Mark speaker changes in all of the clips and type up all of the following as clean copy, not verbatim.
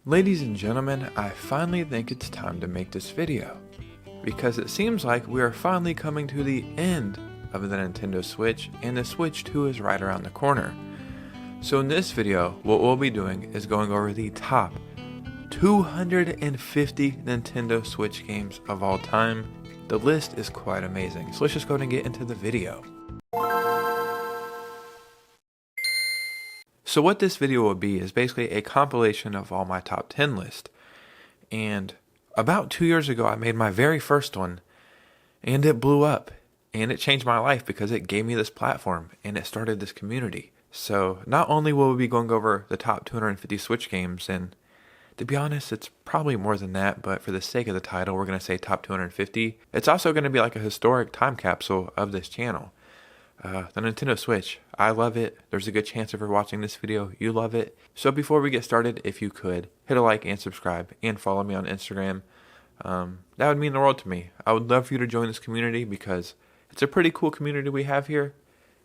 Speaker 1: Ladies and gentlemen, I finally think it's time to make this video, because it seems like we are finally coming to the end of the Nintendo Switch, and the Switch 2 is right around the corner. So in this video, what we'll be doing is going over the top 250 Nintendo Switch games of all time. The list is quite amazing, so let's just go ahead and get into the video. So what this video will be is basically a compilation of all my top 10 list. And about 2 years ago, I made my very first one, and it blew up. And it changed my life because it gave me this platform, and it started this community. So not only will we be going over the top 250 Switch games, and to be honest, it's probably more than that, but for the sake of the title, we're going to say top 250. It's also going to be like a historic time capsule of this channel. The Nintendo Switch, I love it. There's a good chance if you're watching this video, you love it. So before we get started, if you could, hit a like and subscribe and follow me on Instagram. That would mean the world to me. I would love for you to join this community because it's a pretty cool community we have here.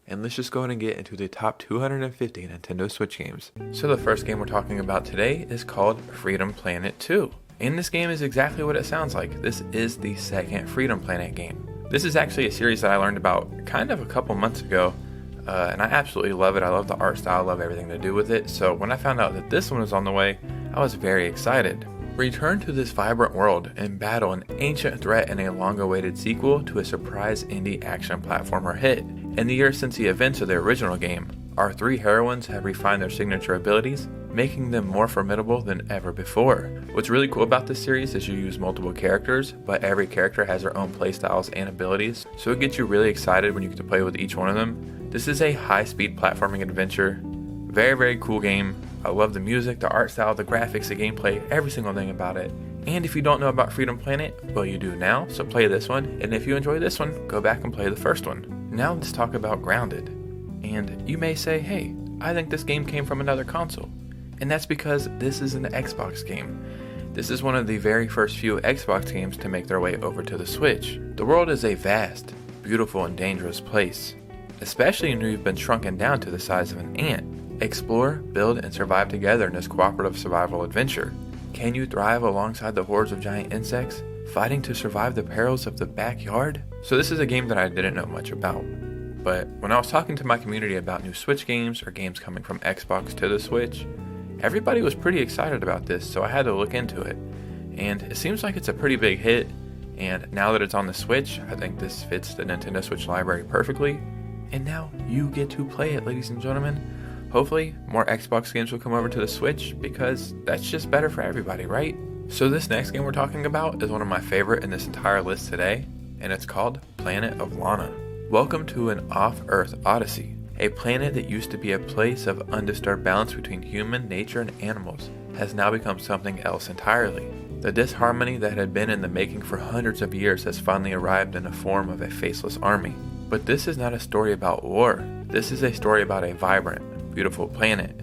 Speaker 1: And let's just go ahead and get into the top 250 Nintendo Switch games. So the first game we're talking about today is called Freedom Planet 2. And this game is exactly what it sounds like. This is the second Freedom Planet game. This is actually a series that I learned about kind of a couple months ago, and I absolutely love it. I love the art style, I love everything to do with it. So when I found out that this one was on the way, I was very excited. Return to this vibrant world and battle an ancient threat in a long-awaited sequel to a surprise indie action platformer hit. In the years since the events of the original game, our three heroines have refined their signature abilities, making them more formidable than ever before. What's really cool about this series is you use multiple characters, but every character has their own playstyles and abilities, so it gets you really excited when you get to play with each one of them. This is a high-speed platforming adventure. Very, very cool game. I love the music, the art style, the graphics, the gameplay, every single thing about it. And if you don't know about Freedom Planet, well, you do now, so play this one, and if you enjoy this one, go back and play the first one. Now let's talk about Grounded. And you may say, hey, I think this game came from another console. And that's because this is an Xbox game. This is one of the very first few Xbox games to make their way over to the Switch. The world is a vast, beautiful, and dangerous place, especially when you've been shrunken down to the size of an ant. Explore, build, and survive together in this cooperative survival adventure. Can you thrive alongside the hordes of giant insects, fighting to survive the perils of the backyard? So this is a game that I didn't know much about. But when I was talking to my community about new Switch games or games coming from Xbox to the Switch, everybody was pretty excited about this, so I had to look into it. And it seems like it's a pretty big hit, and now that it's on the Switch, I think this fits the Nintendo Switch library perfectly. And now you get to play it, ladies and gentlemen. Hopefully, more Xbox games will come over to the Switch, because that's just better for everybody, right? So this next game we're talking about is one of my favorite in this entire list today, and it's called Planet of Lana. Welcome to an off-Earth odyssey. A planet that used to be a place of undisturbed balance between human, nature, and animals has now become something else entirely. The disharmony that had been in the making for hundreds of years has finally arrived in the form of a faceless army. But this is not a story about war. This is a story about a vibrant, beautiful planet,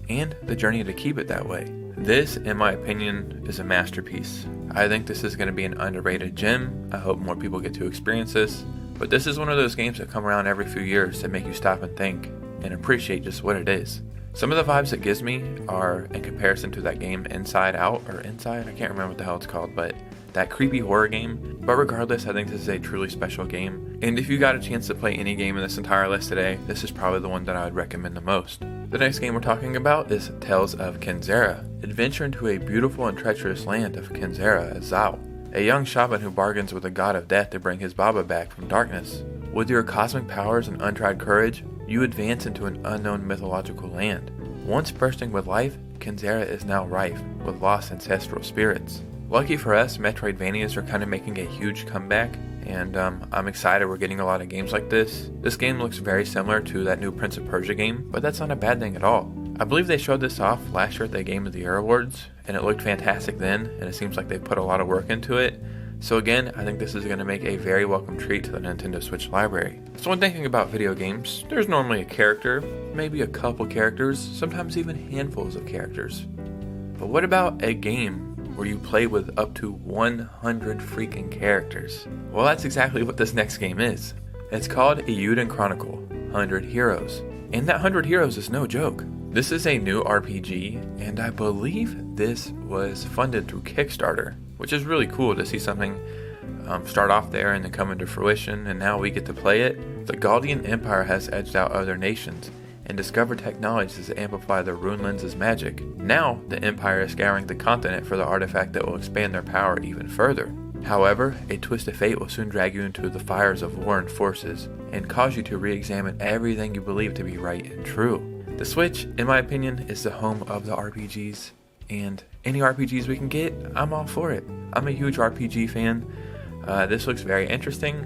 Speaker 1: and the journey to keep it that way. This, in my opinion, is a masterpiece. I think this is going to be an underrated gem. I hope more people get to experience this. But this is one of those games that come around every few years that make you stop and think and appreciate just what it is. Some of the vibes it gives me are in comparison to that game Inside Out, or Inside, I can't remember what the hell it's called, but that creepy horror game. But regardless, I think this is a truly special game. And if you got a chance to play any game in this entire list today, this is probably the one that I would recommend the most. The next game we're talking about is Tales of Kenzera. Adventure into a beautiful and treacherous land of Kenzera Azal, a young shaman who bargains with the god of death to bring his Baba back from darkness. With your cosmic powers and untried courage, you advance into an unknown mythological land. Once bursting with life, Kenzera is now rife with lost ancestral spirits. Lucky for us, Metroidvanias are kind of making a huge comeback, and I'm excited we're getting a lot of games like this. This game looks very similar to that new Prince of Persia game, but that's not a bad thing at all. I believe they showed this off last year at the Game of the Year Awards, and it looked fantastic then, and it seems like they put a lot of work into it. So again, I think this is going to make a very welcome treat to the Nintendo Switch library. So when thinking about video games, there's normally a character, maybe a couple characters, sometimes even handfuls of characters. But what about a game where you play with up to 100 freaking characters? Well, that's exactly what this next game is. It's called a Uden Chronicle, 100 Heroes. And that 100 Heroes is no joke. This is a new RPG, and I believe this was funded through Kickstarter, which is really cool to see something start off there and then come into fruition, and now we get to play it. The Galdian Empire has edged out other nations and discovered technologies to amplify the Rune Lens's magic. Now, the Empire is scouring the continent for the artifact that will expand their power even further. However, a twist of fate will soon drag you into the fires of warring forces and cause you to re-examine everything you believe to be right and true. The Switch, in my opinion, is the home of the RPGs, and any RPGs we can get, I'm all for it. I'm a huge RPG fan. This looks very interesting,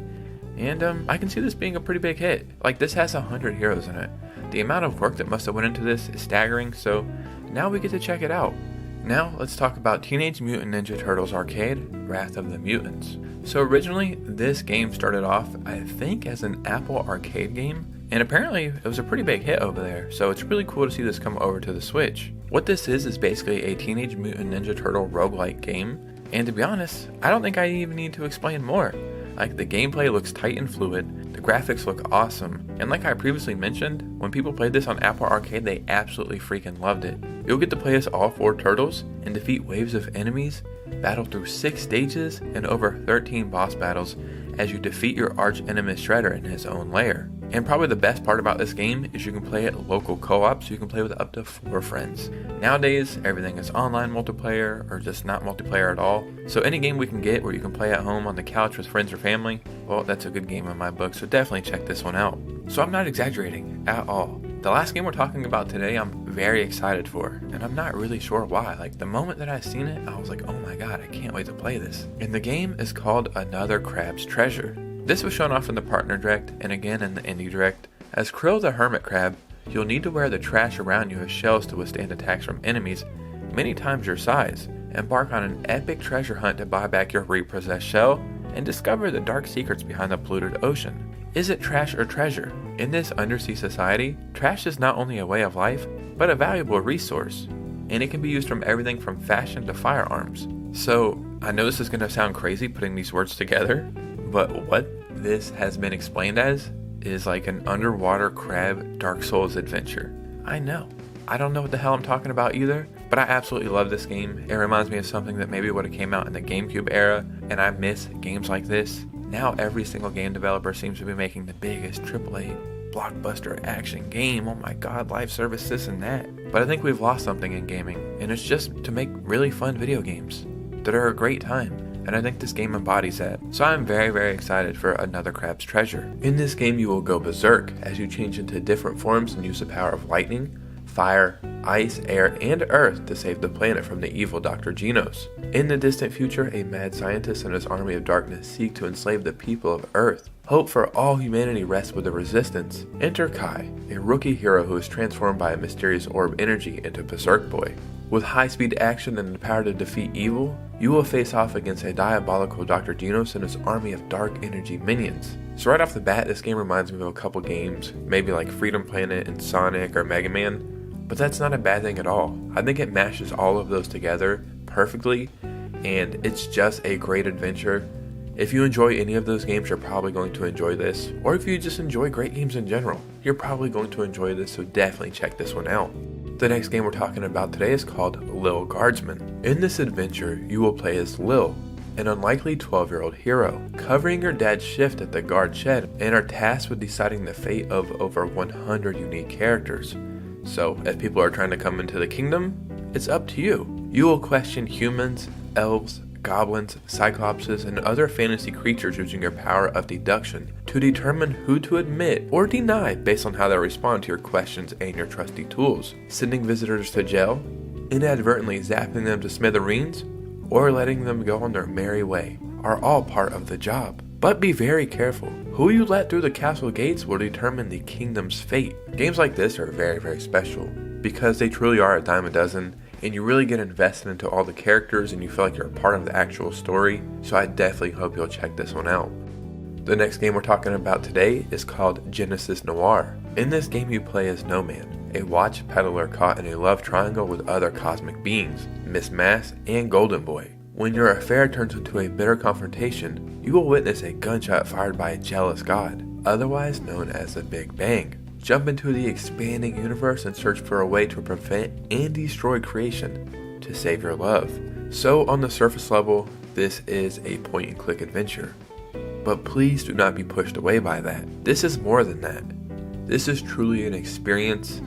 Speaker 1: and I can see this being a pretty big hit. Like, this has 100 heroes in it. The amount of work that must have went into this is staggering, so now we get to check it out. Now, let's talk about Teenage Mutant Ninja Turtles Arcade, Wrath of the Mutants. So originally, this game started off, I think, as an Apple arcade game, and apparently it was a pretty big hit over there, so it's really cool to see this come over to the Switch. What this is basically a Teenage Mutant Ninja Turtle roguelike game, and to be honest, I don't think I even need to explain more. Like, the gameplay looks tight and fluid, the graphics look awesome, and like I previously mentioned, when people played this on Apple Arcade, they absolutely freaking loved it. You'll get to play as all 4 turtles and defeat waves of enemies, battle through 6 stages and over 13 boss battles as you defeat your arch enemy Shredder in his own lair. And probably the best part about this game is you can play it local co-op, so you can play with up to 4 friends. Nowadays, everything is online multiplayer or just not multiplayer at all. So any game we can get where you can play at home on the couch with friends or family, well, that's a good game in my book, so definitely check this one out. So I'm not exaggerating at all. The last game we're talking about today, I'm very excited for, and I'm not really sure why. Like, the moment that I seen it, I was like, oh my god, I can't wait to play this. And the game is called Another Crab's Treasure. This was shown off in the Partner Direct, and again in the Indie Direct. As Krill the Hermit Crab, you'll need to wear the trash around you as shells to withstand attacks from enemies many times your size. Embark on an epic treasure hunt to buy back your repossessed shell, and discover the dark secrets behind the polluted ocean. Is it trash or treasure? In this undersea society, trash is not only a way of life, but a valuable resource, and it can be used from everything from fashion to firearms. So, I know this is going to sound crazy putting these words together, but what this has been explained as is like an underwater crab Dark Souls adventure. I know. I don't know what the hell I'm talking about either, but I absolutely love this game. It reminds me of something that maybe would have came out in the GameCube era, and I miss games like this. Now every single game developer seems to be making the biggest AAA blockbuster action game. Oh my god, live service, this and that. But I think we've lost something in gaming, and it's just to make really fun video games that are a great time. And I think this game embodies that. So I'm very, very excited for Another Crab's Treasure. In this game you will go berserk as you change into different forms and use the power of lightning, fire, ice, air, and earth to save the planet from the evil Dr. Genos. In the distant future, a mad scientist and his army of darkness seek to enslave the people of Earth. Hope for all humanity rests with the Resistance. Enter Kai, a rookie hero who is transformed by a mysterious orb energy into Berserk Boy. With high-speed action and the power to defeat evil, you will face off against a diabolical Dr. Genos and his army of dark energy minions. So right off the bat, this game reminds me of a couple games, maybe like Freedom Planet and Sonic or Mega Man, but that's not a bad thing at all. I think it mashes all of those together perfectly, and it's just a great adventure. If you enjoy any of those games, you're probably going to enjoy this, or if you just enjoy great games in general, you're probably going to enjoy this, so definitely check this one out. The next game we're talking about today is called Lil Guardsman. In this adventure, you will play as Lil, an unlikely 12-year-old hero, covering your dad's shift at the guard shed, and are tasked with deciding the fate of over 100 unique characters. So, if people are trying to come into the kingdom, it's up to you. You will question humans, elves, goblins, cyclopses, and other fantasy creatures using your power of deduction to determine who to admit or deny based on how they respond to your questions and your trusty tools. Sending visitors to jail, inadvertently zapping them to smithereens, or letting them go on their merry way are all part of the job. But be very careful. Who you let through the castle gates will determine the kingdom's fate. Games like this are very, very special because they truly are a dime a dozen, and you really get invested into all the characters and you feel like you're a part of the actual story. So I definitely hope you'll check this one out. The next game we're talking about today is called Genesis Noir. In this game you play as No Man, a watch peddler caught in a love triangle with other cosmic beings, Miss Mass and Golden Boy. When your affair turns into a bitter confrontation, you will witness a gunshot fired by a jealous god, otherwise known as the Big Bang. jump into the expanding universe and search for a way to prevent and destroy creation to save your love. So on the surface level, this is a point and click adventure. But please do not be pushed away by that. This is more than that. This is truly an experience,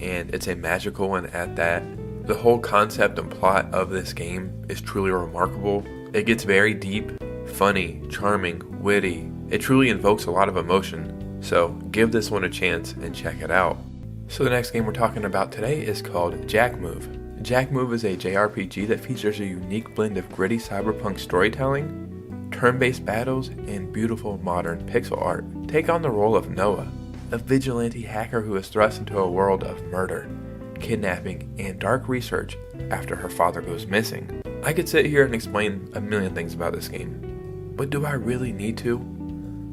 Speaker 1: and it's a magical one at that. The whole concept and plot of this game is truly remarkable. It gets very deep, funny, charming, witty. It truly invokes a lot of emotion. So give this one a chance and check it out. So the next game we're talking about today is called Jack Move. Jack Move is a JRPG that features a unique blend of gritty cyberpunk storytelling, turn-based battles, and beautiful modern pixel art. Take on the role of Noah, a vigilante hacker who is thrust into a world of murder, kidnapping, and dark research after her father goes missing. I could sit here and explain a million things about this game, but do I really need to?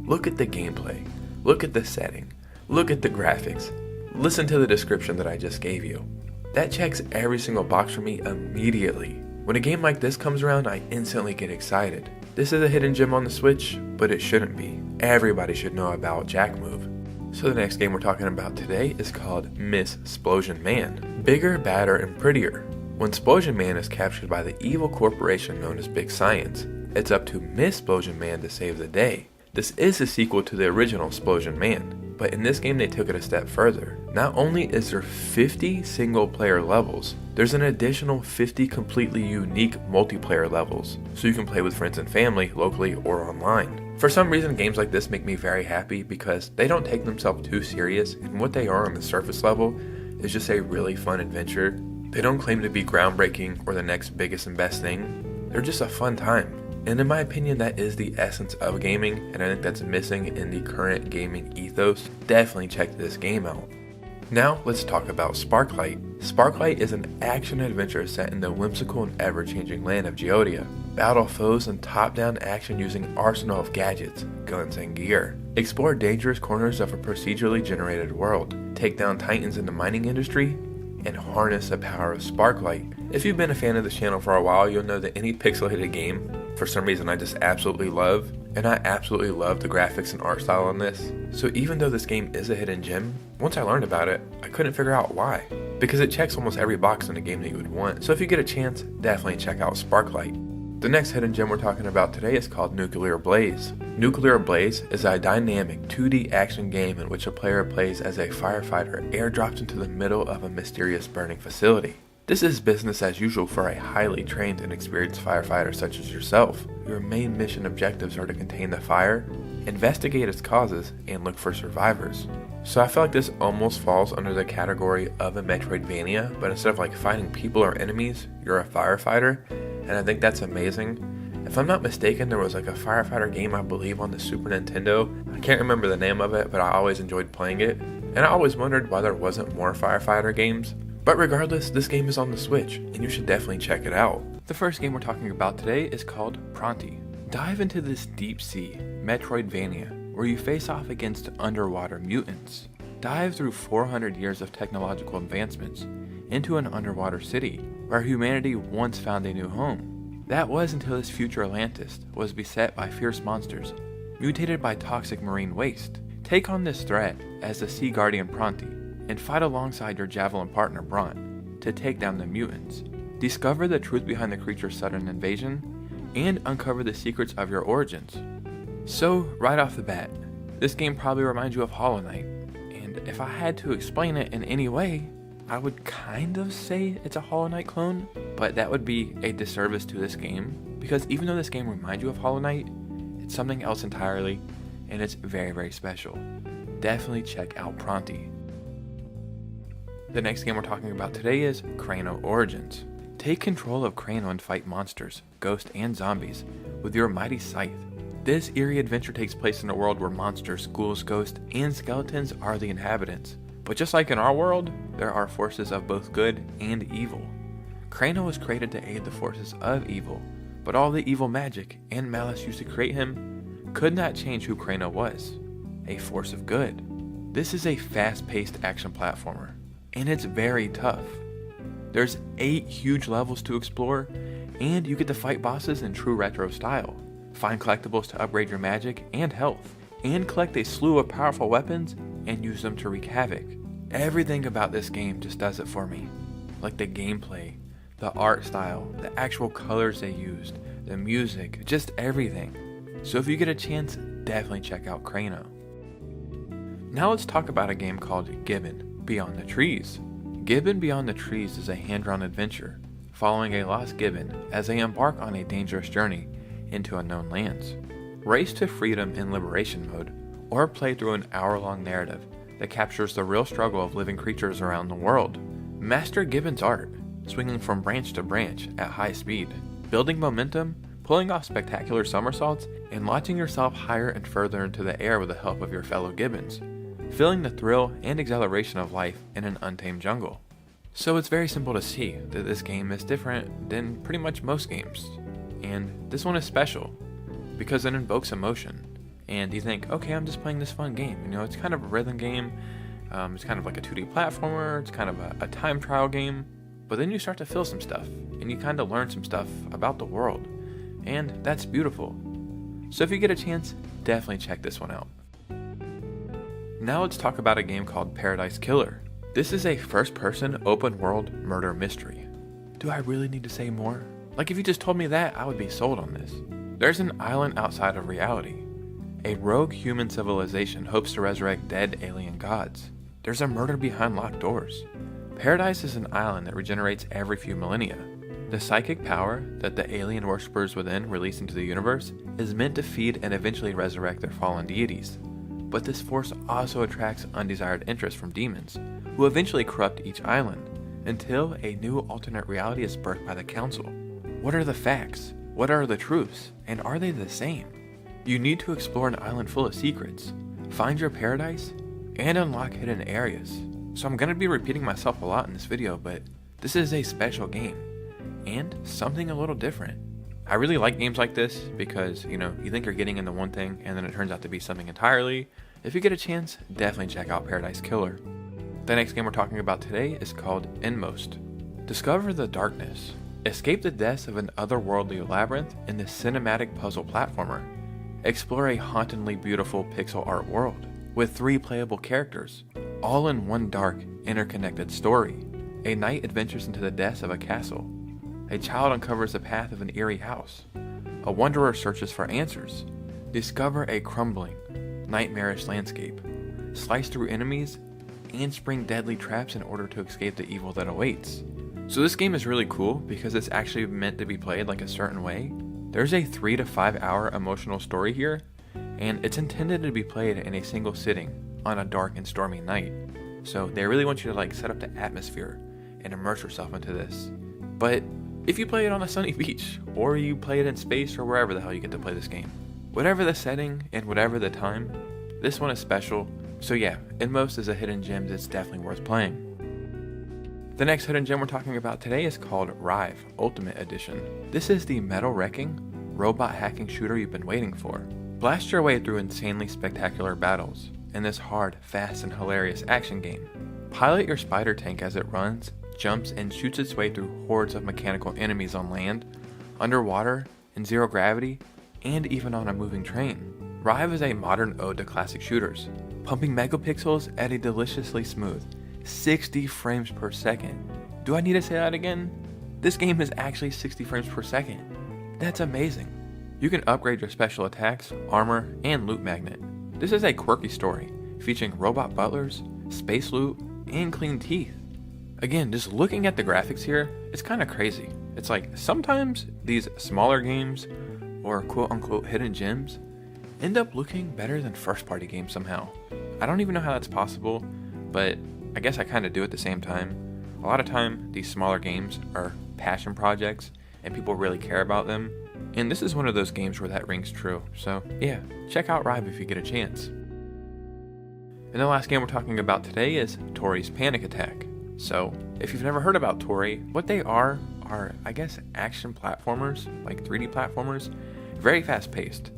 Speaker 1: Look at the gameplay, look at the setting, look at the graphics, listen to the description that I just gave you. That checks every single box for me immediately. When a game like this comes around, I instantly get excited. This is a hidden gem on the Switch, but it shouldn't be. Everybody should know about Jack Move. So the next game we're talking about today is called Miss Splosion Man. Bigger, badder, and prettier. When Splosion Man is captured by the evil corporation known as Big Science, it's up to Miss Splosion Man to save the day. This is a sequel to the original Splosion Man, but in this game they took it a step further. Not only is there 50 single player levels, there's an additional 50 completely unique multiplayer levels, so you can play with friends and family locally or online. For some reason, games like this make me very happy because they don't take themselves too serious, and what they are on the surface level is just a really fun adventure. They don't claim to be groundbreaking or the next biggest and best thing. They're just a fun time. And in my opinion, that is the essence of gaming, and I think that's missing in the current gaming ethos. Definitely check this game out. Now, let's talk about Sparklite. Sparklite is an action-adventure set in the whimsical and ever-changing land of Geodia. Battle foes and top-down action using an arsenal of gadgets, guns, and gear. Explore dangerous corners of a procedurally generated world. Take down titans in the mining industry, and harness the power of Sparklite. If you've been a fan of this channel for a while, you'll know that any pixelated game, for some reason I just absolutely love, and I absolutely love the graphics and art style on this. So even though this game is a hidden gem, once I learned about it, I couldn't figure out why. Because it checks almost every box in a game that you would want. So if you get a chance, definitely check out Sparklite. The next hidden gem we're talking about today is called Nuclear Blaze. Nuclear Blaze is a dynamic 2D action game in which a player plays as a firefighter airdropped into the middle of a mysterious burning facility. This is business as usual for a highly trained and experienced firefighter such as yourself. Your main mission objectives are to contain the fire, investigate its causes, and look for survivors. So I feel like this almost falls under the category of a Metroidvania, but instead of like fighting people or enemies, you're a firefighter, and I think that's amazing. If I'm not mistaken, there was like a firefighter game I believe on the Super Nintendo. I can't remember the name of it, but I always enjoyed playing it, and I always wondered why there wasn't more firefighter games. But regardless, this game is on the Switch, and you should definitely check it out. The first game we're talking about today is called Pronti. Dive into this deep-sea Metroidvania, where you face off against underwater mutants. Dive through 400 years of technological advancements into an underwater city, where humanity once found a new home. That was until this future Atlantis was beset by fierce monsters, mutated by toxic marine waste. Take on this threat as the Sea Guardian Pronti, and fight alongside your Javelin partner Bront to take down the mutants. Discover the truth behind the creature's sudden invasion, and uncover the secrets of your origins. So, right off the bat, this game probably reminds you of Hollow Knight, and if I had to explain it in any way, I would kind of say it's a Hollow Knight clone, but that would be a disservice to this game, because even though this game reminds you of Hollow Knight, it's something else entirely, and it's very, very special. Definitely check out Pronti. The next game we're talking about today is Crano Origins. Take control of Crano and fight monsters, ghosts, and zombies with your mighty scythe. This eerie adventure takes place in a world where monsters, ghouls, ghosts, and skeletons are the inhabitants. But just like in our world, there are forces of both good and evil. Crano was created to aid the forces of evil, but all the evil magic and malice used to create him could not change who Crano was, a force of good. This is a fast-paced action platformer, and it's very tough. There's 8 huge levels to explore, and you get to fight bosses in true retro style. Find collectibles to upgrade your magic and health, and collect a slew of powerful weapons and use them to wreak havoc. Everything about this game just does it for me. Like the gameplay, the art style, the actual colors they used, the music, just everything. So if you get a chance, definitely check out Crano. Now let's talk about a game called Gibbon, Beyond the Trees. Gibbon Beyond the Trees is a hand-drawn adventure, following a lost Gibbon as they embark on a dangerous journey into unknown lands. Race to freedom in liberation mode, or play through an hour-long narrative that captures the real struggle of living creatures around the world. Master Gibbon's art, swinging from branch to branch at high speed, building momentum, pulling off spectacular somersaults, and launching yourself higher and further into the air with the help of your fellow Gibbons, feeling the thrill and exhilaration of life in an untamed jungle. So it's very simple to see that this game is different than pretty much most games, and this one is special because it invokes emotion. And you think, okay, I'm just playing this fun game. You know, it's kind of a rhythm game. It's kind of like a 2D platformer. It's kind of a time trial game. But then you start to feel some stuff, and you kind of learn some stuff about the world. And that's beautiful. So if you get a chance, definitely check this one out. Now let's talk about a game called Paradise Killer. This is a first-person open-world murder mystery. Do I really need to say more? Like, if you just told me that, I would be sold on this. There's an island outside of reality. A rogue human civilization hopes to resurrect dead alien gods. There's a murder behind locked doors. Paradise is an island that regenerates every few millennia. The psychic power that the alien worshippers within release into the universe is meant to feed and eventually resurrect their fallen deities. But this force also attracts undesired interest from demons, who eventually corrupt each island, until a new alternate reality is birthed by the council. What are the facts? What are the truths? And are they the same? You need to explore an island full of secrets, find your paradise, and unlock hidden areas. So I'm going to be repeating myself a lot in this video, but this is a special game, and something a little different. I really like games like this because, you know, you think you're getting into one thing, and then it turns out to be something entirely. If you get a chance, definitely check out Paradise Killer. The next game we're talking about today is called Inmost. Discover the darkness. Escape the depths of an otherworldly labyrinth in this cinematic puzzle platformer. Explore a hauntingly beautiful pixel art world with 3 playable characters, all in one dark, interconnected story. A knight adventures into the depths of a castle. A child uncovers the path of an eerie house. A wanderer searches for answers. Discover a crumbling, nightmarish landscape. Slice through enemies and spring deadly traps in order to escape the evil that awaits. So this game is really cool because it's actually meant to be played like a certain way. There's a 3 to 5 hour emotional story here, and it's intended to be played in a single sitting on a dark and stormy night. So they really want you to like set up the atmosphere and immerse yourself into this. But if you play it on a sunny beach, or you play it in space, or wherever the hell you get to play this game, whatever the setting and whatever the time, this one is special. So yeah, Inmost is a hidden gem that's definitely worth playing. The next hidden gem we're talking about today is called Rive Ultimate Edition. This is the metal wrecking, robot hacking shooter you've been waiting for. Blast your way through insanely spectacular battles in this hard, fast, and hilarious action game. Pilot your spider tank as it runs, jumps, and shoots its way through hordes of mechanical enemies on land, underwater, in zero gravity, and even on a moving train. Rive is a modern ode to classic shooters, pumping megapixels at a deliciously smooth 60 frames per second. Do I need to say that again? This game is actually 60 frames per second. That's amazing. You can upgrade your special attacks, armor, and loot magnet. This is a quirky story, featuring robot butlers, space loot, and clean teeth. Again, just looking at the graphics here, it's kind of crazy. It's like, sometimes these smaller games, or quote-unquote hidden gems, end up looking better than first-party games somehow. I don't even know how that's possible, but I guess I kind of do at the same time. A lot of time, these smaller games are passion projects, and people really care about them. And this is one of those games where that rings true. So yeah, check out Rive if you get a chance. And the last game we're talking about today is Tori's Panic Attack. So if you've never heard about Tori, what they are I guess action platformers, like 3D platformers, very fast paced.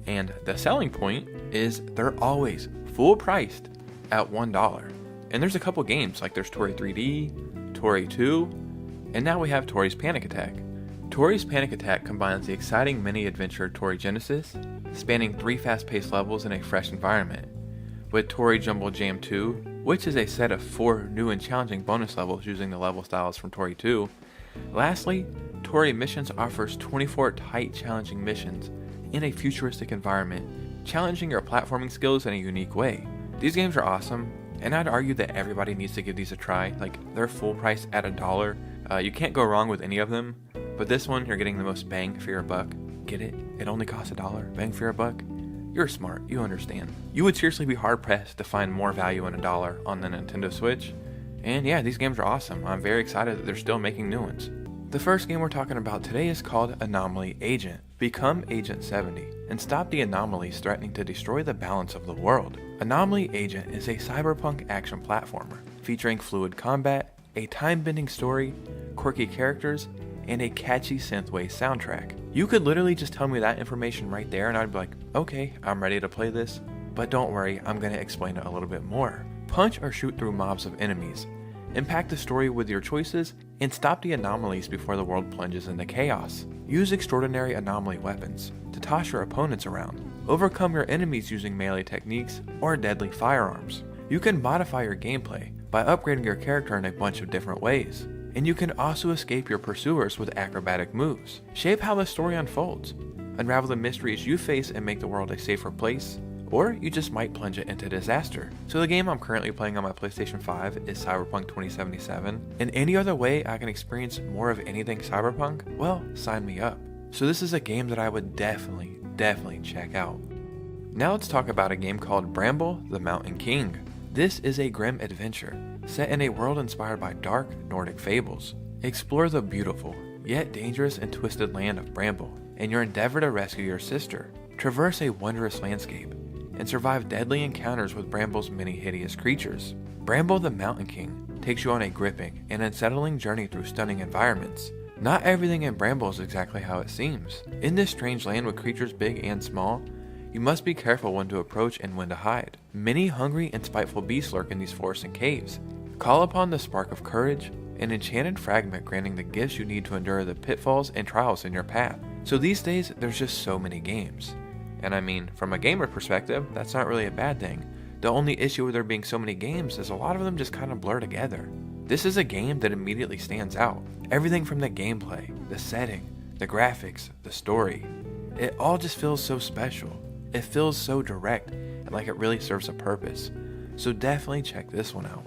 Speaker 1: And the selling point is they're always full priced at $1. And there's a couple games, like there's Tori 3D, Tori 2, and now we have Tori's Panic Attack. Tori's Panic Attack combines the exciting mini-adventure Tori Genesis, spanning 3 fast-paced levels in a fresh environment, with Tori Jumble Jam 2, which is a set of 4 new and challenging bonus levels using the level styles from Tori 2. Lastly, Tori Missions offers 24 tight challenging missions in a futuristic environment, challenging your platforming skills in a unique way. These games are awesome, and I'd argue that everybody needs to give these a try. Like, they're full price at $1. You can't go wrong with any of them, but this one you're getting the most bang for your buck. Get it? It only costs $1, bang for your buck? You're smart, you understand. You would seriously be hard pressed to find more value in $1 on the Nintendo Switch. And yeah, these games are awesome. I'm very excited that they're still making new ones. The first game we're talking about today is called Anomally Agent. Become Agent 70 and stop the anomalies threatening to destroy the balance of the world. Anomaly Agent is a cyberpunk action platformer featuring fluid combat, a time-bending story, quirky characters, and a catchy synthwave soundtrack. You could literally just tell me that information right there and I'd be like, okay, I'm ready to play this, but don't worry, I'm going to explain it a little bit more. Punch or shoot through mobs of enemies, impact the story with your choices, and stop the anomalies before the world plunges into chaos. Use extraordinary anomaly weapons to toss your opponents around. Overcome your enemies using melee techniques or deadly firearms. You can modify your gameplay by upgrading your character in a bunch of different ways. And you can also escape your pursuers with acrobatic moves. Shape how the story unfolds. Unravel the mysteries you face and make the world a safer place. Or you just might plunge it into disaster. So the game I'm currently playing on my PlayStation 5 is Cyberpunk 2077. And any other way I can experience more of anything Cyberpunk, well, sign me up. So this is a game that I would definitely check out. Now let's talk about a game called Bramble, the Mountain King. This is a grim adventure, set in a world inspired by dark Nordic fables. Explore the beautiful, yet dangerous and twisted land of Bramble, in your endeavor to rescue your sister. Traverse a wondrous landscape, and survive deadly encounters with Bramble's many hideous creatures. Bramble the Mountain King takes you on a gripping and unsettling journey through stunning environments. Not everything in Bramble is exactly how it seems. In this strange land with creatures big and small, you must be careful when to approach and when to hide. Many hungry and spiteful beasts lurk in these forests and caves. Call upon the spark of courage, an enchanted fragment granting the gifts you need to endure the pitfalls and trials in your path. So these days, there's just so many games. And I mean, from a gamer perspective, that's not really a bad thing. The only issue with there being so many games is a lot of them just kind of blur together. This is a game that immediately stands out. Everything from the gameplay, the setting, the graphics, the story. It all just feels so special. It feels so direct and like it really serves a purpose. So definitely check this one out.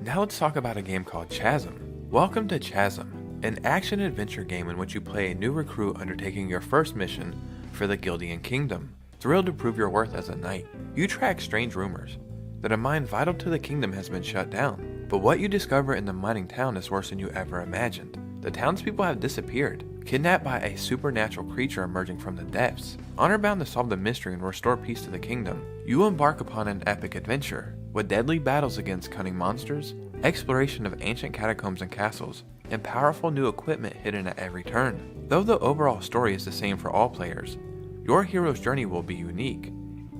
Speaker 1: Now let's talk about a game called Chasm. Welcome to Chasm, an action-adventure game in which you play a new recruit undertaking your first mission for the Gildian Kingdom. Thrilled to prove your worth as a knight, you track strange rumors that a mine vital to the kingdom has been shut down. But what you discover in the mining town is worse than you ever imagined. The townspeople have disappeared, kidnapped by a supernatural creature emerging from the depths. Honor-bound to solve the mystery and restore peace to the kingdom, you embark upon an epic adventure with deadly battles against cunning monsters, exploration of ancient catacombs and castles, and powerful new equipment hidden at every turn. Though the overall story is the same for all players, your hero's journey will be unique.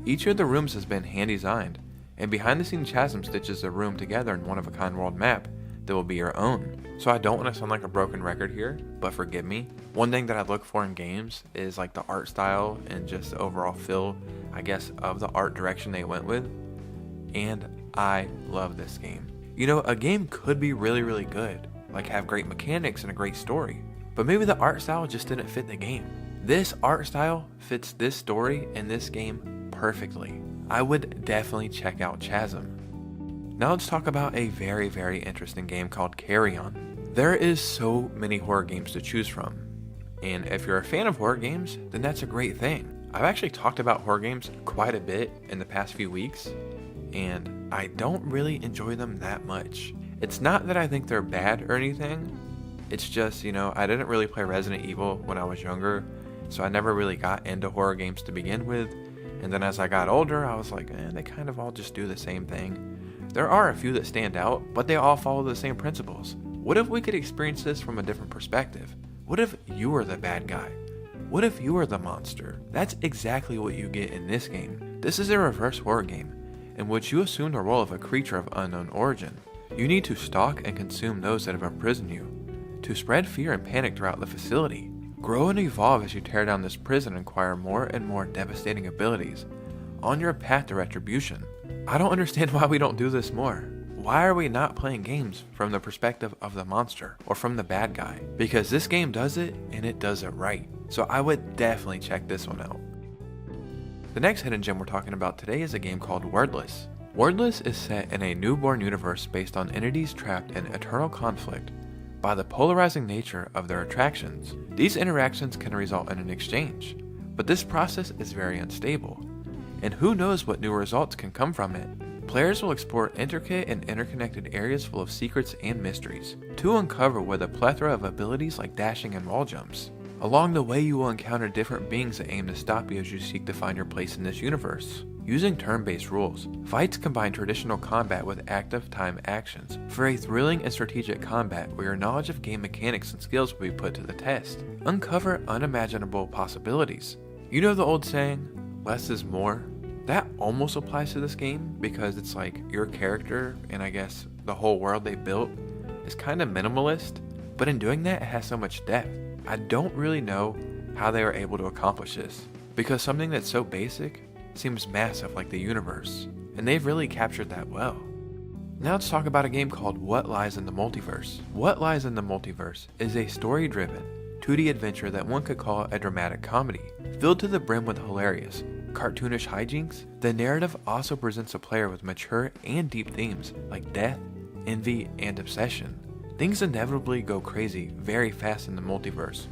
Speaker 1: Each of the rooms has been hand-designed, and behind-the-scenes Chasm stitches the room together in one-of-a-kind world map that will be your own. So I don't want to sound like a broken record here, but forgive me. One thing that I look for in games is like the art style and just the overall feel, I guess, of the art direction they went with. And I love this game. You know, a game could be really good, like have great mechanics and a great story, but maybe the art style just didn't fit the game. This art style fits this story and this game perfectly. I would definitely check out Chasm. Now let's talk about a very interesting game called Carryon. There is so many horror games to choose from, and if you're a fan of horror games, then that's a great thing. I've actually talked about horror games quite a bit in the past few weeks, and I don't really enjoy them that much. It's not that I think they're bad or anything, it's just, you know, I didn't really play Resident Evil when I was younger, so I never really got into horror games to begin with, and then as I got older, I was like, they kind of all just do the same thing. There are a few that stand out, but they all follow the same principles. What if we could experience this from a different perspective? What if you were the bad guy? What if you were the monster? That's exactly what you get in this game. This is a reverse horror game, in which you assume the role of a creature of unknown origin. You need to stalk and consume those that have imprisoned you, to spread fear and panic throughout the facility. Grow and evolve as you tear down this prison and acquire more and more devastating abilities on your path to retribution. I don't understand why we don't do this more. Why are we not playing games from the perspective of the monster or from the bad guy? Because this game does it, and it does it right. So I would definitely check this one out. The next hidden gem we're talking about today is a game called Wordless. Wordless is set in a newborn universe based on entities trapped in eternal conflict by the polarizing nature of their attractions. These interactions can result in an exchange, but this process is very unstable, and who knows what new results can come from it. Players will explore intricate and interconnected areas full of secrets and mysteries to uncover with a plethora of abilities like dashing and wall jumps. Along the way, you will encounter different beings that aim to stop you as you seek to find your place in this universe. Using turn-based rules, fights combine traditional combat with active time actions for a thrilling and strategic combat where your knowledge of game mechanics and skills will be put to the test. Uncover unimaginable possibilities. You know the old saying, less is more? That almost applies to this game because it's like your character and I guess the whole world they built is kind of minimalist, but in doing that it has so much depth. I don't really know how they were able to accomplish this because something that's so basic seems massive like the universe, and they've really captured that well. Now let's talk about a game called What Lies in the Multiverse. What Lies in the Multiverse is a story-driven 2D adventure that one could call a dramatic comedy, filled to the brim with hilarious, cartoonish hijinks. The narrative also presents a player with mature and deep themes like death, envy, and obsession. Things inevitably go crazy very fast in the multiverse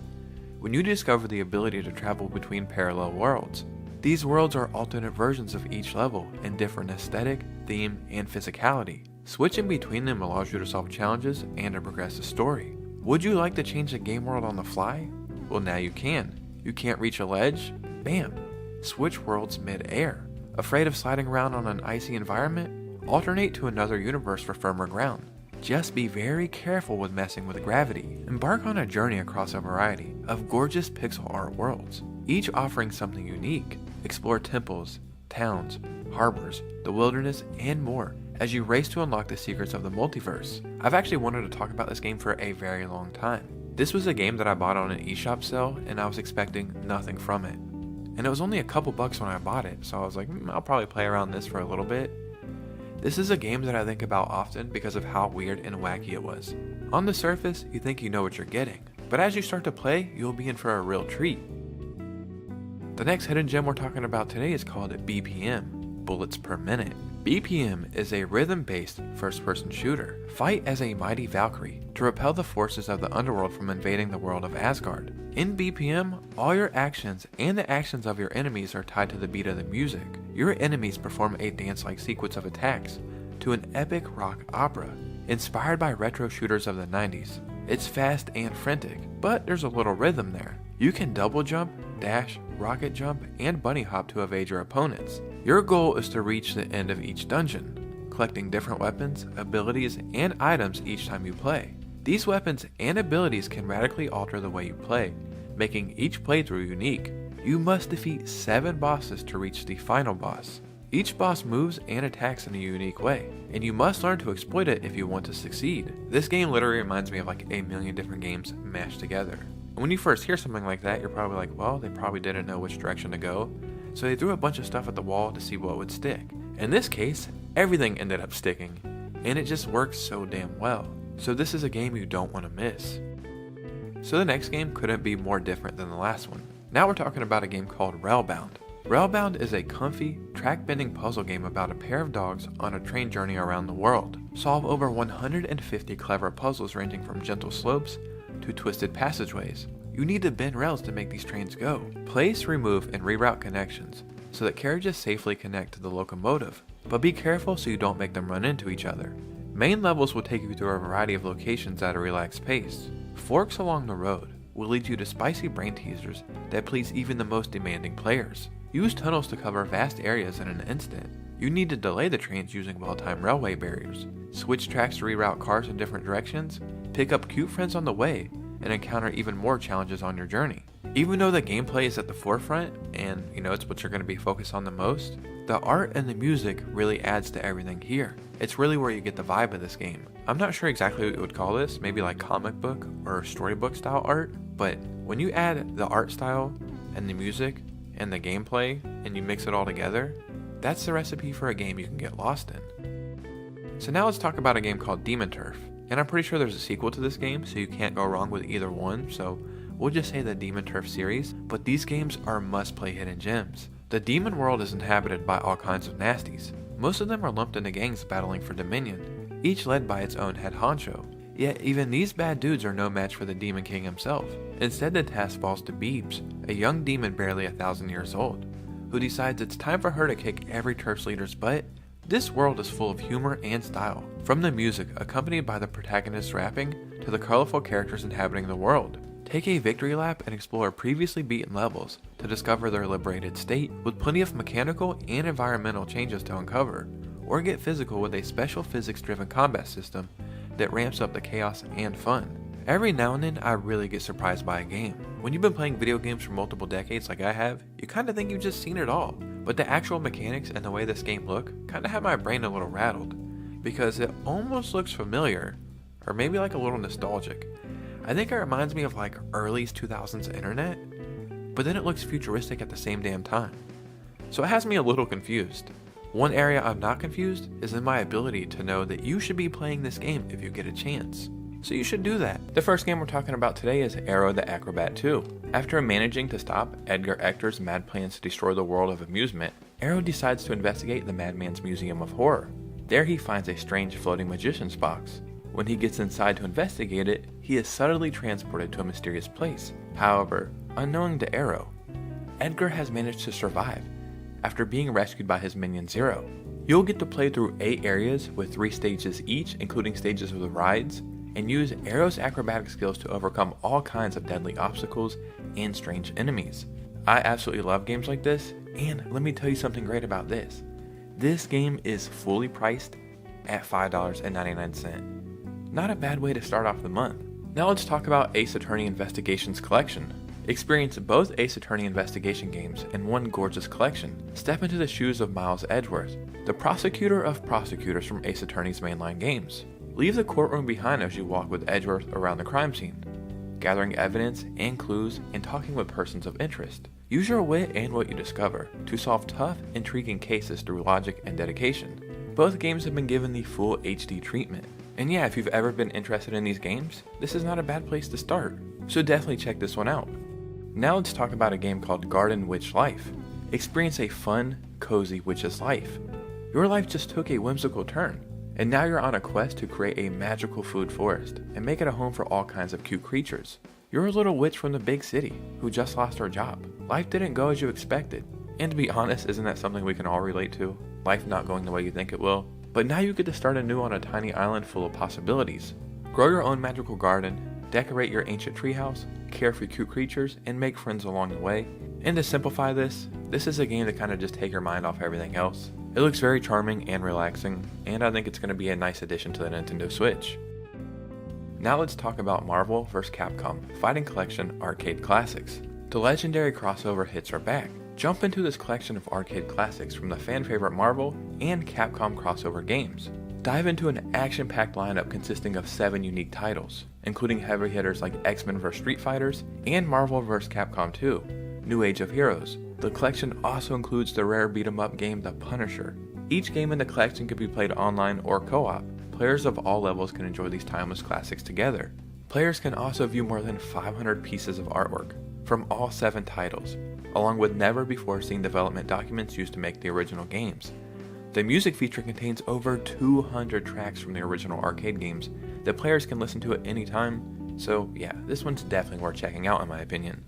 Speaker 1: when you discover the ability to travel between parallel worlds. These worlds are alternate versions of each level in different aesthetic, theme, and physicality. Switching between them allows you to solve challenges and to progress the story. Would you like to change the game world on the fly? Well, now you can. You can't reach a ledge? Bam! Switch worlds mid-air. Afraid of sliding around on an icy environment? Alternate to another universe for firmer ground. Just be very careful with messing with gravity. Embark on a journey across a variety of gorgeous pixel art worlds, each offering something unique. Explore temples, towns, harbors, the wilderness, and more as you race to unlock the secrets of the multiverse. I've actually wanted to talk about this game for a very long time. This was a game that I bought on an eShop sale and I was expecting nothing from it. And it was only a couple bucks when I bought it, so I was like, I'll probably play around this for a little bit. This is a game that I think about often because of how weird and wacky it was. On the surface, you think you know what you're getting, but as you start to play, you'll be in for a real treat. The next hidden gem we're talking about today is called BPM, Bullets Per Minute. BPM is a rhythm-based first-person shooter. Fight as a mighty Valkyrie to repel the forces of the underworld from invading the world of Asgard. In BPM, all your actions and the actions of your enemies are tied to the beat of the music. Your enemies perform a dance-like sequence of attacks to an epic rock opera inspired by retro shooters of the 90s. It's fast and frantic, but there's a little rhythm there. You can double jump, dash, rocket jump, and bunny hop to evade your opponents. Your goal is to reach the end of each dungeon, collecting different weapons, abilities, and items each time you play. These weapons and abilities can radically alter the way you play, making each playthrough unique. You must defeat 7 bosses to reach the final boss. Each boss moves and attacks in a unique way, and you must learn to exploit it if you want to succeed. This game literally reminds me of like a million different games mashed together. And when you first hear something like that, you're probably like, well, they probably didn't know which direction to go, so they threw a bunch of stuff at the wall to see what would stick. In this case, everything ended up sticking, and it just works so damn well. So this is a game you don't want to miss. So the next game couldn't be more different than the last one. Now we're talking about a game called RABOUND. RABOUND is a comfy, track-bending puzzle game about a pair of dogs on a train journey around the world. Solve over 150 clever puzzles ranging from gentle slopes to twisted passageways. You need to bend rails to make these trains go. Place, remove, and reroute connections so that carriages safely connect to the locomotive, but be careful so you don't make them run into each other. Main levels will take you through a variety of locations at a relaxed pace. Forks along the road will lead you to spicy brain teasers that please even the most demanding players. Use tunnels to cover vast areas in an instant. You need to delay the trains using well-timed railway barriers. Switch tracks to reroute cars in different directions. Pick up cute friends on the way and encounter even more challenges on your journey. Even though the gameplay is at the forefront and it's what you're going to be focused on the most, the art and the music really adds to everything here. It's really where you get the vibe of this game. I'm not sure exactly what you would call this, maybe like comic book or storybook style art, but when you add the art style and the music and the gameplay and you mix it all together, That's the recipe for a game you can get lost in. So now let's talk about a game called Demon Turf. And I'm pretty sure there's a sequel to this game, so you can't go wrong with either one, so we'll just say the Demon Turf series. But these games are must-play hidden gems. The demon world is inhabited by all kinds of nasties. Most of them are lumped into gangs battling for dominion, each led by its own head honcho. Yet even these bad dudes are no match for the Demon King himself. Instead, the task falls to Beebs, a young demon barely 1,000 years old, who decides it's time for her to kick every Turf's leader's butt. This world is full of humor and style, from the music accompanied by the protagonist rapping to the colorful characters inhabiting the world. Take a victory lap and explore previously beaten levels to discover their liberated state with plenty of mechanical and environmental changes to uncover, or get physical with a special physics-driven combat system that ramps up the chaos and fun. Every now and then I really get surprised by a game. When you've been playing video games for multiple decades like I have, you kinda think you've just seen it all. But the actual mechanics and the way this game look kinda have my brain a little rattled, because it almost looks familiar, or maybe like a little nostalgic. I think it reminds me of like early 2000s internet, but then it looks futuristic at the same damn time. So it has me a little confused. One area I'm not confused is in my ability to know that you should be playing this game if you get a chance. So you should do that. The first game we're talking about today is Arrow the Acrobat 2. After managing to stop Edgar Ector's mad plans to destroy the world of amusement, Arrow decides to investigate the Madman's Museum of Horror. There he finds a strange floating magician's box. When he gets inside to investigate it, he is subtly transported to a mysterious place. However, unknowing to Arrow, Edgar has managed to survive after being rescued by his minion Zero. You'll get to play through 8 areas with 3 stages each, including stages of the rides, and use Arrow's acrobatic skills to overcome all kinds of deadly obstacles and strange enemies. I absolutely love games like this, and let me tell you something great about this. This game is fully priced at $5.99. Not a bad way to start off the month. Now let's talk about Ace Attorney Investigations Collection. Experience both Ace Attorney investigation games in one gorgeous collection. Step into the shoes of Miles Edgeworth, the prosecutor of prosecutors from Ace Attorney's mainline games. Leave the courtroom behind as you walk with Edgeworth around the crime scene, gathering evidence and clues and talking with persons of interest. Use your wit and what you discover to solve tough, intriguing cases through logic and dedication. Both games have been given the full HD treatment. And yeah, if you've ever been interested in these games, this is not a bad place to start. So definitely check this one out. Now let's talk about a game called Garden Witch Life. Experience a fun, cozy witch's life. Your life just took a whimsical turn, and now you're on a quest to create a magical food forest and make it a home for all kinds of cute creatures. You're a little witch from the big city who just lost her job. Life didn't go as you expected. And to be honest, isn't that something we can all relate to? Life not going the way you think it will. But now you get to start anew on a tiny island full of possibilities. Grow your own magical garden, decorate your ancient treehouse, care for cute creatures, and make friends along the way. And to simplify this is a game to kind of just take your mind off everything else. It looks very charming and relaxing, and I think it's going to be a nice addition to the Nintendo Switch. Now let's talk about Marvel vs. Capcom Fighting Collection Arcade Classics. The legendary crossover hits are back. Jump into this collection of arcade classics from the fan favorite Marvel and Capcom crossover games. Dive into an action-packed lineup consisting of 7 unique titles, including heavy hitters like X-Men vs. Street Fighters and Marvel vs. Capcom 2, New Age of Heroes. The collection also includes the rare beat-em-up game The Punisher. Each game in the collection can be played online or co-op. Players of all levels can enjoy these timeless classics together. Players can also view more than 500 pieces of artwork from all 7 titles, along with never-before-seen development documents used to make the original games. The music feature contains over 200 tracks from the original arcade games that players can listen to at any time, so yeah, this one's definitely worth checking out in my opinion.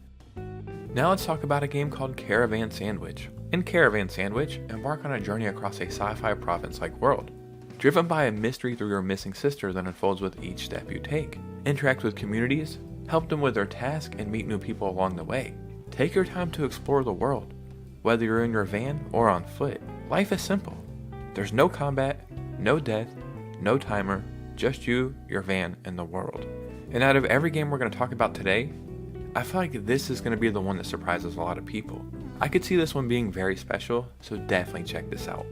Speaker 1: Now let's talk about a game called Caravan Sandwich. In Caravan Sandwich, embark on a journey across a sci-fi province-like world, driven by a mystery through your missing sister that unfolds with each step you take. Interact with communities, help them with their tasks, and meet new people along the way. Take your time to explore the world, whether you're in your van or on foot. Life is simple. There's no combat, no death, no timer, just you, your van, and the world. And out of every game we're going to talk about today, I feel like this is going to be the one that surprises a lot of people. I could see this one being very special, so definitely check this out.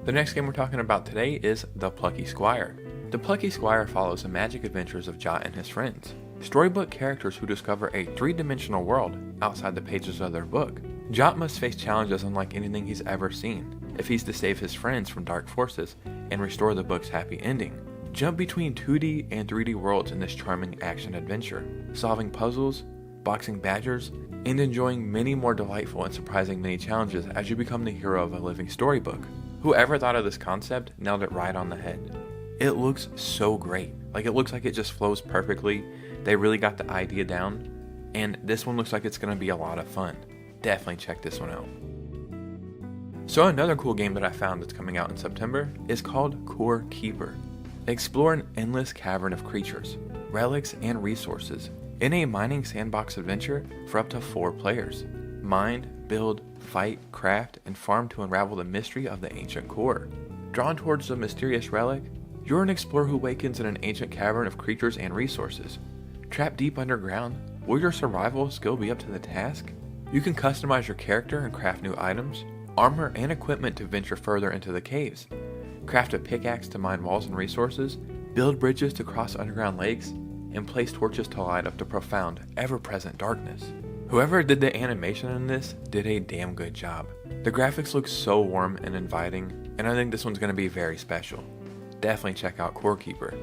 Speaker 1: The next game we're talking about today is The Plucky Squire. The Plucky Squire follows the magic adventures of Jot and his friends, storybook characters who discover a 3-dimensional world outside the pages of their book. Jot must face challenges unlike anything he's ever seen, if he's to save his friends from dark forces and restore the book's happy ending. Jump between 2D and 3D worlds in this charming action-adventure, solving puzzles, boxing badgers, and enjoying many more delightful and surprising mini-challenges as you become the hero of a living storybook. Whoever thought of this concept nailed it right on the head. It looks so great. It looks like it just flows perfectly. They really got the idea down, and this one looks like it's going to be a lot of fun. Definitely check this one out. So another cool game that I found that's coming out in September is called Core Keeper. Explore an endless cavern of creatures, relics, and resources in a mining sandbox adventure for up to 4 players. Mine, build, fight, craft, and farm to unravel the mystery of the ancient core. Drawn towards the mysterious relic, you're an explorer who awakens in an ancient cavern of creatures and resources. Trapped deep underground, will your survival skill be up to the task? You can customize your character and craft new items, armor, and equipment to venture further into the caves. Craft a pickaxe to mine walls and resources, build bridges to cross underground lakes, and place torches to light up the profound, ever-present darkness. Whoever did the animation in this did a damn good job. The graphics look so warm and inviting, and I think this one's going to be very special. Definitely check out Core Keeper.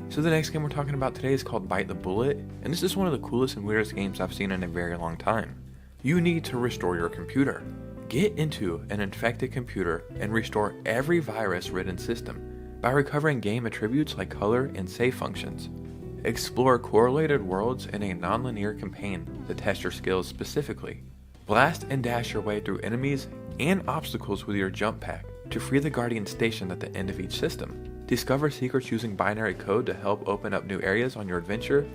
Speaker 1: So the next game we're talking about today is called Bite the Bullet, and this is one of the coolest and weirdest games I've seen in a very long time. You need to restore your computer. Get into an infected computer and restore every virus-ridden system by recovering game attributes like color and save functions. Explore correlated worlds in a non-linear campaign to test your skills specifically. Blast and dash your way through enemies and obstacles with your jump pack to free the Guardian station at the end of each system. Discover secrets using binary code to help open up new areas on your adventure,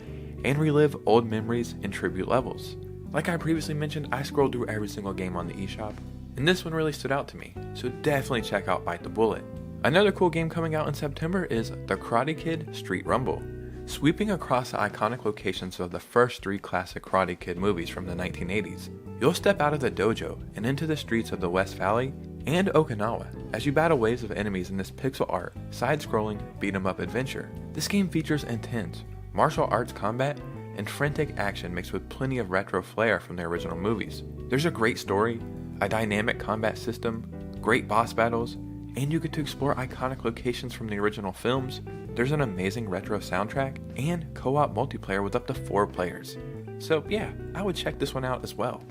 Speaker 1: and relive old memories in tribute levels. Like I previously mentioned, I scrolled through every single game on the eShop, and this one really stood out to me, so definitely check out Bite the Bullet. Another cool game coming out in September is The Karate Kid Street Rumble. Sweeping across the iconic locations of the first 3 classic Karate Kid movies from the 1980s, you'll step out of the dojo and into the streets of the West Valley and Okinawa as you battle waves of enemies in this pixel art, side-scrolling, beat-em-up adventure. This game features intense martial arts combat and frantic action mixed with plenty of retro flair from the original movies. There's a great story, a dynamic combat system, great boss battles, and you get to explore iconic locations from the original films. There's an amazing retro soundtrack and co-op multiplayer with up to 4 players. So yeah, I would check this one out as well.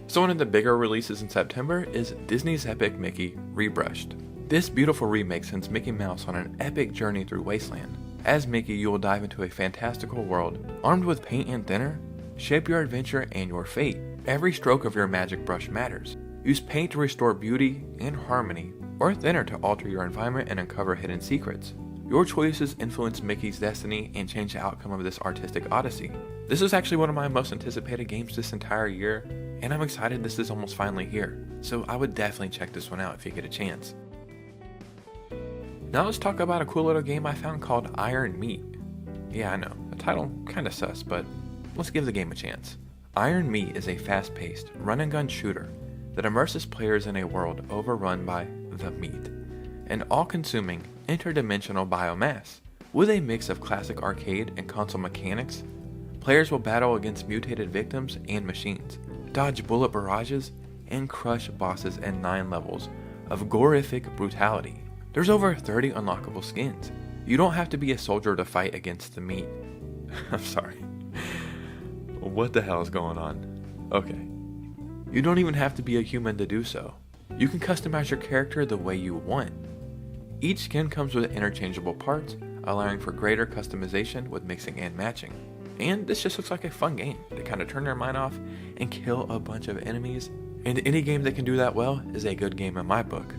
Speaker 1: So one of the bigger releases in September is Disney's epic Mickey Rebrushed. This beautiful remake sends Mickey Mouse on an epic journey through Wasteland. As Mickey, you will dive into a fantastical world, armed with paint and thinner, shape your adventure and your fate. Every stroke of your magic brush matters. Use paint to restore beauty and harmony, or thinner to alter your environment and uncover hidden secrets. Your choices influence Mickey's destiny and change the outcome of this artistic odyssey. This is actually one of my most anticipated games this entire year, and I'm excited this is almost finally here, so I would definitely check this one out if you get a chance. Now let's talk about a cool little game I found called Iron Meat. Yeah, I know, the title kinda sus, but let's give the game a chance. Iron Meat is a fast-paced, run-and-gun shooter that immerses players in a world overrun by the meat, an all-consuming, interdimensional biomass. With a mix of classic arcade and console mechanics, players will battle against mutated victims and machines, dodge bullet barrages, and crush bosses in 9 levels of gorific brutality. There's over 30 unlockable skins. You don't have to be a soldier to fight against the meat. I'm sorry. What the hell is going on? Okay. You don't even have to be a human to do so. You can customize your character the way you want. Each skin comes with interchangeable parts, allowing for greater customization with mixing and matching. And this just looks like a fun game to kind of turn your mind off and kill a bunch of enemies. And any game that can do that well is a good game in my book.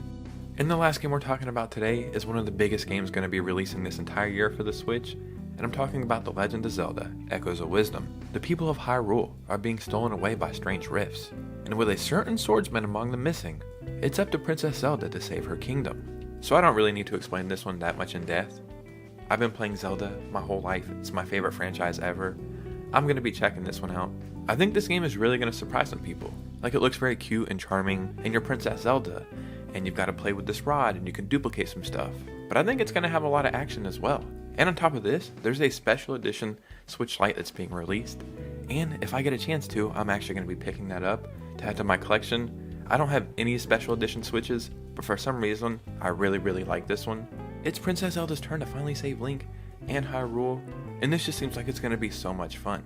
Speaker 1: And the last game we're talking about today is one of the biggest games going to be releasing this entire year for the Switch, and I'm talking about The Legend of Zelda: Echoes of Wisdom. The people of Hyrule are being stolen away by strange rifts, and with a certain swordsman among them missing, it's up to Princess Zelda to save her kingdom. So I don't really need to explain this one that much in depth. I've been playing Zelda my whole life, it's my favorite franchise ever. I'm going to be checking this one out. I think this game is really going to surprise some people. Like, it looks very cute and charming, and you're Princess Zelda, and you've got to play with this rod and you can duplicate some stuff. But I think it's going to have a lot of action as well. And on top of this, there's a special edition Switch Lite that's being released. And if I get a chance to, I'm actually going to be picking that up to add to my collection. I don't have any special edition Switches, but for some reason, I really like this one. It's Princess Zelda's turn to finally save Link and Hyrule, and this just seems like it's going to be so much fun.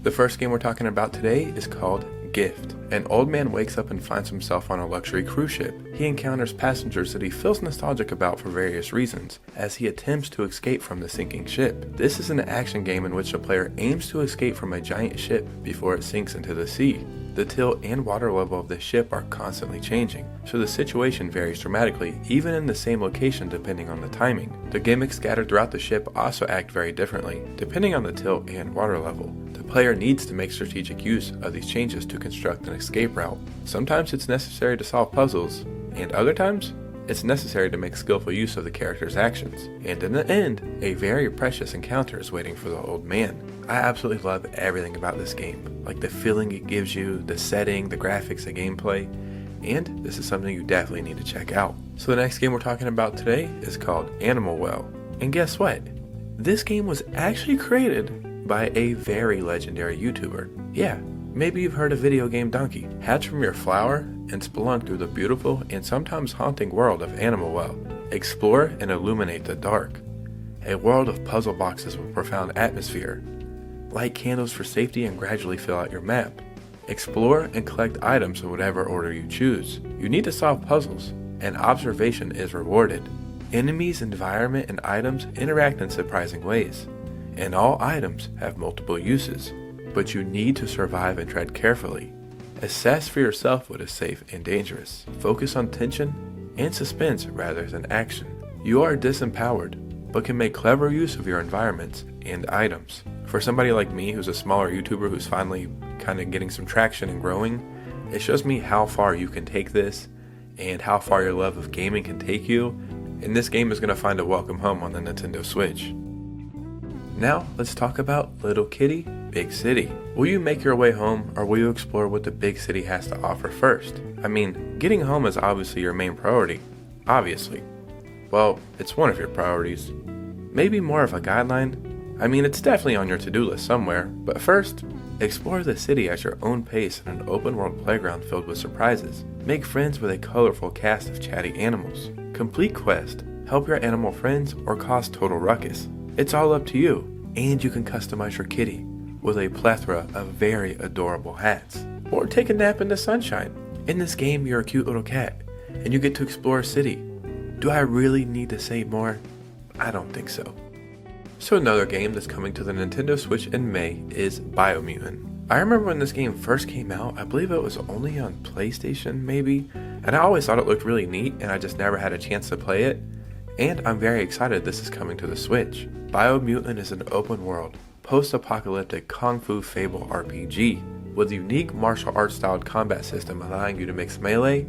Speaker 1: The first game we're talking about today is called Gift. An old man wakes up and finds himself on a luxury cruise ship. He encounters passengers that he feels nostalgic about for various reasons, as he attempts to escape from the sinking ship. This is an action game in which the player aims to escape from a giant ship before it sinks into the sea. The tilt and water level of the ship are constantly changing, so the situation varies dramatically even in the same location depending on the timing. The gimmicks scattered throughout the ship also act very differently, depending on the tilt and water level. The player needs to make strategic use of these changes to construct an escape route. Sometimes it's necessary to solve puzzles, and other times, it's necessary to make skillful use of the character's actions. And in the end, a very precious encounter is waiting for the old man. I absolutely love everything about this game, like the feeling it gives you, the setting, the graphics, the gameplay, and this is something you definitely need to check out. So the next game we're talking about today is called Animal Well. And guess what? This game was actually created by a very legendary YouTuber. Yeah, maybe you've heard of Video Game Donkey. Hatch from your flower and spelunk through the beautiful and sometimes haunting world of Animal Well. Explore and illuminate the dark. A world of puzzle boxes with profound atmosphere. Light candles for safety and gradually fill out your map. Explore and collect items in whatever order you choose. You need to solve puzzles, and observation is rewarded. Enemies, environment, and items interact in surprising ways, and all items have multiple uses, but you need to survive and tread carefully. Assess for yourself what is safe and dangerous. Focus on tension and suspense rather than action. You are disempowered, but can make clever use of your environments and items. For somebody like me who's a smaller YouTuber who's finally kind of getting some traction and growing, it shows me how far you can take this and how far your love of gaming can take you, and this game is going to find a welcome home on the Nintendo Switch. Now let's talk about Little Kitty, Big City. Will you make your way home, or will you explore what the big city has to offer first? I mean, getting home is obviously your main priority. Obviously. Well, it's one of your priorities. Maybe more of a guideline. I mean, it's definitely on your to-do list somewhere, but first, explore the city at your own pace in an open-world playground filled with surprises. Make friends with a colorful cast of chatty animals. Complete quests, help your animal friends, or cause total ruckus. It's all up to you, and you can customize your kitty with a plethora of very adorable hats. Or take a nap in the sunshine. In this game, you're a cute little cat, and you get to explore a city. Do I really need to say more? I don't think so. So another game that's coming to the Nintendo Switch in May is Biomutant. I remember when this game first came out, I believe it was only on PlayStation maybe, and I always thought it looked really neat and I just never had a chance to play it, and I'm very excited this is coming to the Switch. Biomutant is an open world, post-apocalyptic Kung Fu Fable RPG, with a unique martial arts styled combat system allowing you to mix melee,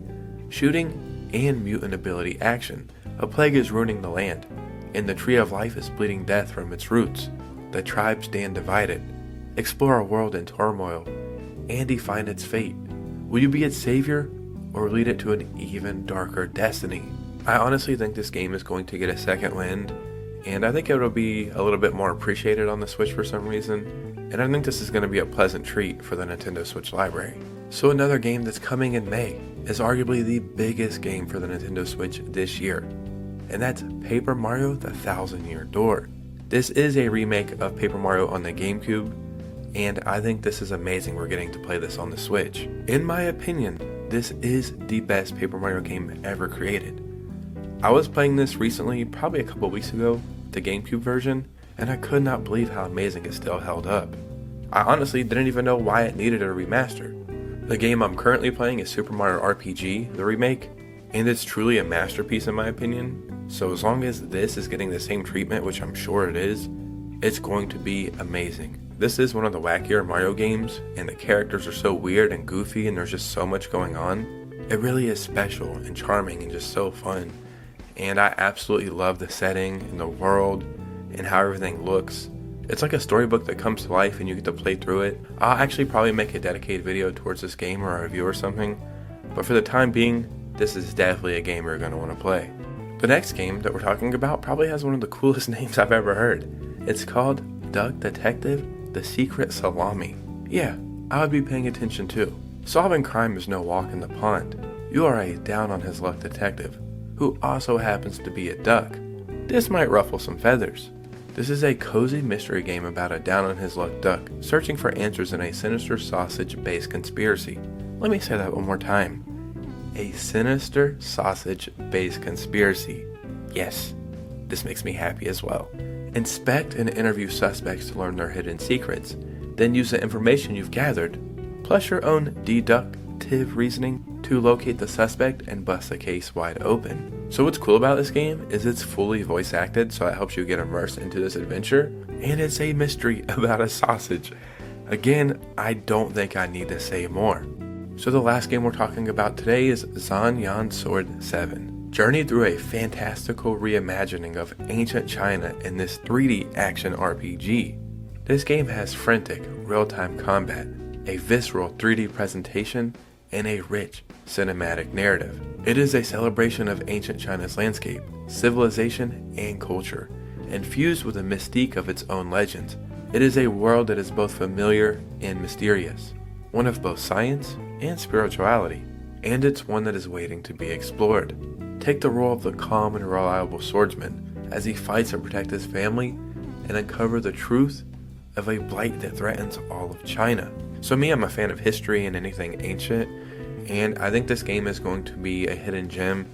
Speaker 1: shooting, and mutant ability action. A plague is ruining the land, and the Tree of Life is bleeding death from its roots. The tribes stand divided. Explore a world in turmoil and define its fate. Will you be its savior or lead it to an even darker destiny? I honestly think this game is going to get a second wind, and I think it'll be a little bit more appreciated on the Switch for some reason, and I think this is going to be a pleasant treat for the Nintendo Switch library. So another game that's coming in May is arguably the biggest game for the Nintendo Switch this year, and that's Paper Mario: The Thousand Year Door. This is a remake of Paper Mario on the GameCube, and I think this is amazing we're getting to play this on the Switch. In my opinion, this is the best Paper Mario game ever created. I was playing this recently, probably a couple weeks ago, the GameCube version, and I could not believe how amazing it still held up. I honestly didn't even know why it needed a remaster. The game I'm currently playing is Super Mario RPG, the remake, and it's truly a masterpiece in my opinion. So as long as this is getting the same treatment, which I'm sure it is, it's going to be amazing. This is one of the wackier Mario games, and the characters are so weird and goofy and there's just so much going on. It really is special and charming and just so fun. And I absolutely love the setting and the world and how everything looks. It's like a storybook that comes to life and you get to play through it. I'll actually probably make a dedicated video towards this game or a review or something, but for the time being, this is definitely a game you're going to want to play. The next game that we're talking about probably has one of the coolest names I've ever heard. It's called Duck Detective: The Secret Salami. Yeah, I would be paying attention too.
Speaker 2: Solving crime is no walk in the pond. You are a down-on-his-luck detective, who also happens to be a duck. This might ruffle some feathers. This is a cozy mystery game about a down-on-his-luck duck searching for answers in a sinister sausage-based conspiracy. Let me say that one more time. A sinister sausage-based conspiracy. Yes, this makes me happy as well. Inspect and interview suspects to learn their hidden secrets, then use the information you've gathered, plus your own deductive reasoning to locate the suspect and bust the case wide open. So what's cool about this game is it's fully voice acted, so it helps you get immersed into this adventure, and it's a mystery about a sausage. Again, I don't think I need to say more. So the last game we're talking about today is Zan Yan Sword 7. Journey through a fantastical reimagining of ancient China in this 3D action RPG. This game has frantic, real-time combat, a visceral 3D presentation, and a rich cinematic narrative. It is a celebration of ancient China's landscape, civilization, and culture, infused with a mystique of its own legends. It is a world that is both familiar and mysterious, one of both science and spirituality, and it's one that is waiting to be explored. Take the role of the calm and reliable swordsman as he fights to protect his family and uncover the truth of a blight that threatens all of China. So me, I'm a fan of history and anything ancient, and I think this game is going to be a hidden gem.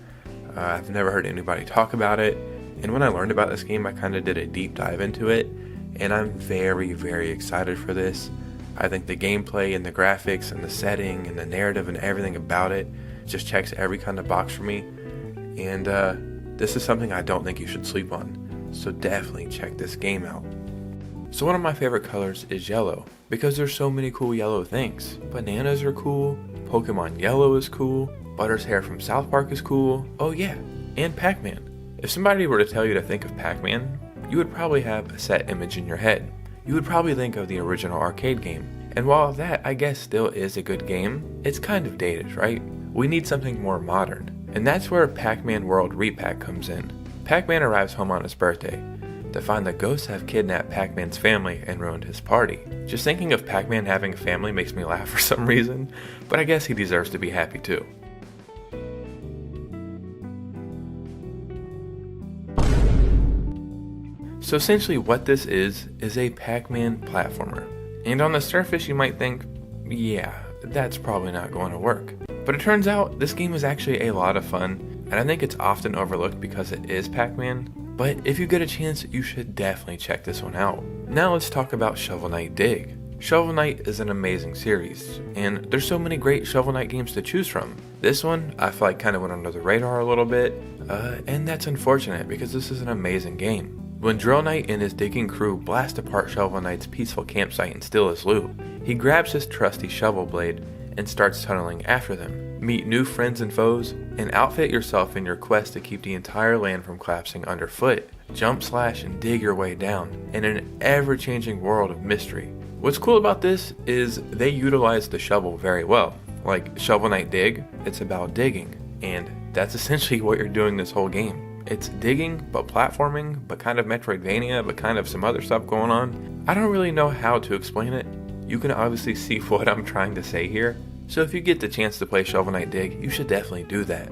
Speaker 2: I've never heard anybody talk about it, and when I learned about this game, I kind of did a deep dive into it, and I'm very, very excited for this. I think the gameplay and the graphics and the setting and the narrative and everything about it just checks every kind of box for me. And this is something I don't think you should sleep on, so definitely check this game out. So one of my favorite colors is yellow, because there's so many cool yellow things. Bananas are cool, Pokemon Yellow is cool, Butter's hair from South Park is cool, oh yeah, and Pac-Man. If somebody were to tell you to think of Pac-Man, you would probably have a set image in your head. You would probably think of the original arcade game, and while that I guess still is a good game, it's kind of dated, right? We need something more modern. And that's where Pac-Man World Repack comes in. Pac-Man arrives home on his birthday to find the ghosts have kidnapped Pac-Man's family and ruined his party. Just thinking of Pac-Man having a family makes me laugh for some reason, but I guess he deserves to be happy too. So essentially what this is a Pac-Man platformer. And on the surface you might think, yeah, that's probably not going to work. But it turns out this game is actually a lot of fun, and I think it's often overlooked because it is Pac-Man, but if you get a chance, you should definitely check this one out. Now let's talk about Shovel Knight Dig. Shovel Knight is an amazing series, and there's so many great Shovel Knight games to choose from. This one, I feel like kind of went under the radar a little bit, and that's unfortunate because this is an amazing game. When Drill Knight and his digging crew blast apart Shovel Knight's peaceful campsite and steal his loot, he grabs his trusty shovel blade and starts tunneling after them. Meet new friends and foes, and outfit yourself in your quest to keep the entire land from collapsing underfoot. Jump, slash, and dig your way down in an ever-changing world of mystery. What's cool about this is they utilize the shovel very well. Like Shovel Knight Dig, it's about digging, and that's essentially what you're doing this whole game. It's digging, but platforming, but kind of Metroidvania, but kind of some other stuff going on. I don't really know how to explain it. You can obviously see what I'm trying to say here. So if you get the chance to play Shovel Knight Dig, you should definitely do that.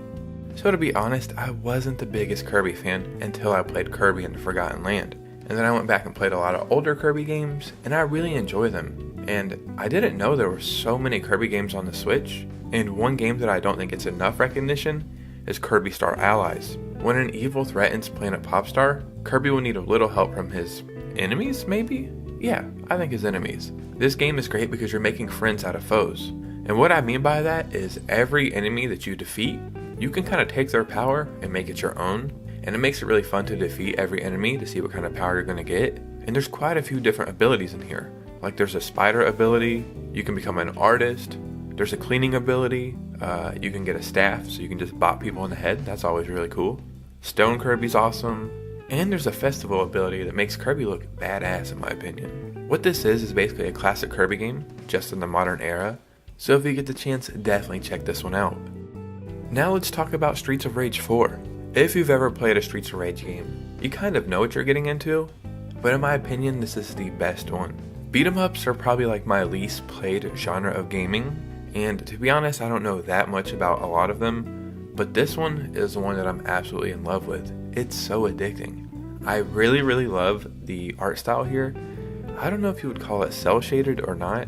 Speaker 2: So to be honest, I wasn't the biggest Kirby fan until I played Kirby in the Forgotten Land. And then I went back and played a lot of older Kirby games, and I really enjoy them. And I didn't know there were so many Kirby games on the Switch, and one game that I don't think gets enough recognition is Kirby Star Allies. When an evil threatens Planet Popstar, Kirby will need a little help from his enemies, maybe? Yeah, I think his enemies. This game is great because you're making friends out of foes. And what I mean by that is every enemy that you defeat, you can kind of take their power and make it your own. And it makes it really fun to defeat every enemy to see what kind of power you're going to get. And there's quite a few different abilities in here. Like there's a spider ability, you can become an artist, there's a cleaning ability, you can get a staff so you can just bop people in the head, that's always really cool. Stone Kirby's awesome. And there's a festival ability that makes Kirby look badass in my opinion. What this is basically a classic Kirby game, just in the modern era. So if you get the chance, definitely check this one out. Now let's talk about Streets of Rage 4. If you've ever played a Streets of Rage game, you kind of know what you're getting into, but in my opinion, this is the best one. Beat 'em ups are probably like my least played genre of gaming,
Speaker 1: And to be honest, I don't know that much about a lot of them, but this one is the one that I'm absolutely in love with. It's so addicting. I really, really love the art style here. I don't know if you would call it cel shaded or not,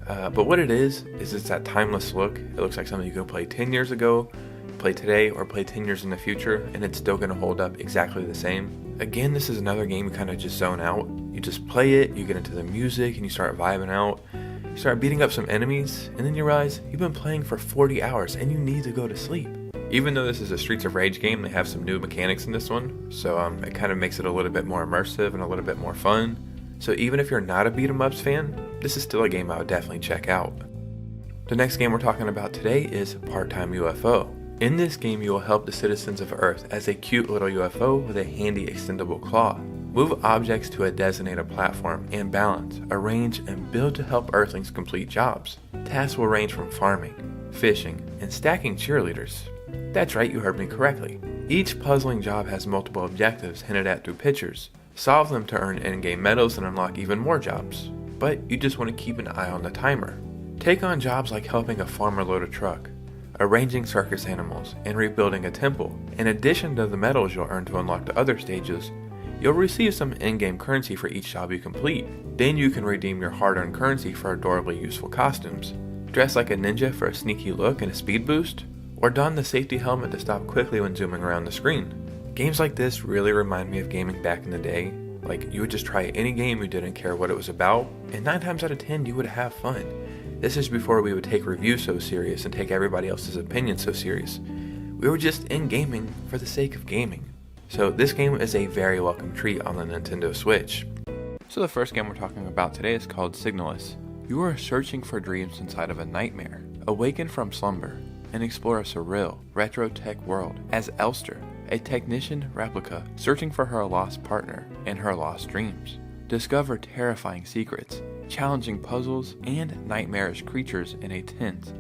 Speaker 1: but what it is it's that timeless look. It looks like something you could play 10 years ago, play today, or play 10 years in the future, and it's still going to hold up exactly the same. Again, this is another game you kind of just zone out. You just play it, you get into the music, and you start vibing out. You start beating up some enemies, and then you realize you've been playing for 40 hours and you need to go to sleep. Even though this is a Streets of Rage game, they have some new mechanics in this one, so it kind of makes it a little bit more immersive and a little bit more fun. So even if you're not a beat 'em ups fan, this is still a game I would definitely check out. The next game we're talking about today is Time UFO. In this game, you will help the citizens of Earth as a cute little UFO with a handy extendable claw. Move objects to a designated platform and balance, arrange, and build to help Earthlings complete jobs. Tasks will range from farming, fishing, and stacking cheerleaders. That's right, you heard me correctly. Each puzzling job has multiple objectives hinted at through pictures. Solve them to earn in-game medals and unlock even more jobs. But you just want to keep an eye on the timer. Take on jobs like helping a farmer load a truck, arranging circus animals, and rebuilding a temple. In addition to the medals you'll earn to unlock the other stages, you'll receive some in-game currency for each job you complete. Then you can redeem your hard-earned currency for adorably useful costumes. Dress like a ninja for a sneaky look and a speed boost, or don the safety helmet to stop quickly when zooming around the screen. Games like this really remind me of gaming back in the day. Like, you would just try any game, you didn't care what it was about, and 9 times out of 10 you would have fun. This is before we would take reviews so serious and take everybody else's opinion so serious. We were just in gaming for the sake of gaming. So this game is a very welcome treat on the Nintendo Switch. So the first game we're talking about today is called Signalus. You are searching for dreams inside of a nightmare. Awaken from slumber and explore a surreal, retro-tech world as Elster, a technician replica searching for her lost partner and her lost dreams. Discover terrifying secrets, challenging puzzles, and nightmarish creatures in a tense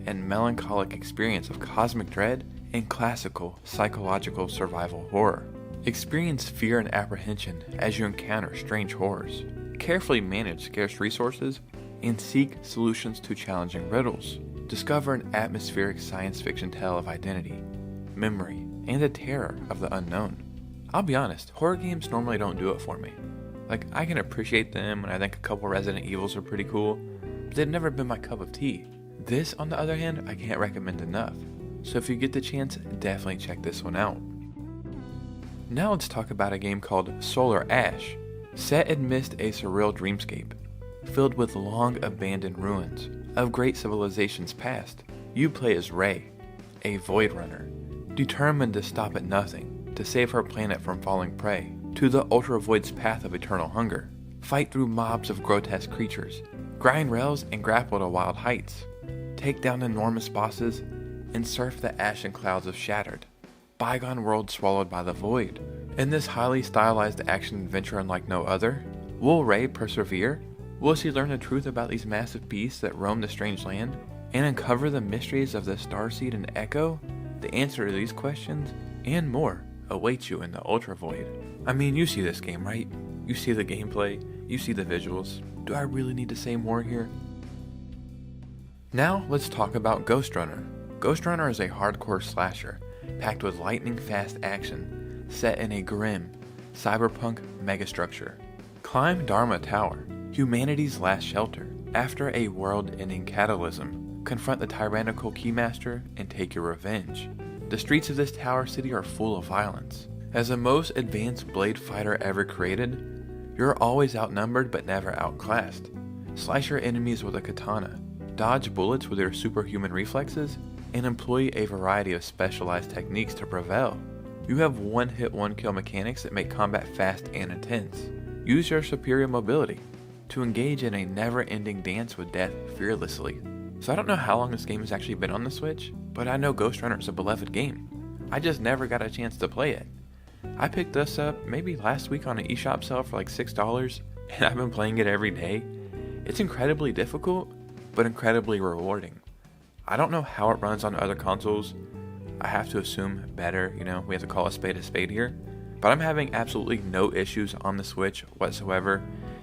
Speaker 1: and melancholic experience of cosmic dread and classical psychological survival horror. Experience fear and apprehension as you encounter strange horrors. Carefully manage scarce resources and seek solutions to challenging riddles. Discover an atmospheric science fiction tale of identity, memory, and the terror of the unknown. I'll be honest, horror games normally don't do it for me. Like, I can appreciate them and I think a couple Resident Evils are pretty cool, but they've never been my cup of tea. This, on the other hand, I can't recommend enough. So if you get the chance, definitely check this one out. Now let's talk about a game called Solar Ash. Set amidst a surreal dreamscape, filled with long abandoned ruins of great civilizations past. You play as Ray, a void runner, determined to stop at nothing to save her planet from falling prey to the Ultra Void's path of eternal hunger. Fight through mobs of grotesque creatures, grind rails and grapple to wild heights, take down enormous bosses, and surf the ashen clouds of Shattered, bygone world swallowed by the void. In this highly stylized action adventure unlike no other, will Ray persevere? Will she learn the truth about these massive beasts that roam the strange land, and uncover the mysteries of the Starseed and Echo? The answer to these questions, and more, awaits you in the Ultra Void. I mean, you see this game, right? You see the gameplay, you see the visuals. Do I really need to say more here? Now, let's talk about Ghost Runner. Ghost Runner is a hardcore slasher, packed with lightning-fast action, set in a grim, cyberpunk megastructure. Climb Dharma Tower, humanity's last shelter. After a world-ending catalysm, confront the tyrannical Keymaster and take your revenge. The streets of this tower city are full of violence. As the most advanced blade fighter ever created, you're always outnumbered but never outclassed. Slice your enemies with a katana, dodge bullets with your superhuman reflexes, and employ a variety of specialized techniques to prevail. You have one-hit, one-kill mechanics that make combat fast and intense. Use your superior mobility to engage in a never-ending dance with death fearlessly. So I don't know how long this game has actually been on the Switch, but I know Ghost Runner is a beloved game. I just never got a chance to play it. I picked this up maybe last week on an eShop sale for like $6, and I've been playing it every day. It's incredibly difficult, but incredibly rewarding. I don't know how it runs on other consoles. I have to assume better, we have to call a spade here. But I'm having absolutely no issues on the Switch whatsoever.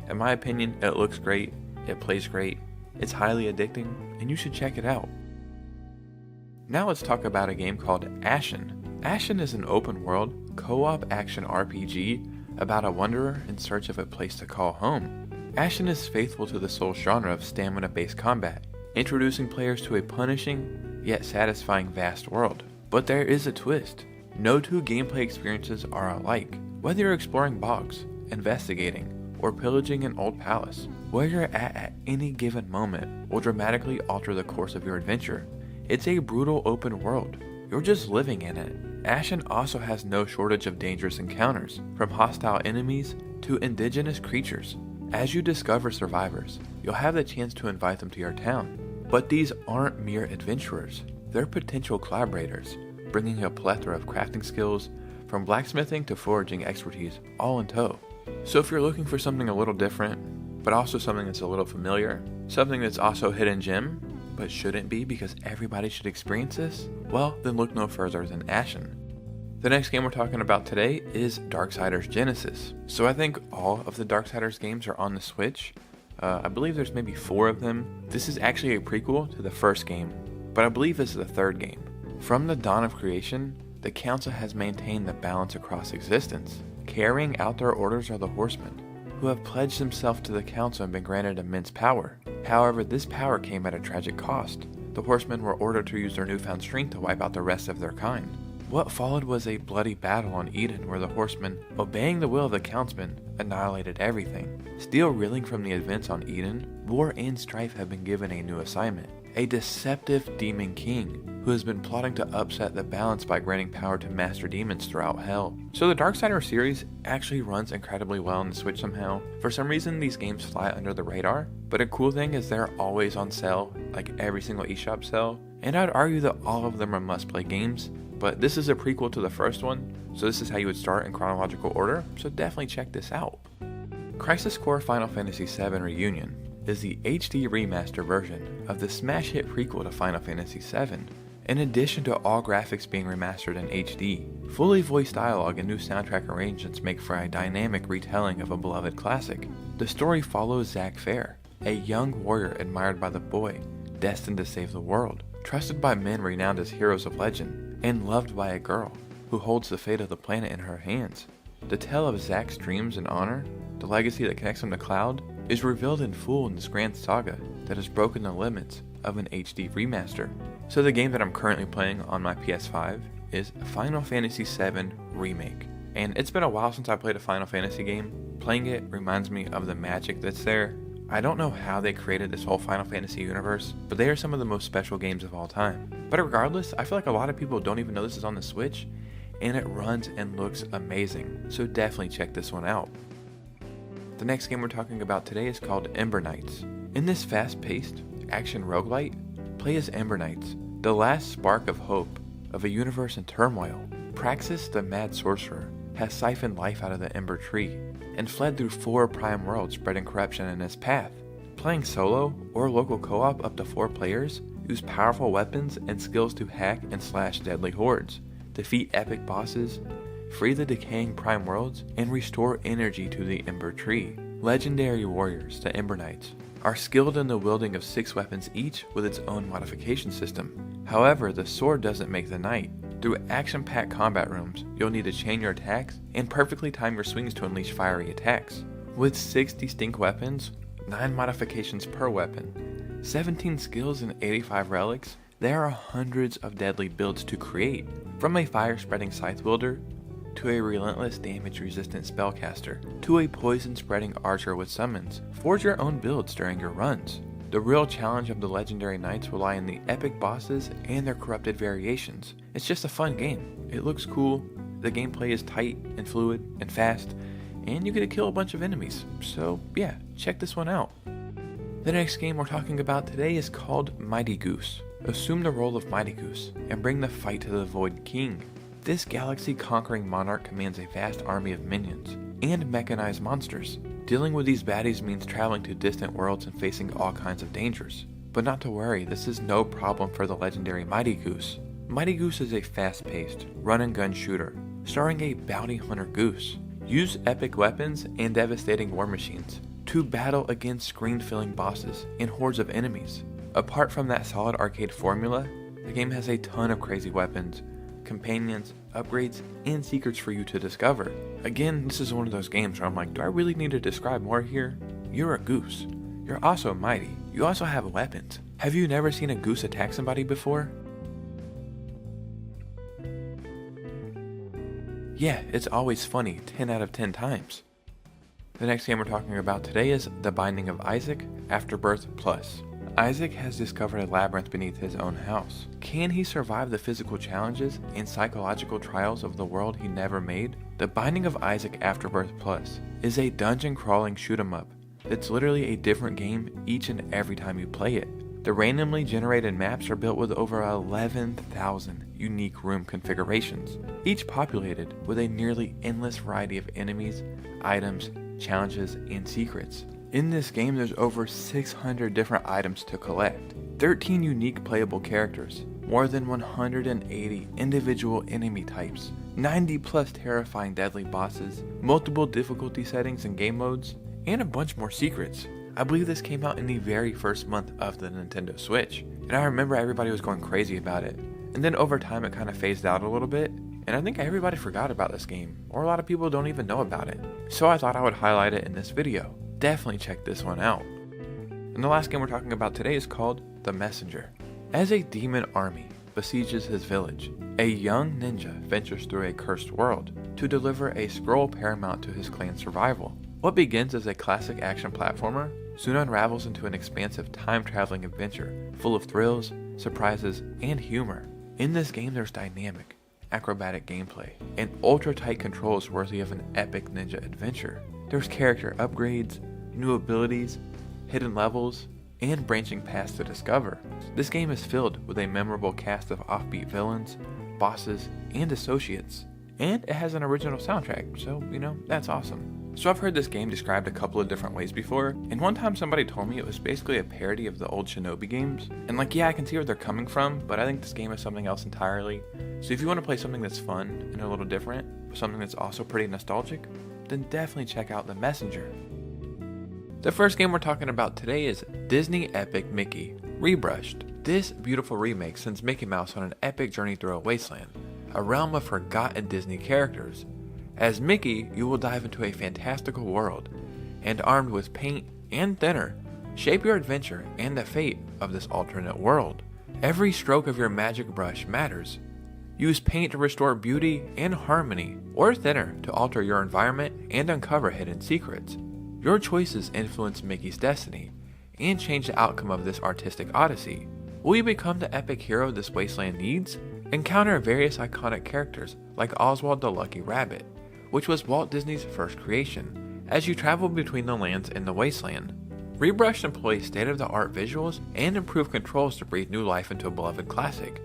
Speaker 1: In my opinion, it looks great, it plays great, It's highly addicting, and you should check it out. Now let's talk about a game called Ashen. Ashen is an open-world, co-op action RPG about a wanderer in search of a place to call home. Ashen is faithful to the Souls genre of stamina-based combat, introducing players to a punishing, yet satisfying vast world. But there is a twist. No two gameplay experiences are alike. Whether you're exploring bogs, investigating, or pillaging an old palace, where you're at any given moment will dramatically alter the course of your adventure. It's a brutal open world. You're just living in it. Ashen also has no shortage of dangerous encounters, from hostile enemies to indigenous creatures. As you discover survivors, you'll have the chance to invite them to your town. But these aren't mere adventurers. They're potential collaborators, bringing a plethora of crafting skills, from blacksmithing to foraging expertise, all in tow. So if you're looking for something a little different, but also something that's a little familiar, something that's also hidden gem, but shouldn't be because everybody should experience this, well, then look no further than Ashen. The next game we're talking about today is Darksiders Genesis. So I think all of the Darksiders games are on the Switch. I believe there's maybe 4 of them. This is actually a prequel to the first game, but I believe this is the third game. From the dawn of creation, the Council has maintained the balance across existence. Carrying out their orders are the Horsemen, who have pledged themselves to the Council and been granted immense power. However, this power came at a tragic cost. The Horsemen were ordered to use their newfound strength to wipe out the rest of their kind. What followed was a bloody battle on Eden where the Horsemen, obeying the will of the Councilmen, annihilated everything. Still reeling from the events on Eden, War and Strife have been given a new assignment. A deceptive demon king who has been plotting to upset the balance by granting power to master demons throughout hell. So the Darksiders series actually runs incredibly well on the Switch somehow. For some reason these games fly under the radar, but a cool thing is they're always on sale, like every single eShop sale, and I'd argue that all of them are must-play games, but this is a prequel to the first one, so this is how you would start in chronological order, so definitely check this out. Crisis Core Final Fantasy VII Reunion is the HD remaster version of the smash hit prequel to Final Fantasy VII. In addition to all graphics being remastered in HD, fully voiced dialogue and new soundtrack arrangements make for a dynamic retelling of a beloved classic. The story follows Zack Fair, a young warrior admired by the boy, destined to save the world, trusted by men renowned as heroes of legend, and loved by a girl who holds the fate of the planet in her hands. The tale of Zack's dreams and honor, the legacy that connects him to Cloud, is revealed in full in this grand saga that has broken the limits of an HD remaster. So the game that I'm currently playing on my PS5 is Final Fantasy VII Remake. And it's been a while since I played a Final Fantasy game. Playing it reminds me of the magic that's there. I don't know how they created this whole Final Fantasy universe, but they are some of the most special games of all time. But regardless, I feel like a lot of people don't even know this is on the Switch, and it runs and looks amazing. So definitely check this one out. The next game we're talking about today is called Ember Knights. In this fast-paced action roguelite, play as Ember Knights, the last spark of hope of a universe in turmoil. Praxis, the mad sorcerer, has siphoned life out of the Ember Tree and fled through 4 prime worlds, spreading corruption in his path. Playing solo or local co-op up to 4 players, use powerful weapons and skills to hack and slash deadly hordes, defeat epic bosses, free the decaying prime worlds, and restore energy to the Ember Tree. Legendary warriors, the Ember Knights, are skilled in the wielding of 6 weapons each with its own modification system. However, the sword doesn't make the knight. Through action-packed combat rooms, you'll need to chain your attacks and perfectly time your swings to unleash fiery attacks. With 6 distinct weapons, 9 modifications per weapon, 17 skills and 85 relics, there are hundreds of deadly builds to create, from a fire-spreading scythe wielder to a relentless damage-resistant spellcaster, to a poison-spreading archer with summons. Forge your own builds during your runs. The real challenge of the legendary knights will lie in the epic bosses and their corrupted variations. It's just a fun game. It looks cool, the gameplay is tight and fluid and fast, and you get to kill a bunch of enemies. So yeah, check this one out. The next game we're talking about today is called Mighty Goose. Assume the role of Mighty Goose and bring the fight to the Void King. This galaxy-conquering monarch commands a vast army of minions and mechanized monsters. Dealing with these baddies means traveling to distant worlds and facing all kinds of dangers. But not to worry, this is no problem for the legendary Mighty Goose. Mighty Goose is a fast-paced, run-and-gun shooter, starring a bounty hunter goose. Use epic weapons and devastating war machines to battle against screen-filling bosses and hordes of enemies. Apart from that solid arcade formula, the game has a ton of crazy weapons, companions, upgrades, and secrets for you to discover. Again, this is one of those games where I'm like, do I really need to describe more here? You're a goose. You're also mighty. You also have weapons. Have you never seen a goose attack somebody before? Yeah, it's always funny 10 out of 10 times. The next game we're talking about today is The Binding of Isaac Afterbirth Plus. Isaac has discovered a labyrinth beneath his own house. Can he survive the physical challenges and psychological trials of the world he never made? The Binding of Isaac Afterbirth Plus is a dungeon crawling shoot 'em up. It's literally a different game each and every time you play it. The randomly generated maps are built with over 11,000 unique room configurations, each populated with a nearly endless variety of enemies, items, challenges, and secrets. In this game, there's over 600 different items to collect, 13 unique playable characters, more than 180 individual enemy types, 90 plus terrifying deadly bosses, multiple difficulty settings and game modes, and a bunch more secrets. I believe this came out in the very first month of the Nintendo Switch, and I remember everybody was going crazy about it. And then over time it kind of phased out a little bit, and I think everybody forgot about this game, or a lot of people don't even know about it. So I thought I would highlight it in this video. Definitely check this one out. And the last game we're talking about today is called The Messenger. As a demon army besieges his village, a young ninja ventures through a cursed world to deliver a scroll paramount to his clan's survival. What begins as a classic action platformer soon unravels into an expansive time-traveling adventure full of thrills, surprises, and humor. In this game there's dynamic, acrobatic gameplay, and ultra-tight controls worthy of an epic ninja adventure. There's character upgrades, new abilities, hidden levels, and branching paths to discover. This game is filled with a memorable cast of offbeat villains, bosses, and associates. And it has an original soundtrack, so, that's awesome. So I've heard this game described a couple of different ways before, and one time somebody told me it was basically a parody of the old Shinobi games. And yeah, I can see where they're coming from, but I think this game is something else entirely. So if you want to play something that's fun and a little different, something that's also pretty nostalgic, then definitely check out The Messenger. The first game we're talking about today is Disney Epic Mickey Rebrushed. This beautiful remake sends Mickey Mouse on an epic journey through a wasteland, a realm of forgotten Disney characters. As Mickey, you will dive into a fantastical world, and armed with paint and thinner, shape your adventure and the fate of this alternate world. Every stroke of your magic brush matters. Use paint to restore beauty and harmony, or thinner to alter your environment and uncover hidden secrets. Your choices influence Mickey's destiny, and change the outcome of this artistic odyssey. Will you become the epic hero this wasteland needs? Encounter various iconic characters like Oswald the Lucky Rabbit, which was Walt Disney's first creation, as you travel between the lands in the wasteland. Rebrush employs state-of-the-art visuals and improved controls to breathe new life into a beloved classic.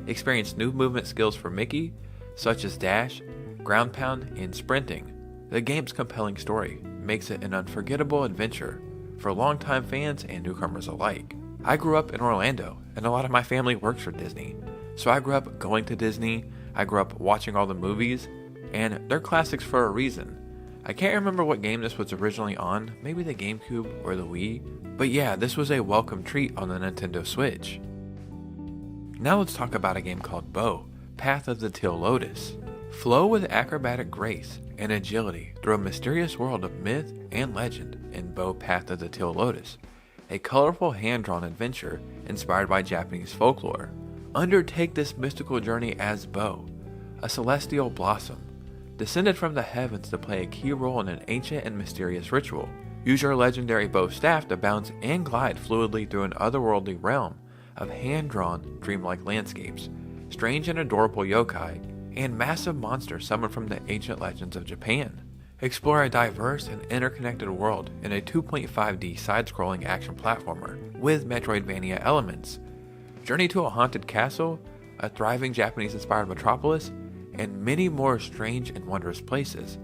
Speaker 1: Experience new movement skills for Mickey, such as dash, ground pound, and sprinting. The game's compelling story makes it an unforgettable adventure for longtime fans and newcomers alike. I grew up in Orlando, and a lot of my family works for Disney, so I grew up going to Disney, I grew up watching all the movies, and they're classics for a reason. I can't remember what game this was originally on, maybe the GameCube or the Wii, but yeah, this was a welcome treat on the Nintendo Switch. Now let's talk about a game called Bow, Path of the Teal Lotus. Flow with acrobatic grace and agility through a mysterious world of myth and legend in Bow, Path of the Teal Lotus, a colorful hand-drawn adventure inspired by Japanese folklore. Undertake this mystical journey as Bow, a celestial blossom, descended from the heavens to play a key role in an ancient and mysterious ritual. Use your legendary bow staff to bounce and glide fluidly through an otherworldly realm of hand-drawn, dreamlike landscapes, strange and adorable yokai, and massive monsters summoned from the ancient legends of Japan. Explore a diverse and interconnected world in a 2.5D side-scrolling action platformer with Metroidvania elements. Journey to a haunted castle, a thriving Japanese-inspired metropolis, and many more strange and wondrous places.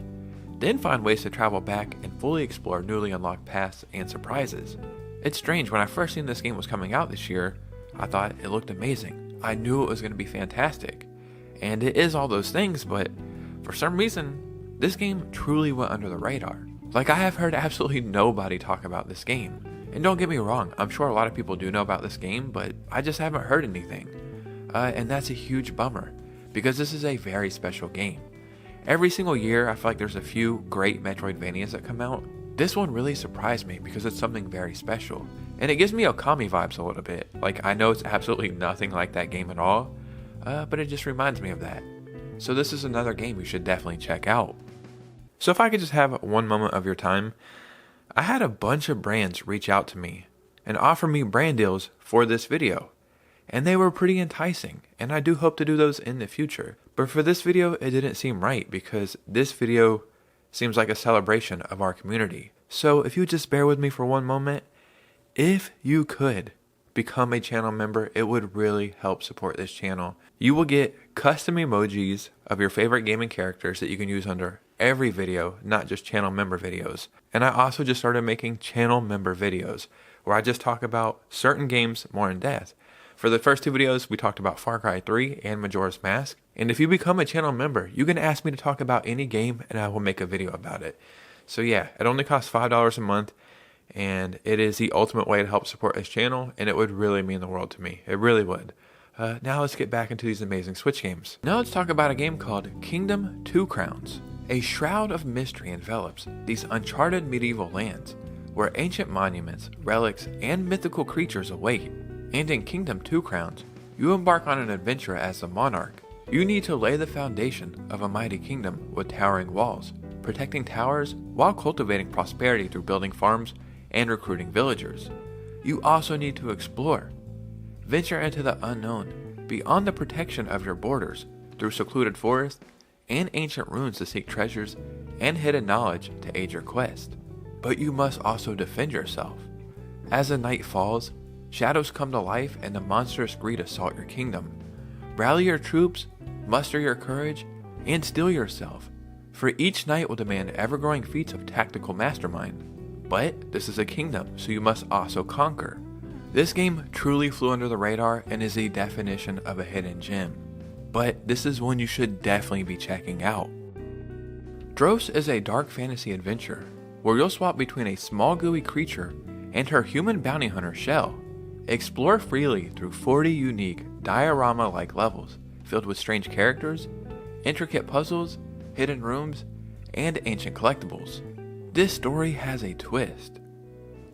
Speaker 1: Then find ways to travel back and fully explore newly unlocked paths and surprises. It's strange, when I first seen this game was coming out this year, I thought it looked amazing. I knew it was going to be fantastic. And it is all those things, but for some reason, this game truly went under the radar. Like, I have heard absolutely nobody talk about this game. And don't get me wrong, I'm sure a lot of people do know about this game, but I just haven't heard anything. And that's a huge bummer, because this is a very special game. Every single year, I feel like there's a few great Metroidvanias that come out. This one really surprised me because it's something very special. And it gives me Okami vibes a little bit. Like, I know it's absolutely nothing like that game at all, but it just reminds me of that. So this is another game you should definitely check out. So if I could just have one moment of your time, I had a bunch of brands reach out to me and offer me brand deals for this video. And they were pretty enticing, and I do hope to do those in the future. But for this video, it didn't seem right because this video seems like a celebration of our community. So if you would just bear with me for one moment, if you could become a channel member, it would really help support this channel. You will get custom emojis of your favorite gaming characters that you can use under every video, not just channel member videos. And I also just started making channel member videos where I just talk about certain games more in depth. For the first two videos, we talked about Far Cry 3 and Majora's Mask. And if you become a channel member, you can ask me to talk about any game and I will make a video about it. So yeah, it only costs $5 a month and it is the ultimate way to help support this channel, and it would really mean the world to me. It really would. Now let's get back into these amazing Switch games. Now let's talk about a game called Kingdom Two Crowns. A shroud of mystery envelops these uncharted medieval lands, where ancient monuments, relics, and mythical creatures await. And in Kingdom Two Crowns, you embark on an adventure as the monarch. You need to lay the foundation of a mighty kingdom with towering walls, protecting towers while cultivating prosperity through building farms and recruiting villagers. You also need to explore. Venture into the unknown, beyond the protection of your borders, through secluded forests and ancient ruins to seek treasures and hidden knowledge to aid your quest. But you must also defend yourself. As the night falls, shadows come to life and the monstrous greed assault your kingdom. Rally your troops, muster your courage, and steel yourself, for each night will demand ever-growing feats of tactical mastermind. But this is a kingdom, so you must also conquer. This game truly flew under the radar and is the definition of a hidden gem. But this is one you should definitely be checking out. Dross is a dark fantasy adventure where you'll swap between a small gooey creature and her human bounty hunter shell. Explore freely through 40 unique diorama-like levels filled with strange characters, intricate puzzles, hidden rooms, and ancient collectibles. This story has a twist.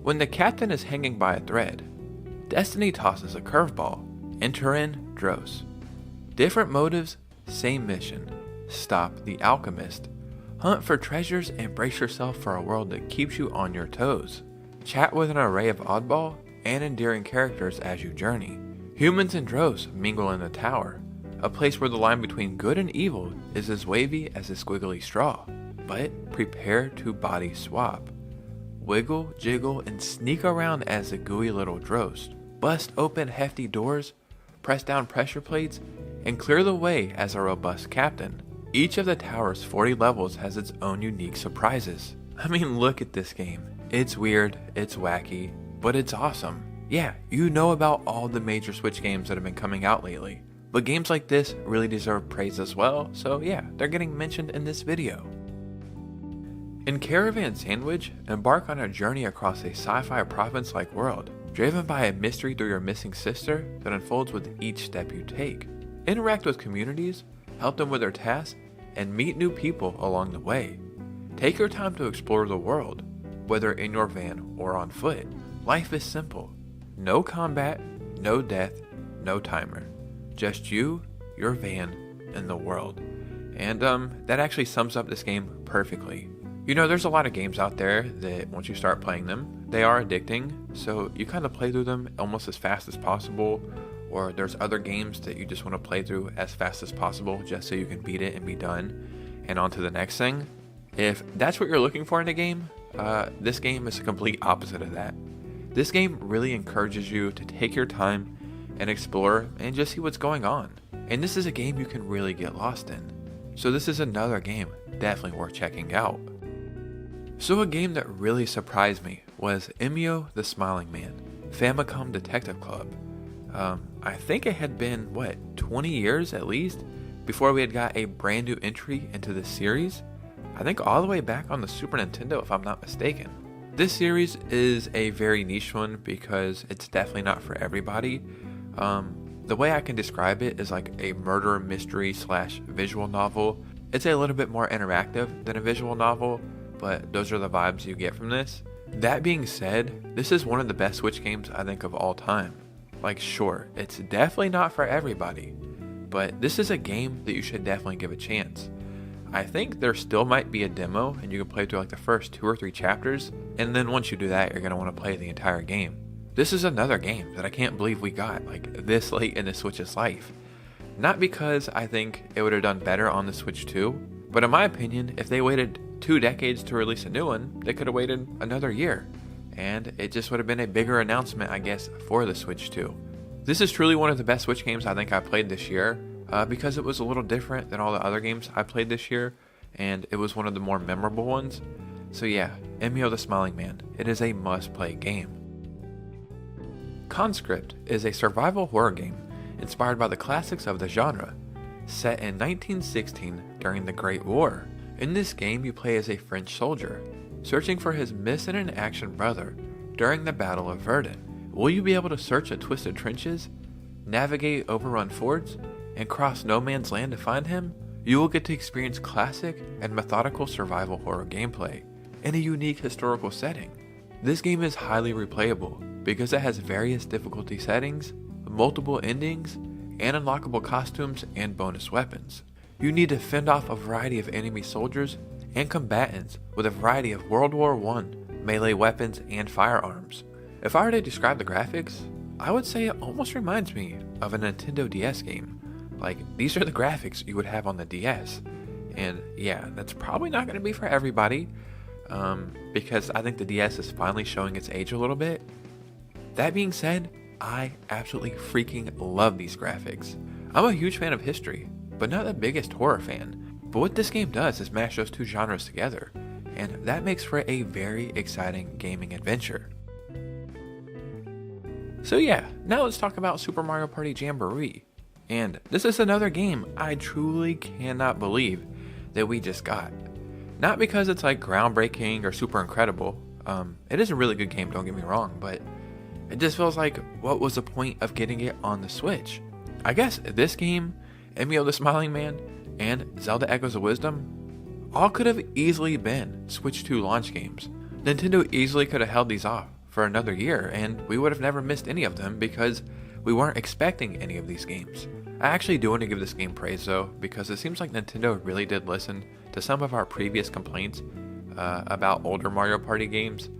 Speaker 1: When the captain is hanging by a thread, Destiny tosses a curveball. Enter in Dross. Different motives, same mission. Stop the alchemist. Hunt for treasures and brace yourself for a world that keeps you on your toes. Chat with an array of oddball and endearing characters as you journey. Humans and Dross mingle in the tower, a place where the line between good and evil is as wavy as a squiggly straw. But prepare to body swap. Wiggle, jiggle, and sneak around as a gooey little Dross. Bust open hefty doors, press down pressure plates, and clear the way as a robust captain. Each of the tower's 40 levels has its own unique surprises. I mean, look at this game. It's weird, it's wacky, but it's awesome. Yeah, you know about all the major Switch games that have been coming out lately, but games like this really deserve praise as well, so yeah, they're getting mentioned in this video. In Caravan Sandwich, embark on a journey across a sci-fi province-like world, driven by a mystery through your missing sister that unfolds with each step you take. Interact with communities, help them with their tasks, and meet new people along the way. Take your time to explore the world, whether in your van or on foot. Life is simple. No combat, no death, no timer. Just you, your van, and the world. And that actually sums up this game perfectly. You know, there's a lot of games out there that once you start playing them, they are addicting, so you kind of play through them almost as fast as possible, or there's other games that you just want to play through as fast as possible just so you can beat it and be done, and on to the next thing. If that's what you're looking for in a game, this game is the complete opposite of that. This game really encourages you to take your time and explore and just see what's going on, and this is a game you can really get lost in. So this is another game definitely worth checking out. So a game that really surprised me was Emio the Smiling Man, Famicom Detective Club. I think it had been, 20 years at least, before we had got a brand new entry into this series. I think all the way back on the Super Nintendo if I'm not mistaken. This series is a very niche one because it's definitely not for everybody. The way I can describe it is like a murder mystery / visual novel. It's a little bit more interactive than a visual novel, but those are the vibes you get from this. That being said, this is one of the best Switch games I think of all time. Like sure, it's definitely not for everybody, but this is a game that you should definitely give a chance. I think there still might be a demo and you can play through like the first 2 or 3 chapters, and then once you do that, you're going to want to play the entire game. This is another game that I can't believe we got like this late in the Switch's life. Not because I think it would have done better on the Switch 2, but in my opinion, if they waited 2 decades to release a new one, they could have waited another year. And it just would have been a bigger announcement, I guess, for the Switch 2. This is truly one of the best Switch games I think I played this year, because it was a little different than all the other games I played this year, and it was one of the more memorable ones. So yeah, Emio the Smiling Man, it is a must-play game. Conscript is a survival horror game inspired by the classics of the genre, set in 1916 during the Great War. In this game, you play as a French soldier, searching for his missing in action brother during the Battle of Verdun. Will you be able to search the twisted trenches, navigate overrun forts, and cross no man's land to find him? You will get to experience classic and methodical survival horror gameplay in a unique historical setting. This game is highly replayable because it has various difficulty settings, multiple endings, and unlockable costumes and bonus weapons. You need to fend off a variety of enemy soldiers and combatants with a variety of World War I melee weapons and firearms. If I were to describe the graphics, I would say it almost reminds me of a Nintendo DS game. Like, these are the graphics you would have on the DS. And yeah, that's probably not going to be for everybody, because I think the DS is finally showing its age a little bit. That being said, I absolutely freaking love these graphics. I'm a huge fan of history, but not the biggest horror fan. But what this game does is mash those two genres together, and that makes for a very exciting gaming adventure. So yeah, now let's talk about Super Mario Party Jamboree. And this is another game I truly cannot believe that we just got. Not because it's like groundbreaking or super incredible. It is a really good game, don't get me wrong, but it just feels like, what was the point of getting it on the Switch? I guess this game, Emio the Smiling Man, and Zelda Echoes of Wisdom all could have easily been Switch 2 launch games. Nintendo easily could have held these off for another year, and we would have never missed any of them because we weren't expecting any of these games. I actually do want to give this game praise though, because it seems like Nintendo really did listen to some of our previous complaints about older Mario Party games.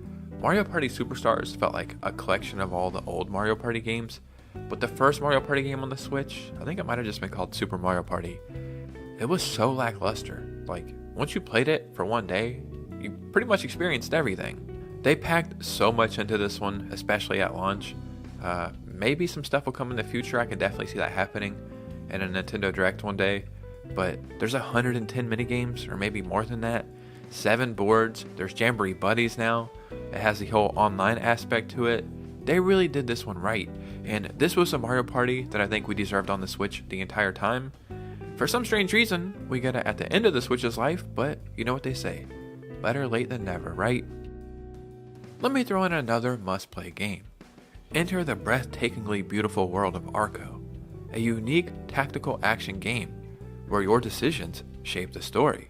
Speaker 1: Mario Party Superstars felt like a collection of all the old Mario Party games, but the first Mario Party game on the Switch, I think it might have just been called Super Mario Party, it was so lackluster. Like, once you played it for one day, you pretty much experienced everything. They packed so much into this one, especially at launch. Maybe some stuff will come in the future. I can definitely see that happening in a Nintendo Direct one day. But there's 110 minigames, or maybe more than that. 7 boards. There's Jamboree Buddies now. It has the whole online aspect to it. They really did this one right. And this was a Mario Party that I think we deserved on the Switch the entire time. For some strange reason, we got it at the end of the Switch's life, but you know what they say. Better late than never, right? Let me throw in another must-play game. Enter the breathtakingly beautiful world of Arco, a unique tactical action game where your decisions shape the story.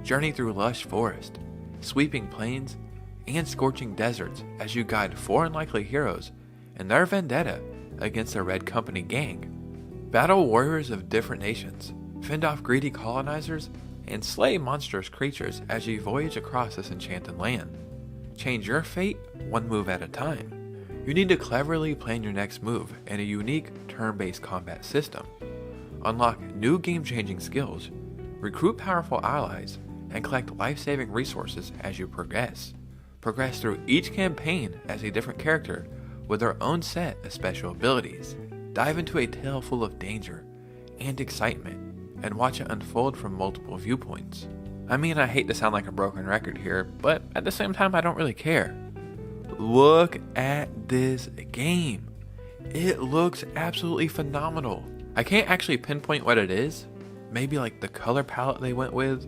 Speaker 1: Journey through lush forest, sweeping plains, and scorching deserts as you guide 4 unlikely heroes in their vendetta against the Red Company gang. Battle warriors of different nations, fend off greedy colonizers, and slay monstrous creatures as you voyage across this enchanted land. Change your fate one move at a time. You need to cleverly plan your next move in a unique turn-based combat system. Unlock new game-changing skills, recruit powerful allies, and collect life-saving resources as you progress. Progress through each campaign as a different character with their own set of special abilities. Dive into a tale full of danger and excitement and watch it unfold from multiple viewpoints. I mean, I hate to sound like a broken record here, but at the same time, I don't really care. Look at this game. It looks absolutely phenomenal. I can't actually pinpoint what it is. Maybe like the color palette they went with,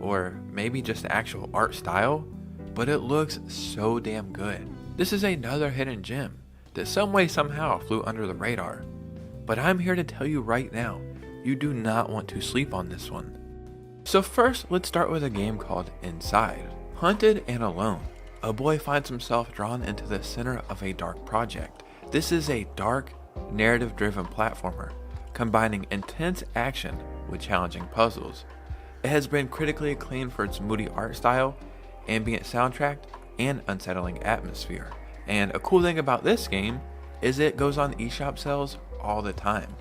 Speaker 1: or maybe just the actual art style, but it looks so damn good. This is another hidden gem that some way somehow flew under the radar. But I'm here to tell you right now, you do not want to sleep on this one. So first, let's start with a game called Inside. Hunted and alone, a boy finds himself drawn into the center of a dark project. This is a dark, narrative-driven platformer, combining intense action with challenging puzzles. It has been critically acclaimed for its moody art style, ambient soundtrack, and unsettling atmosphere. And a cool thing about this game is it goes on eShop sales all the time.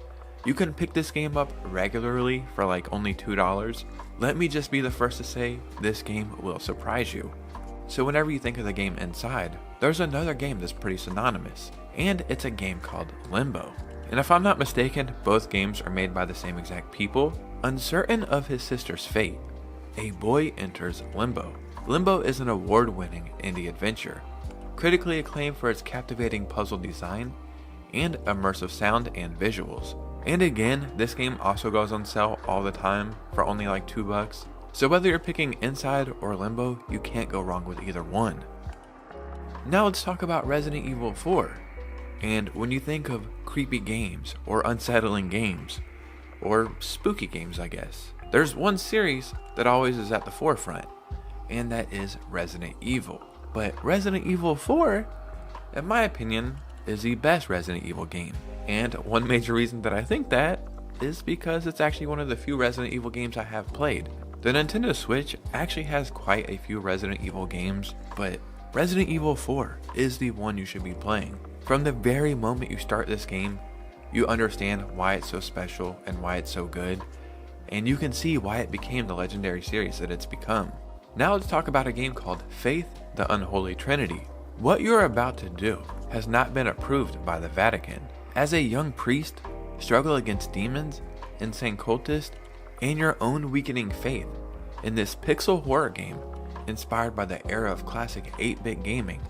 Speaker 1: You can pick this game up regularly for like only $2. Let me just be the first to say this game will surprise you. So whenever you think of the game Inside, there's another game that's pretty synonymous, and it's a game called Limbo. And if I'm not mistaken, both games are made by the same exact people. Uncertain of his sister's fate, a boy enters Limbo. Limbo is an award-winning indie adventure, critically acclaimed for its captivating puzzle design and immersive sound and visuals. And again, this game also goes on sale all the time for only like $2. So whether you're picking Inside or Limbo, you can't go wrong with either one. Now let's talk about Resident Evil 4. And when you think of creepy games or unsettling games, or spooky games I guess, there's one series that always is at the forefront, and that is Resident Evil. But Resident Evil 4, in my opinion, is the best Resident Evil game. And one major reason that I think that is because it's actually one of the few Resident Evil games I have played. The Nintendo Switch actually has quite a few Resident Evil games, but Resident Evil 4 is the one you should be playing. From the very moment you start this game, you understand why it's so special and why it's so good, and you can see why it became the legendary series that it's become. Now let's talk about a game called Faith: The Unholy Trinity. What you're about to do has not been approved by the Vatican. As a young priest, struggle against demons, insane cultists, and your own weakening faith in this pixel horror game inspired by the era of classic 8-bit gaming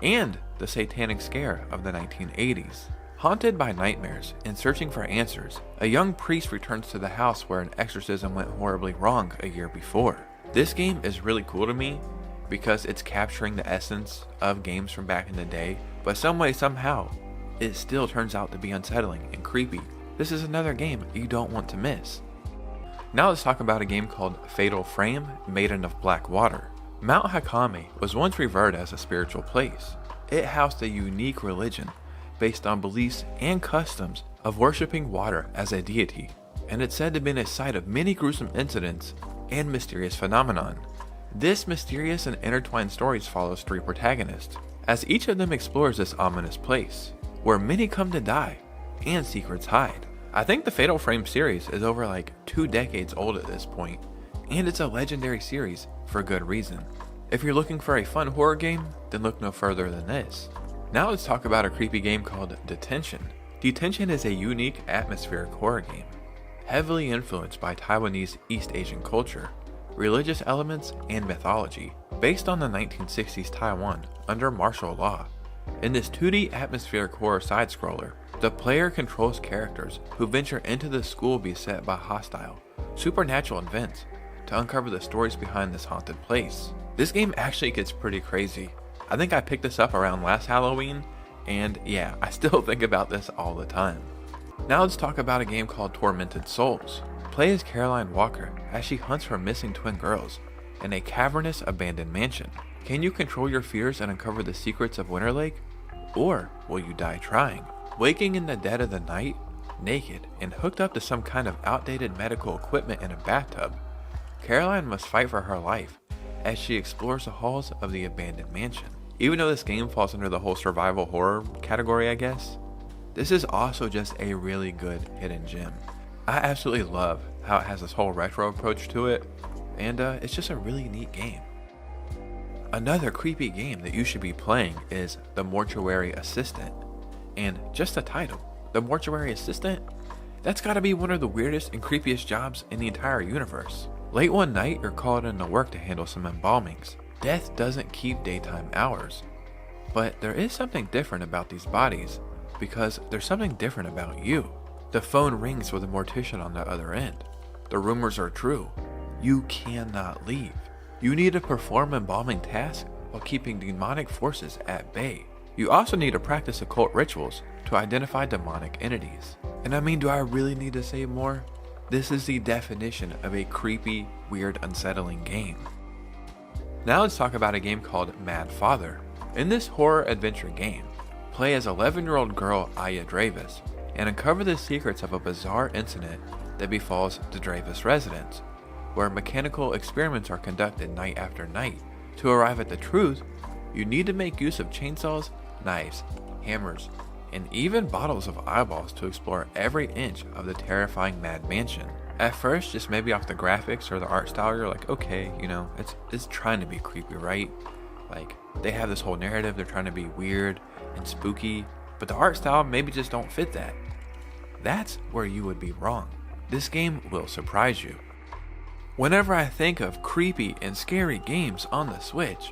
Speaker 1: and the satanic scare of the 1980s. Haunted by nightmares and searching for answers, a young priest returns to the house where an exorcism went horribly wrong a year before. This game is really cool to me because it's capturing the essence of games from back in the day, but some way, somehow, it still turns out to be unsettling and creepy. This is another game you don't want to miss. Now let's talk about a game called Fatal Frame: Maiden of Black Water. Mount Hakame was once revered as a spiritual place. It housed a unique religion based on beliefs and customs of worshipping water as a deity, and it's said to have been a site of many gruesome incidents and mysterious phenomenon. This mysterious and intertwined stories follows 3 protagonists, as each of them explores this ominous place, where many come to die and secrets hide. I think the Fatal Frame series is over like 2 decades old at this point, and it's a legendary series for good reason. If you're looking for a fun horror game, then look no further than this. Now let's talk about a creepy game called Detention. Detention is a unique atmospheric horror game, heavily influenced by Taiwanese East Asian culture, religious elements, and mythology, based on the 1960s Taiwan under martial law. In this 2D atmospheric horror side-scroller, the player controls characters who venture into the school beset by hostile, supernatural events to uncover the stories behind this haunted place. This game actually gets pretty crazy. I think I picked this up around last Halloween, and yeah, I still think about this all the time. Now let's talk about a game called Tormented Souls. Play as Caroline Walker as she hunts for missing twin girls in a cavernous abandoned mansion. Can you control your fears and uncover the secrets of Winter Lake? Or will you die trying? Waking in the dead of the night, naked and hooked up to some kind of outdated medical equipment in a bathtub, Caroline must fight for her life as she explores the halls of the abandoned mansion. Even though this game falls under the whole survival horror category, I guess, this is also just a really good hidden gem. I absolutely love how it has this whole retro approach to it, and it's just a really neat game. Another creepy game that you should be playing is The Mortuary Assistant. And just the title, The Mortuary Assistant, that's gotta be one of the weirdest and creepiest jobs in the entire universe. Late one night, you're called into work to handle some embalmings. Death doesn't keep daytime hours. But there is something different about these bodies, because there's something different about you. The phone rings with a mortician on the other end. The rumors are true. you cannot leave. You need to perform embalming tasks while keeping demonic forces at bay. You also need to practice occult rituals to identify demonic entities. And I mean, do I really need to say more? This is the definition of a creepy, weird, unsettling game. Now let's talk about a game called Mad Father. In this horror adventure game, play as 11-year-old girl Aya Dravis and uncover the secrets of a bizarre incident that befalls the Dravis residence, where mechanical experiments are conducted night after night. To arrive at the truth, you need to make use of chainsaws, knives, hammers, and even bottles of eyeballs to explore every inch of the terrifying Mad Mansion. At first, just maybe off the graphics or the art style, you're like, okay, you know, it's trying to be creepy, right? Like, they have this whole narrative, they're trying to be weird and spooky, but the art style maybe just don't fit that. That's where you would be wrong. This game will surprise you. Whenever I think of creepy and scary games on the Switch,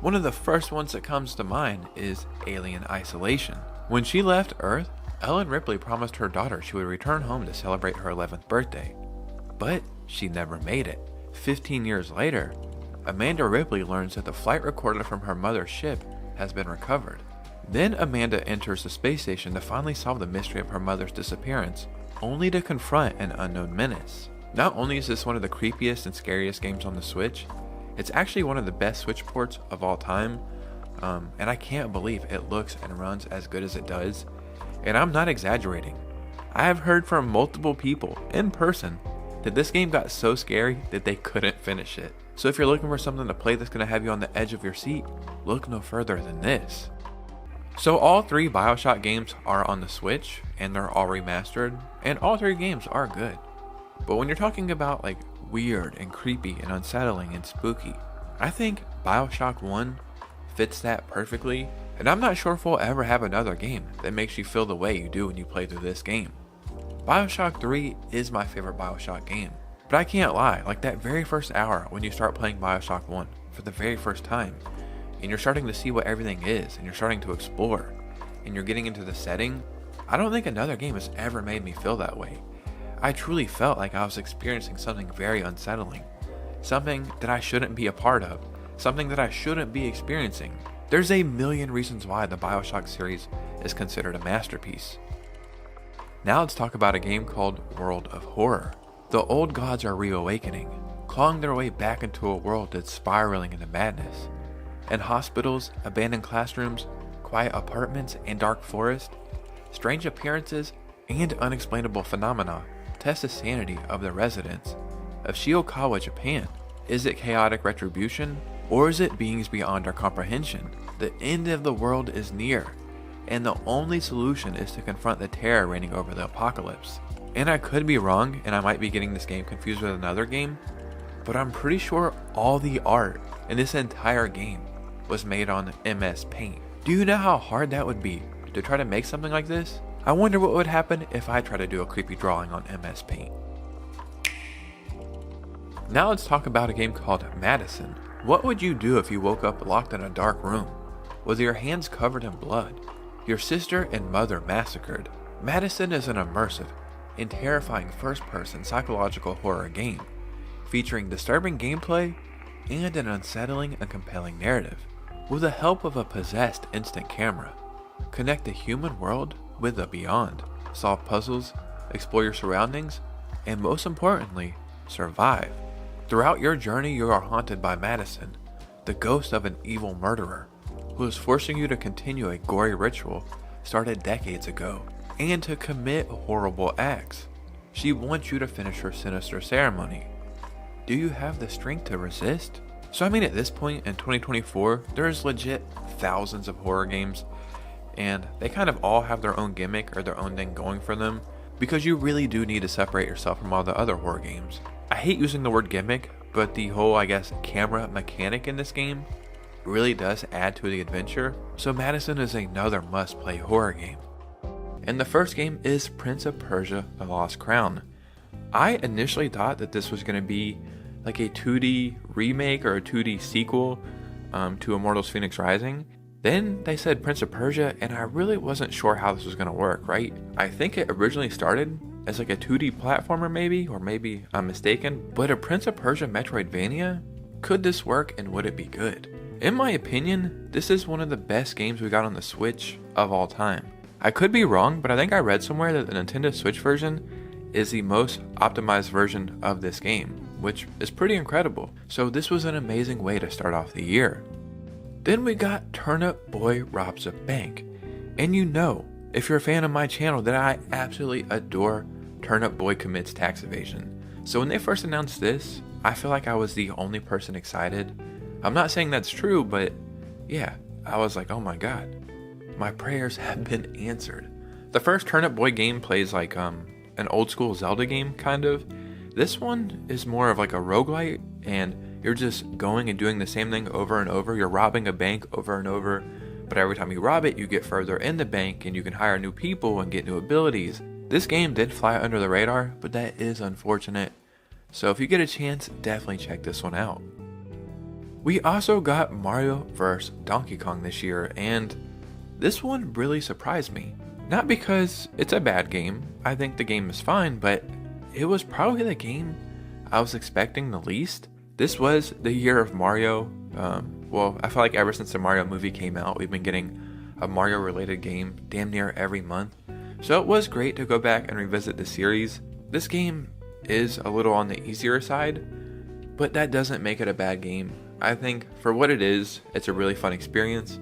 Speaker 1: one of the first ones that comes to mind is Alien Isolation. When she left Earth, Ellen Ripley promised her daughter she would return home to celebrate her 11th birthday. But she never made it. 15 years later, Amanda Ripley learns that the flight recorder from her mother's ship has been recovered. Then Amanda enters the space station to finally solve the mystery of her mother's disappearance, only to confront an unknown menace. Not only is this one of the creepiest and scariest games on the Switch, it's actually one of the best Switch ports of all time, and I can't believe it looks and runs as good as it does, and I'm not exaggerating. I have heard from multiple people in person that this game got so scary that they couldn't finish it. So if you're looking for something to play that's going to have you on the edge of your seat, look no further than this. So all 3 Bioshock games are on the Switch, and they're all remastered, and all 3 games are good. But when you're talking about like weird and creepy and unsettling and spooky, I think Bioshock 1 fits that perfectly, and I'm not sure if we'll ever have another game that makes you feel the way you do when you play through this game. Bioshock 3 is my favorite Bioshock game, but I can't lie, like that very first hour when you start playing Bioshock 1 for the very first time, and you're starting to see what everything is, and you're starting to explore, and you're getting into the setting, I don't think another game has ever made me feel that way. I truly felt like I was experiencing something very unsettling, something that I shouldn't be a part of, something that I shouldn't be experiencing. There's a million reasons why the Bioshock series is considered a masterpiece. Now let's talk about a game called World of Horror. The old gods are reawakening, clawing their way back into a world that's spiraling into madness. In hospitals, abandoned classrooms, quiet apartments, and dark forests, strange appearances and unexplainable phenomena test the sanity of the residents of Shiokawa, Japan. Is it chaotic retribution, or is it beings beyond our comprehension? The end of the world is near, and the only solution is to confront the terror reigning over the apocalypse. And I could be wrong, and I might be getting this game confused with another game, but I'm pretty sure all the art in this entire game was made on MS Paint. Do you know how hard that would be to try to make something like this? I wonder what would happen if I try to do a creepy drawing on MS Paint. Now let's talk about a game called Madison. What would you do if you woke up locked in a dark room, with your hands covered in blood, your sister and mother massacred? Madison is an immersive and terrifying first-person psychological horror game, featuring disturbing gameplay and an unsettling and compelling narrative. With the help of a possessed instant camera, connect the human world with the beyond, solve puzzles, explore your surroundings, and most importantly, survive. Throughout your journey, you are haunted by Madison, the ghost of an evil murderer, who is forcing you to continue a gory ritual started decades ago, and to commit horrible acts. She wants you to finish her sinister ceremony. Do you have the strength to resist? So I mean, at this point in 2024, there's legit thousands of horror games, and they kind of all have their own gimmick or their own thing going for them, because you really do need to separate yourself from all the other horror games. I hate using the word gimmick, but the whole, I guess, camera mechanic in this game really does add to the adventure, so Madison is another must-play horror game. And the first game is Prince of Persia: The Lost Crown. I initially thought that this was going to be like a 2D remake or a 2D sequel to Immortals Phoenix Rising. Then they said Prince of Persia, and I really wasn't sure how this was going to work, right? I think it originally started as like a 2D platformer maybe, or maybe I'm mistaken, but a Prince of Persia Metroidvania? Could this work and would it be good? In my opinion, this is one of the best games we got on the Switch of all time. I could be wrong, but I think I read somewhere that the Nintendo Switch version is the most optimized version of this game, which is pretty incredible. So this was an amazing way to start off the year. Then we got Turnip Boy Robs a Bank. And you know, if you're a fan of my channel, that I absolutely adore Turnip Boy Commits Tax Evasion. So when they first announced this, I feel like I was the only person excited. I'm not saying that's true, but yeah, I was like, oh my god, my prayers have been answered. The first Turnip Boy game plays like an old school Zelda game, kind of. This one is more of like a roguelite, and you're just going and doing the same thing over and over. You're robbing a bank over and over, but every time you rob it, you get further in the bank and you can hire new people and get new abilities. This game did fly under the radar, but that is unfortunate. So if you get a chance, definitely check this one out. We also got Mario vs. Donkey Kong this year, and this one really surprised me. Not because it's a bad game, I think the game is fine, but it was probably the game I was expecting the least. This was the year of Mario. Well, I feel like ever since the Mario movie came out, we've been getting a Mario related game damn near every month. So it was great to go back and revisit the series. This game is a little on the easier side, but that doesn't make it a bad game. I think for what it is, it's a really fun experience.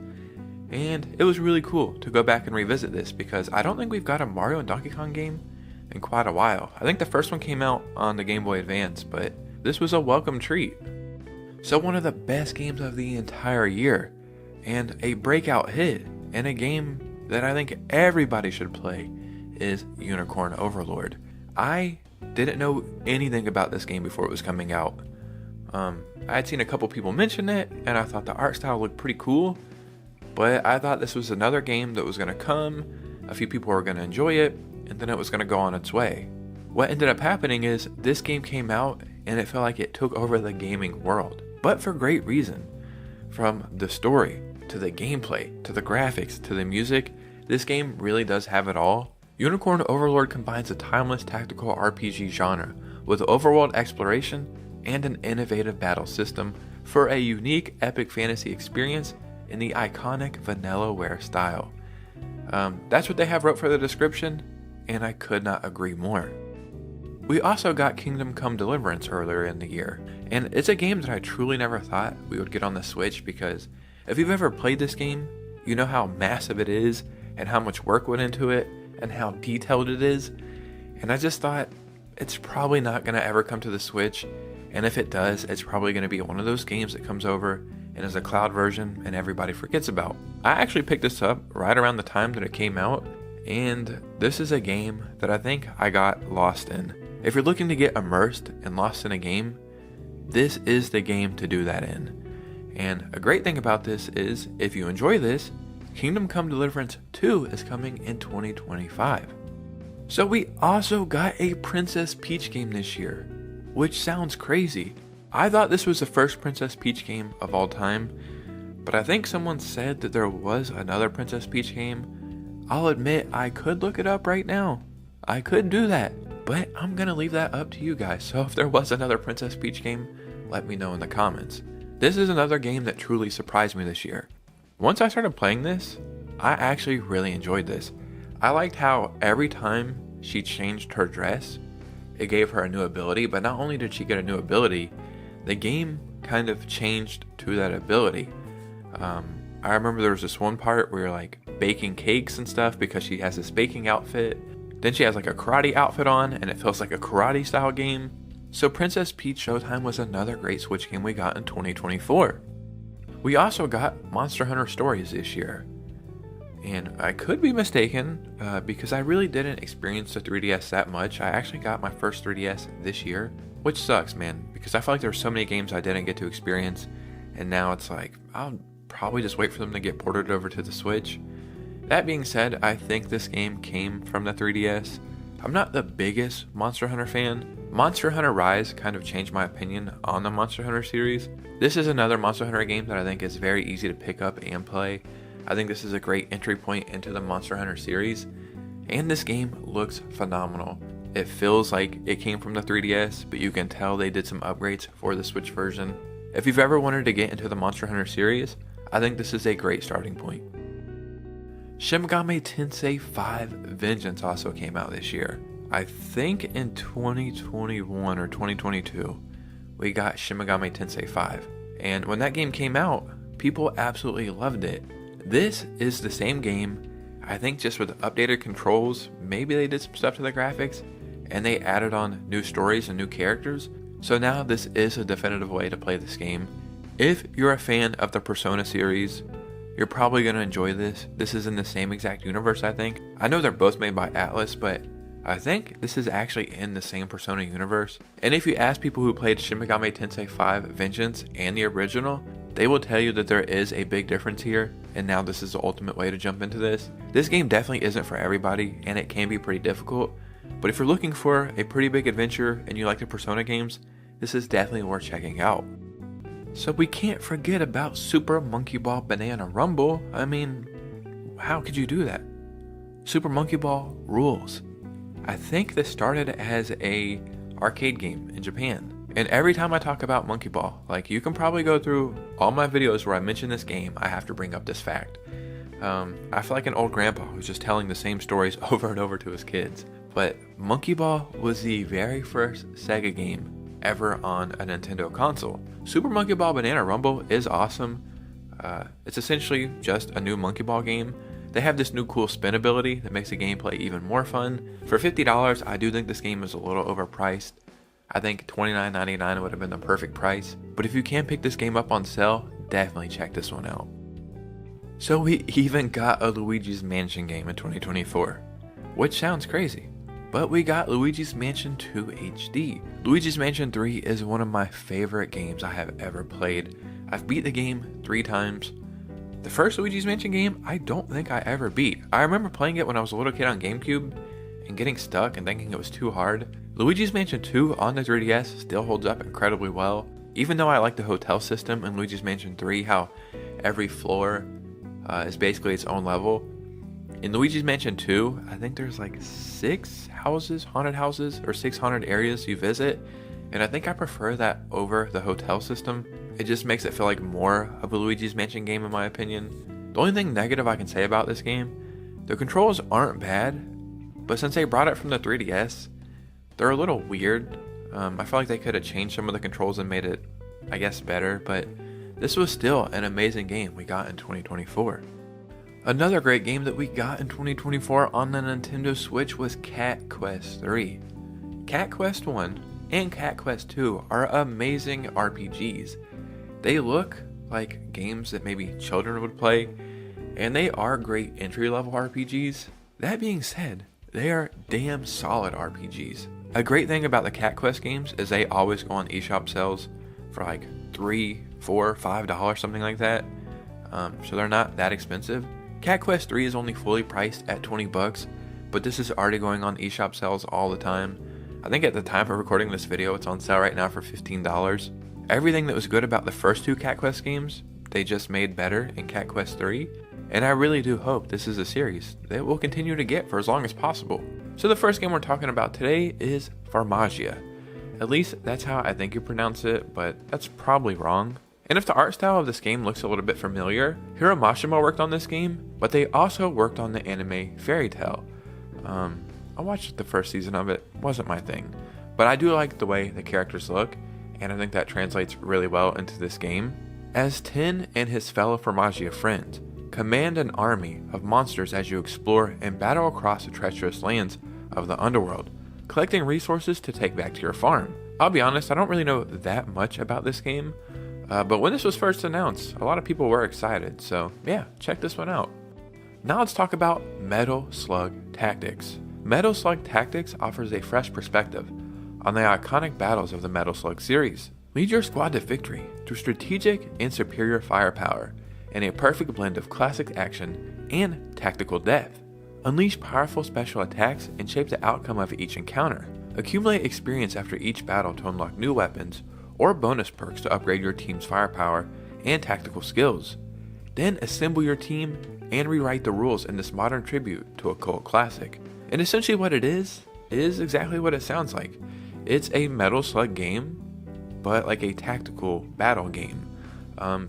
Speaker 1: And it was really cool to go back and revisit this because I don't think we've got a Mario and Donkey Kong game in quite a while. I think the first one came out on the Game Boy Advance, but this was a welcome treat. So one of the best games of the entire year, and a breakout hit, and a game that I think everybody should play, is Unicorn Overlord. I didn't know anything about this game before it was coming out. I had seen a couple people mention it, and I thought the art style looked pretty cool, but I thought this was another game that was going to come, a few people were going to enjoy it, and then it was going to go on its way. What ended up happening is this game came out, and it felt like it took over the gaming world, but for great reason. From the story, to the gameplay, to the graphics, to the music, this game really does have it all. Unicorn Overlord combines a timeless tactical RPG genre with overworld exploration and an innovative battle system for a unique epic fantasy experience in the iconic Vanillaware style. That's what they have wrote for the description, and I could not agree more. We also got Kingdom Come Deliverance earlier in the year, and it's a game that I truly never thought we would get on the Switch because if you've ever played this game, you know how massive it is and how much work went into it and how detailed it is, and I just thought it's probably not going to ever come to the Switch, and if it does, it's probably going to be one of those games that comes over and is a cloud version and everybody forgets about. I actually picked this up right around the time that it came out, and this is a game that I think I got lost in. If you're looking to get immersed and lost in a game, this is the game to do that in. And a great thing about this is, if you enjoy this, Kingdom Come Deliverance 2 is coming in 2025. So we also got a Princess Peach game this year, which sounds crazy. I thought this was the first Princess Peach game of all time, but I think someone said that there was another Princess Peach game. I'll admit I could look it up right now. I could do that, but I'm gonna leave that up to you guys. So if there was another Princess Peach game, let me know in the comments. This is another game that truly surprised me this year. Once I started playing this, I actually really enjoyed this. I liked how every time she changed her dress, it gave her a new ability, but not only did she get a new ability, the game kind of changed to that ability. I remember there was this one part where you're like baking cakes and stuff because she has this baking outfit. Then she has like a karate outfit on and it feels like a karate style game. So Princess Peach Showtime was another great Switch game we got in 2024. We also got Monster Hunter Stories this year. And I could be mistaken because I really didn't experience the 3DS that much. I actually got my first 3DS this year, which sucks, man, because I feel like there were so many games I didn't get to experience. And now it's like, I'll probably just wait for them to get ported over to the Switch. That being said, I think this game came from the 3DS. I'm not the biggest Monster Hunter fan. Monster Hunter Rise kind of changed my opinion on the Monster Hunter series. This is another Monster Hunter game that I think is very easy to pick up and play. I think this is a great entry point into the Monster Hunter series, and this game looks phenomenal. It feels like it came from the 3DS, but you can tell they did some upgrades for the Switch version. If you've ever wanted to get into the Monster Hunter series, I think this is a great starting point. Shin Megami Tensei 5 Vengeance also came out this year. I think in 2021 or 2022, we got Shin Megami Tensei 5. And when that game came out, people absolutely loved it. This is the same game, I think just with updated controls. Maybe they did some stuff to the graphics, and they added on new stories and new characters. So now this is a definitive way to play this game. If you're a fan of the Persona series, you're probably going to enjoy this. This is in the same exact universe, I think. I know they're both made by Atlas, but I think this is actually in the same Persona universe. And if you ask people who played Shin Megami Tensei 5 Vengeance and the original, they will tell you that there is a big difference here, and now this is the ultimate way to jump into this. This game definitely isn't for everybody, and it can be pretty difficult, but if you're looking for a pretty big adventure and you like the Persona games, this is definitely worth checking out. So we can't forget about Super Monkey Ball Banana Rumble. I mean, how could you do that? Super Monkey Ball rules. I think this started as a arcade game in Japan. And every time I talk about Monkey Ball, like you can probably go through all my videos where I mention this game, I have to bring up this fact. I feel like an old grandpa who's just telling the same stories over and over to his kids. But Monkey Ball was the very first Sega game ever on a Nintendo console. Super Monkey Ball Banana Rumble is awesome. It's essentially just a new Monkey Ball game. They have this new cool spin ability that makes the gameplay even more fun. For $50, I do think this game is a little overpriced. I think $29.99 would have been the perfect price. But if you can pick this game up on sale, definitely check this one out. So we even got a Luigi's Mansion game in 2024, which sounds crazy. But we got Luigi's Mansion 2 HD. Luigi's Mansion 3 is one of my favorite games I have ever played. I've beat the game 3 times. The first Luigi's Mansion game, I don't think I ever beat. I remember playing it when I was a little kid on GameCube and getting stuck and thinking it was too hard. Luigi's Mansion 2 on the 3DS still holds up incredibly well. Even though I like the hotel system in Luigi's Mansion 3, how every floor is basically its own level. In Luigi's Mansion 2, I think there's like 6 houses, haunted houses, or 6 haunted areas you visit. And I think I prefer that over the hotel system. It just makes it feel like more of a Luigi's Mansion game in my opinion. The only thing negative I can say about this game, the controls aren't bad, but since they brought it from the 3DS, they're a little weird. I feel like they could have changed some of the controls and made it, I guess, better, but this was still an amazing game we got in 2024. Another great game that we got in 2024 on the Nintendo Switch was Cat Quest 3. Cat Quest 1 and Cat Quest 2 are amazing RPGs. They look like games that maybe children would play, and they are great entry-level RPGs. That being said, they are damn solid RPGs. A great thing about the Cat Quest games is they always go on eShop sales for like $3, $4, $5, something like that. So they're not that expensive. Cat Quest 3 is only fully priced at $20, but this is already going on eShop sales all the time. I think at the time of recording this video, it's on sale right now for $15. Everything that was good about the first 2 Cat Quest games, they just made better in Cat Quest 3, and I really do hope this is a series that we'll continue to get for as long as possible. So the first game we're talking about today is Pharmagia. At least that's how I think you pronounce it, but that's probably wrong. And if the art style of this game looks a little bit familiar, Hiro Mashima worked on this game, but they also worked on the anime Fairy Tail. I watched the first season of it, wasn't my thing, but I do like the way the characters look, and I think that translates really well into this game. As Ten and his fellow Pharmagia friends command an army of monsters as you explore and battle across the treacherous lands of the underworld, collecting resources to take back to your farm. I'll be honest, I don't really know that much about this game, but when this was first announced, a lot of people were excited, so yeah, check this one out. Now let's talk about Metal Slug Tactics. Metal Slug Tactics offers a fresh perspective on the iconic battles of the Metal Slug series. Lead your squad to victory through strategic and superior firepower and a perfect blend of classic action and tactical depth. Unleash powerful special attacks and shape the outcome of each encounter. Accumulate experience after each battle to unlock new weapons or bonus perks to upgrade your team's firepower and tactical skills. Then assemble your team and rewrite the rules in this modern tribute to a cult classic. And essentially what it is is exactly what it sounds like. It's a Metal Slug game, but like a tactical battle game.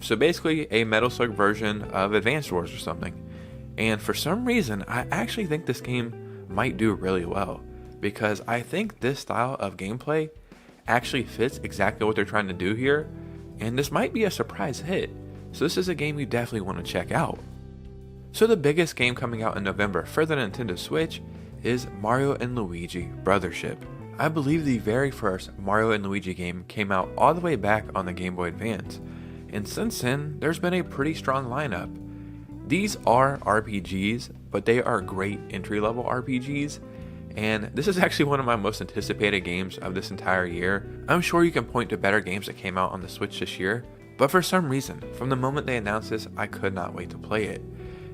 Speaker 1: So basically a Metal Slug version of Advanced Wars or something. And for some reason, I actually think this game might do really well, because I think this style of gameplay actually fits exactly what they're trying to do here, and this might be a surprise hit. So this is a game you definitely want to check out. So the biggest game coming out in November for the Nintendo Switch is Mario & Luigi Brothership. I believe the very first Mario & Luigi game came out all the way back on the Game Boy Advance, and since then there's been a pretty strong lineup. These are RPGs, but they are great entry-level RPGs, and this is actually one of my most anticipated games of this entire year. I'm sure you can point to better games that came out on the Switch this year, but for some reason, from the moment they announced this, I could not wait to play it.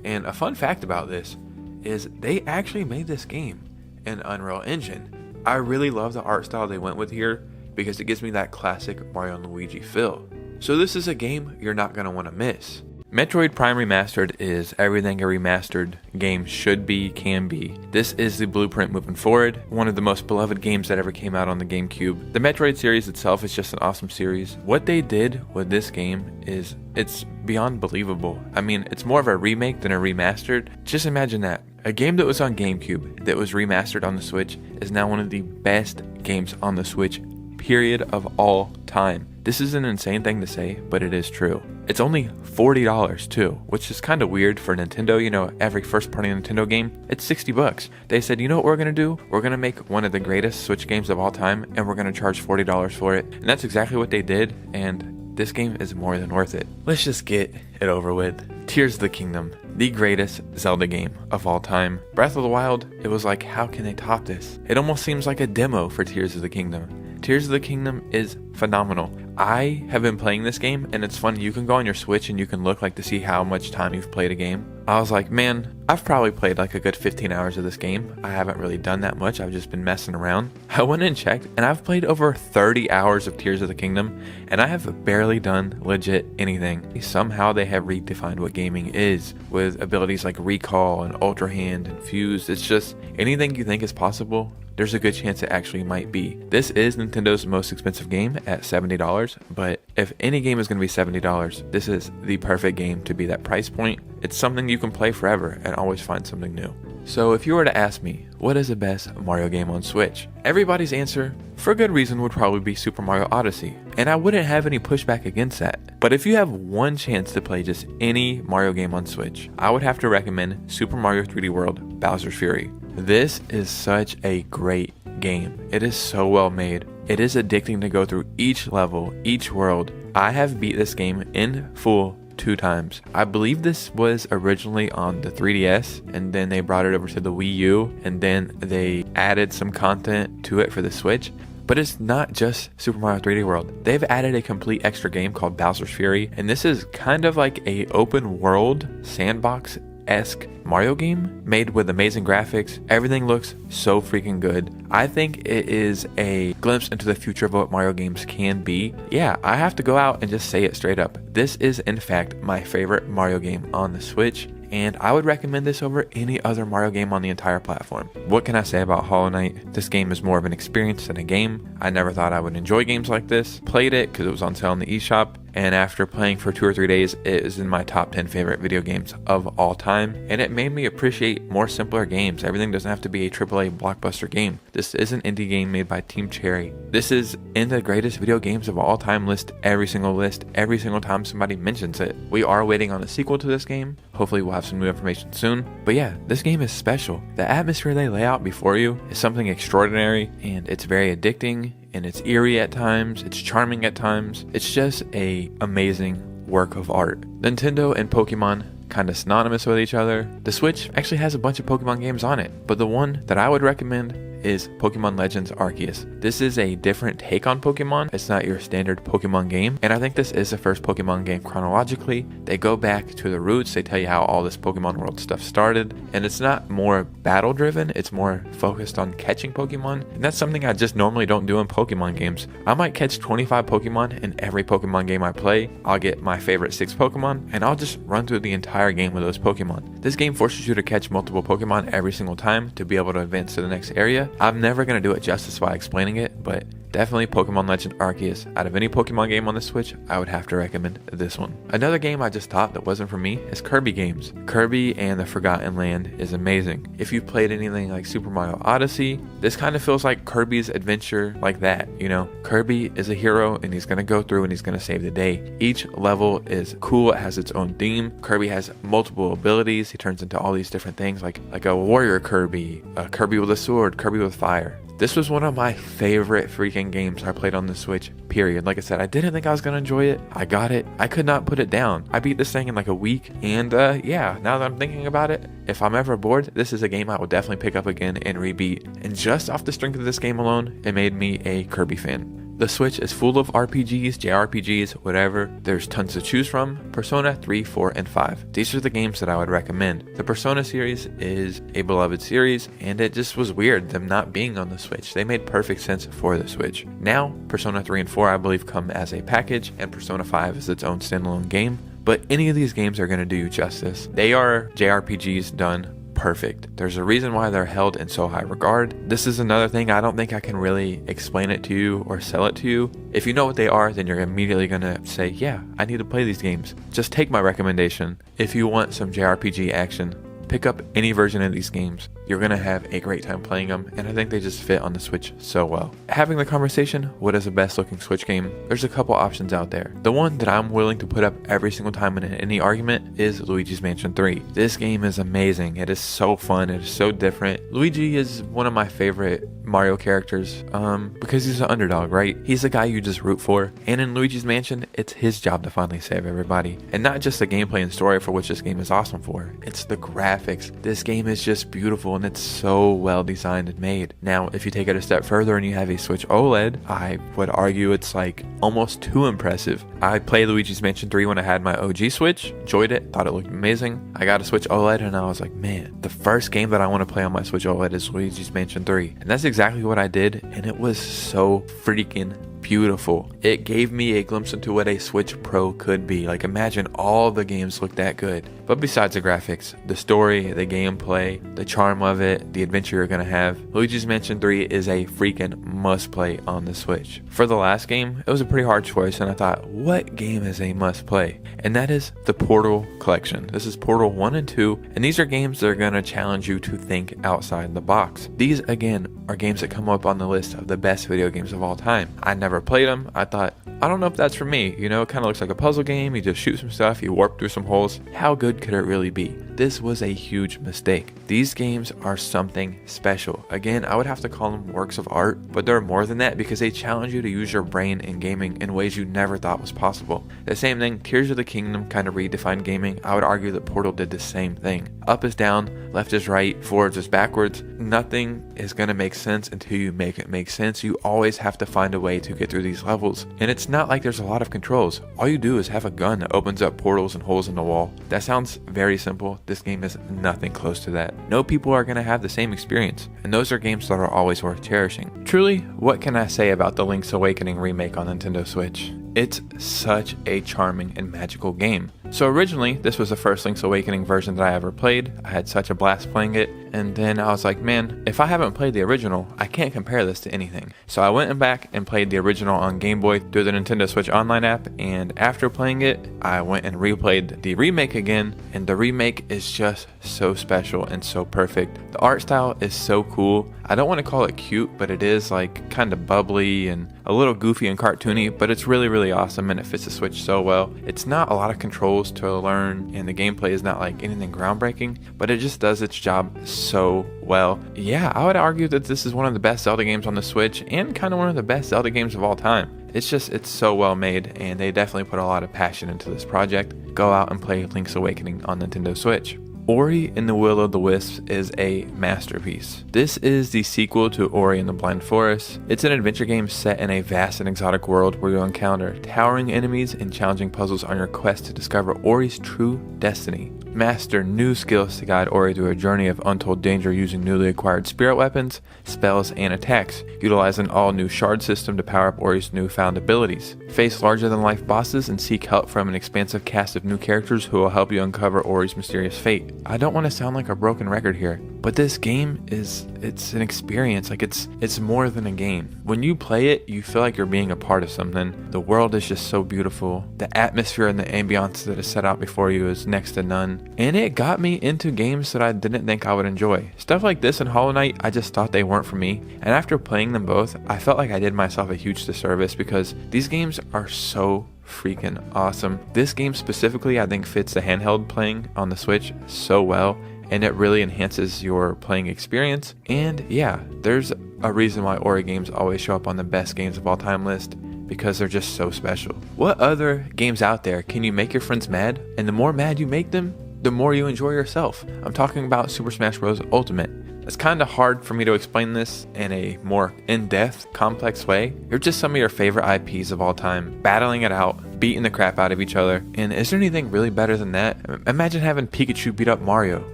Speaker 1: And a fun fact about this is they actually made this game in Unreal Engine. I really love the art style they went with here because it gives me that classic Mario & Luigi feel. So this is a game you're not going to want to miss. Metroid Prime Remastered is everything a remastered game should be, can be. This is the blueprint moving forward, one of the most beloved games that ever came out on the GameCube. The Metroid series itself is just an awesome series. What they did with this game is, it's beyond believable. I mean, it's more of a remake than a remastered. Just imagine that. A game that was on GameCube that was remastered on the Switch is now one of the best games on the Switch, period, of all time. This is an insane thing to say, but it is true. It's only $40 too, which is kind of weird for Nintendo. You know, every first party Nintendo game, it's $60. They said, you know what we're going to do? We're going to make one of the greatest Switch games of all time, and we're going to charge $40 for it. And that's exactly what they did, and this game is more than worth it. Let's just get it over with. Tears of the Kingdom, the greatest Zelda game of all time. Breath of the Wild, it was like, how can they top this? It almost seems like a demo for Tears of the Kingdom. Tears of the Kingdom is phenomenal. I have been playing this game, and it's funny, you can go on your Switch and you can look like to see how much time you've played a game. I was like, man, I've probably played like a good 15 hours of this game. I haven't really done that much, I've just been messing around. I went and checked, and I've played over 30 hours of Tears of the Kingdom, and I have barely done legit anything. Somehow they have redefined what gaming is, with abilities like Recall and Ultra Hand and Fuse. It's just, anything you think is possible, there's a good chance it actually might be. This is Nintendo's most expensive game at $70, but if any game is going to be $70, this is the perfect game to be that price point. It's something you can play forever and always find something new. So if you were to ask me, what is the best Mario game on Switch? Everybody's answer, for good reason, would probably be Super Mario Odyssey, and I wouldn't have any pushback against that. But if you have one chance to play just any Mario game on Switch, I would have to recommend Super Mario 3D World Bowser's Fury. This is such a great game. It is so well made. It is addicting to go through each level, each world. I have beat this game in full 2 times. I believe this was originally on the 3DS, and then they brought it over to the Wii U, and then they added some content to it for the Switch. But it's not just Super Mario 3D World. They've added a complete extra game called Bowser's Fury, and this is kind of like a open world sandbox-esque Mario game made with amazing graphics. Everything looks so freaking good. I think it is a glimpse into the future of what Mario games can be. Yeah, I have to go out and just say it straight up. This is in fact my favorite Mario game on the Switch, and I would recommend this over any other Mario game on the entire platform. What can I say about Hollow Knight? This game is more of an experience than a game. I never thought I would enjoy games like this. Played it because it was on sale in the eShop, and after playing for 2 or 3 days, it is in my top 10 favorite video games of all time, and it made me appreciate more simpler games. Everything doesn't have to be a AAA blockbuster game. This is an indie game made by Team Cherry. This is in the greatest video games of all time list, every single time somebody mentions it. We are waiting on a sequel to this game. Hopefully we'll have some new information soon. But yeah, this game is special. The atmosphere they lay out before you is something extraordinary, and it's very addicting, and it's eerie at times, it's charming at times. It's just a amazing work of art. Nintendo and Pokemon kind of synonymous with each other. The Switch actually has a bunch of Pokemon games on it, but the one that I would recommend is Pokemon Legends Arceus. This is a different take on Pokemon. It's not your standard Pokemon game, and I think this is the first Pokemon game chronologically. They go back to the roots, they tell you how all this Pokemon world stuff started, and it's not more battle driven, it's more focused on catching Pokemon, and that's something I just normally don't do in Pokemon games. I might catch 25 Pokemon in every Pokemon game I play. I'll get my favorite 6 Pokemon, and I'll just run through the entire game with those Pokemon. This game forces you to catch multiple Pokemon every single time to be able to advance to the next area, I'm never going to do it justice by explaining it, but definitely Pokemon Legend Arceus. Out of any Pokemon game on the Switch, I would have to recommend this one. Another game I just thought that wasn't for me is Kirby games. Kirby and the Forgotten Land is amazing. If you've played anything like Super Mario Odyssey, this kind of feels like Kirby's adventure like that, you know? Kirby is a hero and he's going to go through and he's going to save the day. Each level is cool, it has its own theme. Kirby has multiple abilities. He turns into all these different things like a warrior Kirby, a Kirby with a sword, Kirby with fire. This was one of my favorite freaking games I played on the Switch, period. Like I said, I didn't think I was going to enjoy it. I got it. I could not put it down. I beat this thing in like a week. And yeah, now that I'm thinking about it, if I'm ever bored, this is a game I will definitely pick up again and rebeat. And just off the strength of this game alone, it made me a Kirby fan. The Switch is full of RPGs, JRPGs, whatever. There's tons to choose from. Persona 3, 4, and 5. These are the games that I would recommend. The Persona series is a beloved series, and it just was weird them not being on the Switch. They made perfect sense for the Switch. Now, Persona 3 and 4 I believe come as a package, and Persona 5 is its own standalone game. But any of these games are going to do you justice. They are JRPGs done perfect. There's a reason why they're held in so high regard. This is another thing I don't think I can really explain it to you or sell it to you. If you know what they are, then you're immediately gonna say, yeah, I need to play these games. Just take my recommendation. If you want some JRPG action, pick up any version of these games. You're going to have a great time playing them, and I think they just fit on the Switch so well. Having the conversation, what is the best looking Switch game? There's a couple options out there. The one that I'm willing to put up every single time in any argument is Luigi's Mansion 3. This game is amazing. It is so fun. It is so different. Luigi is one of my favorite Mario characters because he's an underdog, right? He's the guy you just root for. And in Luigi's Mansion, it's his job to finally save everybody. And not just the gameplay and story for which this game is awesome for. It's the graphics. This game is just beautiful and it's so well designed and made. Now, if you take it a step further and you have a Switch OLED, I would argue it's like almost too impressive. I played Luigi's Mansion 3 when I had my OG Switch, enjoyed it, thought it looked amazing. I got a Switch OLED and I was like, man, the first game that I want to play on my Switch OLED is Luigi's Mansion 3. And that's exactly what I did, and it was so freaking beautiful. It gave me a glimpse into what a Switch Pro could be. Like, imagine all the games look that good. But besides the graphics, the story, the gameplay, the charm of it, the adventure you're gonna have, Luigi's Mansion 3 is a freaking must play on the Switch. For the last game, it was a pretty hard choice, and I thought, what game is a must play? And that is the Portal Collection. This is Portal 1 and 2, and these are games that are gonna challenge you to think outside the box. These, again, are games that come up on the list of the best video games of all time. I never played them. I thought, I don't know if that's for me. You know, it kind of looks like a puzzle game. You just shoot some stuff, you warp through some holes. How good could it really be? This was a huge mistake. These games are something special. Again, I would have to call them works of art, but they're more than that because they challenge you to use your brain in gaming in ways you never thought was possible. The same thing, Tears of the Kingdom kind of redefined gaming. I would argue that Portal did the same thing. Up is down, left is right, forwards is backwards. Nothing is going to make sense until you make it make sense. You always have to find a way to get through these levels. And it's not like there's a lot of controls. All you do is have a gun that opens up portals and holes in the wall. That sounds very simple. This game is nothing close to that. No people are going to have the same experience. And those are games that are always worth cherishing. Truly, what can I say about the Link's Awakening remake on Nintendo Switch? It's such a charming and magical game. So originally, this was the first Link's Awakening version that I ever played. I had such a blast playing it, and then I was like, man, if I haven't played the original, I can't compare this to anything. So I went back and played the original on Game Boy through the Nintendo Switch Online app, and after playing it, I went and replayed the remake again, and the remake is just so special and so perfect. The art style is so cool. I don't want to call it cute, but it is like kind of bubbly and a little goofy and cartoony, but it's really, really awesome and it fits the Switch so well. It's not a lot of controls to learn and the gameplay is not like anything groundbreaking, but it just does its job so well. Yeah, I would argue that this is one of the best Zelda games on the Switch and kind of one of the best Zelda games of all time. It's so well made, and they definitely put a lot of passion into this project. Go out and play Link's Awakening on Nintendo Switch. Ori and the Will of the Wisps is a masterpiece. This is the sequel to Ori and the Blind Forest. It's an adventure game set in a vast and exotic world where you'll encounter towering enemies and challenging puzzles on your quest to discover Ori's true destiny. Master new skills to guide Ori through a journey of untold danger using newly acquired spirit weapons, spells, and attacks. Utilize an all-new shard system to power up Ori's newfound abilities. Face larger-than-life bosses and seek help from an expansive cast of new characters who will help you uncover Ori's mysterious fate. I don't want to sound like a broken record here, But this game it's an experience. Like it's more than a game. When you play it, you feel like you're being a part of something. The world is just so beautiful. The atmosphere and the ambiance that is set out before you is next to none. And it got me into games that I didn't think I would enjoy. Stuff like this and Hollow Knight, I just thought they weren't for me. And after playing them both, I felt like I did myself a huge disservice because these games are so freaking awesome. This game specifically, I think, fits the handheld playing on the Switch so well. And it really enhances your playing experience. And yeah, there's a reason why Ori games always show up on the best games of all time list, because they're just so special. What other games out there can you make your friends mad? And the more mad you make them, the more you enjoy yourself. I'm talking about Super Smash Bros. Ultimate. It's kind of hard for me to explain this in a more in-depth, complex way. You're just some of your favorite IPs of all time, battling it out, beating the crap out of each other. And is there anything really better than that? Imagine having Pikachu beat up Mario,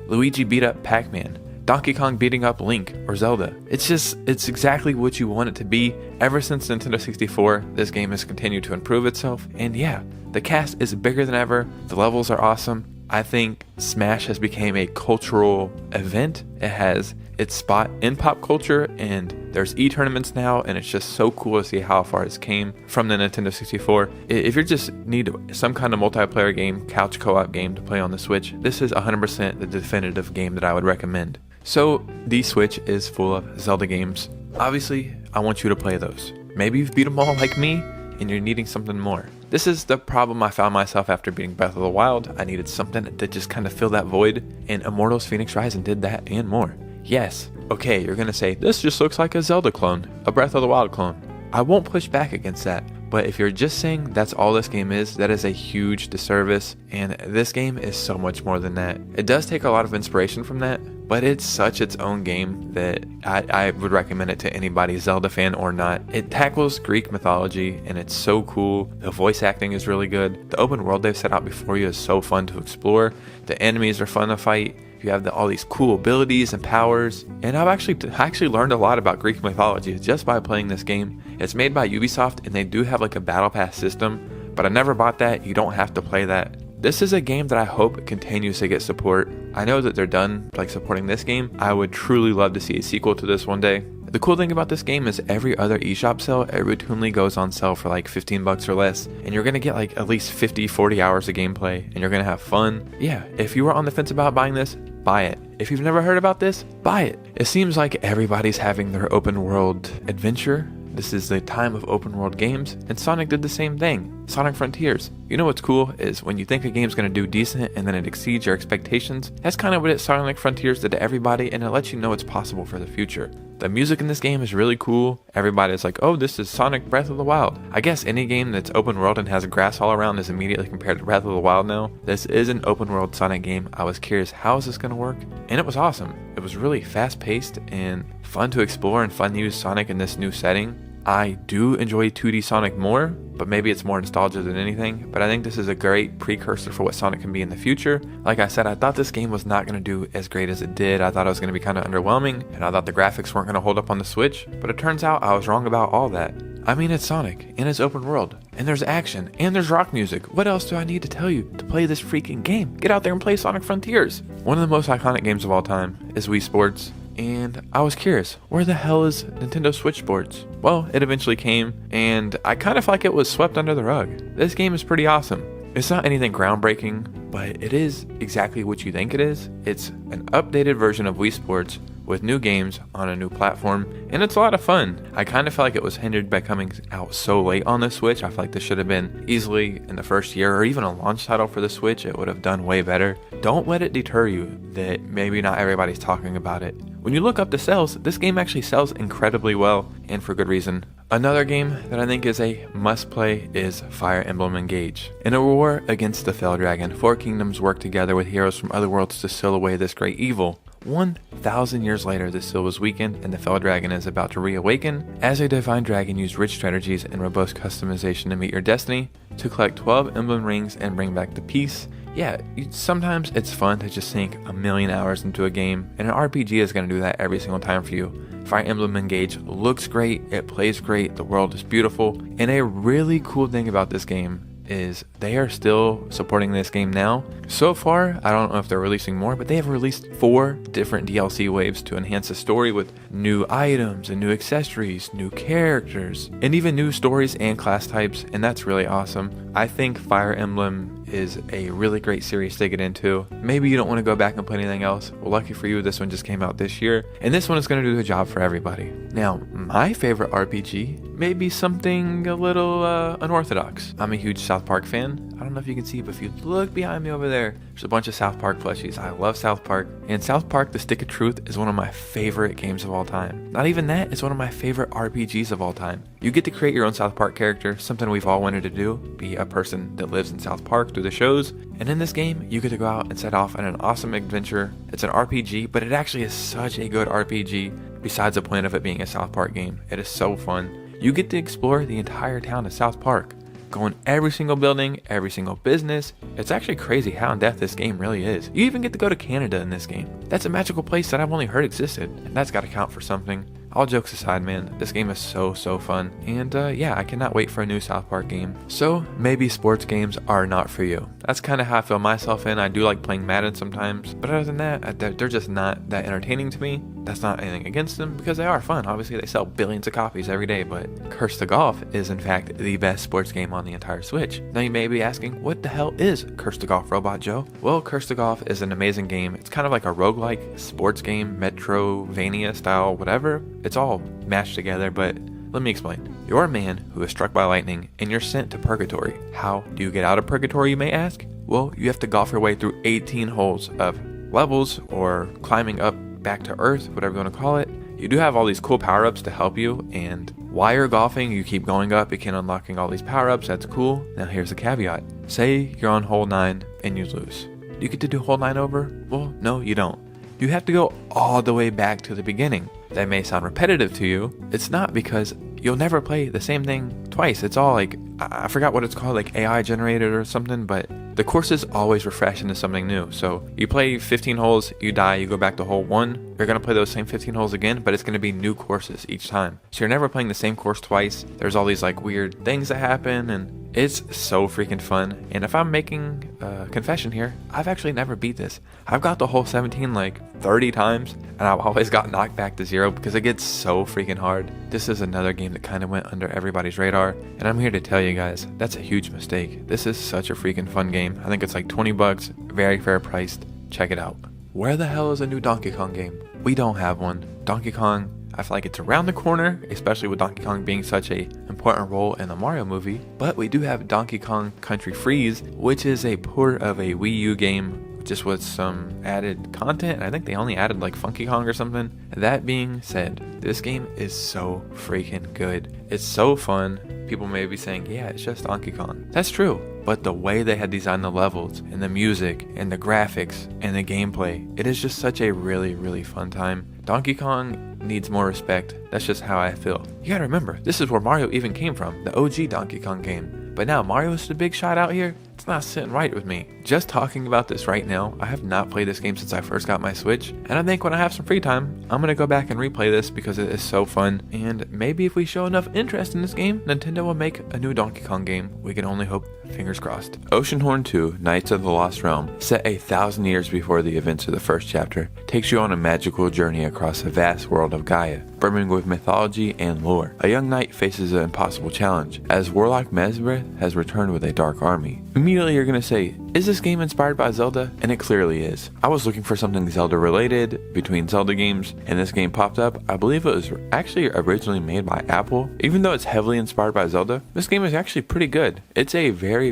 Speaker 1: Luigi beat up Pac-Man, Donkey Kong beating up Link or Zelda. It's exactly what you want it to be. Ever since Nintendo 64, this game has continued to improve itself. And yeah, the cast is bigger than ever. The levels are awesome. I think Smash has become a cultural event. It has its spot in pop culture, and there's e-tournaments now, and it's just so cool to see how far it's came from the Nintendo 64. If you just need some kind of multiplayer game, couch co-op game to play on the Switch, this is 100% the definitive game that I would recommend. So the Switch is full of Zelda games. Obviously, I want you to play those. Maybe you've beat them all like me, and you're needing something more. This is the problem I found myself after beating Breath of the Wild. I needed something to just kind of fill that void, and Immortals Phoenix Rising did that and more. Yes, okay, you're gonna say, this just looks like a Zelda clone, a Breath of the Wild clone. I won't push back against that, but if you're just saying that's all this game is, that is a huge disservice, and this game is so much more than that. It does take a lot of inspiration from that, but it's such its own game that I would recommend it to anybody, Zelda fan or not. It tackles Greek mythology, and it's so cool. The voice acting is really good. The open world they've set out before you is so fun to explore. The enemies are fun to fight. You have all these cool abilities and powers. And I've actually learned a lot about Greek mythology just by playing this game. It's made by Ubisoft, and they do have like a battle pass system, but I never bought that. You don't have to play that. This is a game that I hope continues to get support. I know that they're done supporting this game. I would truly love to see a sequel to this one day. The cool thing about this game is every other eShop sale, it routinely goes on sale for like $15 or less, and you're gonna get like at least 50-40 hours of gameplay, and you're gonna have fun. Yeah, if you were on the fence about buying this, buy it. If you've never heard about this, buy it. It seems like everybody's having their open world adventure. This is the time of open world games, and Sonic did the same thing. Sonic Frontiers. You know what's cool is when you think a game's gonna do decent and then it exceeds your expectations. That's kind of what Sonic Frontiers did to everybody, and it lets you know it's possible for the future. The music in this game is really cool. Everybody's like, oh, this is Sonic Breath of the Wild. I guess any game that's open world and has grass all around is immediately compared to Breath of the Wild now. This is an open world Sonic game. I was curious, how is this gonna work? And it was awesome. It was really fast paced and fun to explore and fun to use Sonic in this new setting. I do enjoy 2D Sonic more, but maybe it's more nostalgia than anything. But I think this is a great precursor for what Sonic can be in the future. Like I said, I thought this game was not going to do as great as it did. I thought it was going to be kind of underwhelming, and I thought the graphics weren't going to hold up on the Switch. But it turns out I was wrong about all that. I mean, it's Sonic, and it's open world, and there's action, and there's rock music. What else do I need to tell you to play this freaking game? Get out there and play Sonic Frontiers. One of the most iconic games of all time is Wii Sports. And I was curious, where the hell is Nintendo Switch Sports? Well, it eventually came, and I kind of feel like it was swept under the rug. This game is pretty awesome. It's not anything groundbreaking, but it is exactly what you think it is. It's an updated version of Wii Sports with new games on a new platform, and it's a lot of fun. I kind of feel like it was hindered by coming out so late on the Switch. I feel like this should have been easily in the first year, or even a launch title for the Switch. It would have done way better. Don't let it deter you that maybe not everybody's talking about it. When you look up the sales, this game actually sells incredibly well, and for good reason. Another game that I think is a must-play is Fire Emblem Engage. In a war against the Fell Dragon, 4 kingdoms work together with heroes from other worlds to seal away this great evil. 1,000 years later, the seal was weakened, and the Fell Dragon is about to reawaken. As a divine dragon, use rich strategies and robust customization to meet your destiny, to collect 12 emblem rings and bring back the peace. Yeah, sometimes it's fun to just sink a million hours into a game, and an RPG is going to do that every single time for you. Fire Emblem Engage looks great, it plays great, the world is beautiful, and a really cool thing about this game is they are still supporting this game now. So far, I don't know if they're releasing more, but they have released 4 different DLC waves to enhance the story with new items and new accessories, new characters, and even new stories and class types, and that's really awesome. I think Fire Emblem is a really great series to get into. Maybe you don't want to go back and play anything else. Well, lucky for you, this one just came out this year, and this one is going to do the job for everybody. Now, my favorite RPG may be something a little unorthodox. I'm a huge South Park fan. I don't know if you can see, but if you look behind me over there, there's a bunch of South Park plushies. I love South Park, and South Park The Stick of Truth is one of my favorite games of all time. Not even that, it's one of my favorite RPGs of all time. You get to create your own South Park character, something we've all wanted to do, be a person that lives in South Park through the shows, and in this game, you get to go out and set off on an awesome adventure. It's an RPG, but it actually is such a good RPG, besides the point of it being a South Park game. It is so fun. You get to explore the entire town of South Park, go in every single building, every single business. It's actually crazy how in-depth this game really is. You even get to go to Canada in this game. That's a magical place that I've only heard existed, and that's got to count for something. All jokes aside, man, this game is so fun, and yeah, I cannot wait for a new South Park game. So maybe sports games are not for you. That's kind of how I feel myself in. I do like playing Madden sometimes, but other than that, they're just not that entertaining to me. That's not anything against them, because they are fun. Obviously, they sell billions of copies every day, but Curse to Golf is in fact the best sports game on the entire Switch. Now you may be asking, what the hell is Curse to Golf, Robot Joe? Well, Curse to Golf is an amazing game. It's kind of like a roguelike sports game, Metrovania style, whatever. It's all mashed together, but let me explain. You're a man who is struck by lightning and you're sent to purgatory. How do you get out of purgatory, you may ask? Well, you have to golf your way through 18 holes of levels or climbing up back to Earth, whatever you want to call it. You do have all these cool power-ups to help you, and while you're golfing, you keep going up, you keep unlocking all these power-ups, that's cool. Now here's the caveat. Say you're on hole 9 and you lose. Do you get to do hole 9 over? Well, no, you don't. You have to go all the way back to the beginning. That may sound repetitive to you. It's not, because you'll never play the same thing twice. It's all like, I forgot what it's called, like AI generated or something, but the courses always refresh into something new. So you play 15 holes, you die, you go back to hole 1, you're going to play those same 15 holes again, but it's going to be new courses each time. So you're never playing the same course twice. There's all these like weird things that happen, and it's so freaking fun. And if I'm making a confession here, I've actually never beat this. I've got the whole 17 like 30 times, and I've always got knocked back to 0 because it gets so freaking hard. This is another game that kind of went under everybody's radar, and I'm here to tell you guys, that's a huge mistake. This is such a freaking fun game. I think it's like $20, very fair priced. Check it out. Where the hell is a new Donkey Kong game? We don't have one. Donkey Kong, I feel like it's around the corner, especially with Donkey Kong being such a important role in the Mario movie. But we do have Donkey Kong Country Freeze, which is a port of a Wii U game, just with some added content. I think they only added like Funky Kong or something. That being said, this game is so freaking good. It's so fun. People may be saying, yeah, it's just Donkey Kong. That's true. But the way they had designed the levels and the music and the graphics and the gameplay, it is just such a really fun time. Donkey Kong needs more respect. That's just how I feel. You gotta remember, this is where Mario even came from, the OG Donkey Kong game. But now Mario's the big shot out here. It's not sitting right with me. Just talking about this right now, I have not played this game since I first got my Switch, and I think when I have some free time, I'm gonna go back and replay this because it is so fun. And maybe if we show enough interest in this game, Nintendo will make a new Donkey Kong game. We can only hope. Fingers crossed. Oceanhorn 2, Knights of the Lost Realm, set 1,000 years before the events of the first chapter, takes you on a magical journey across the vast world of Gaia, brimming with mythology and lore. A young knight faces an impossible challenge, as Warlock Mesbreth has returned with a dark army. Immediately you're gonna say, is this game inspired by Zelda? And it clearly is. I was looking for something Zelda related between Zelda games, and this game popped up. I believe it was actually originally made by Apple. Even though it's heavily inspired by Zelda, this game is actually pretty good. It's a very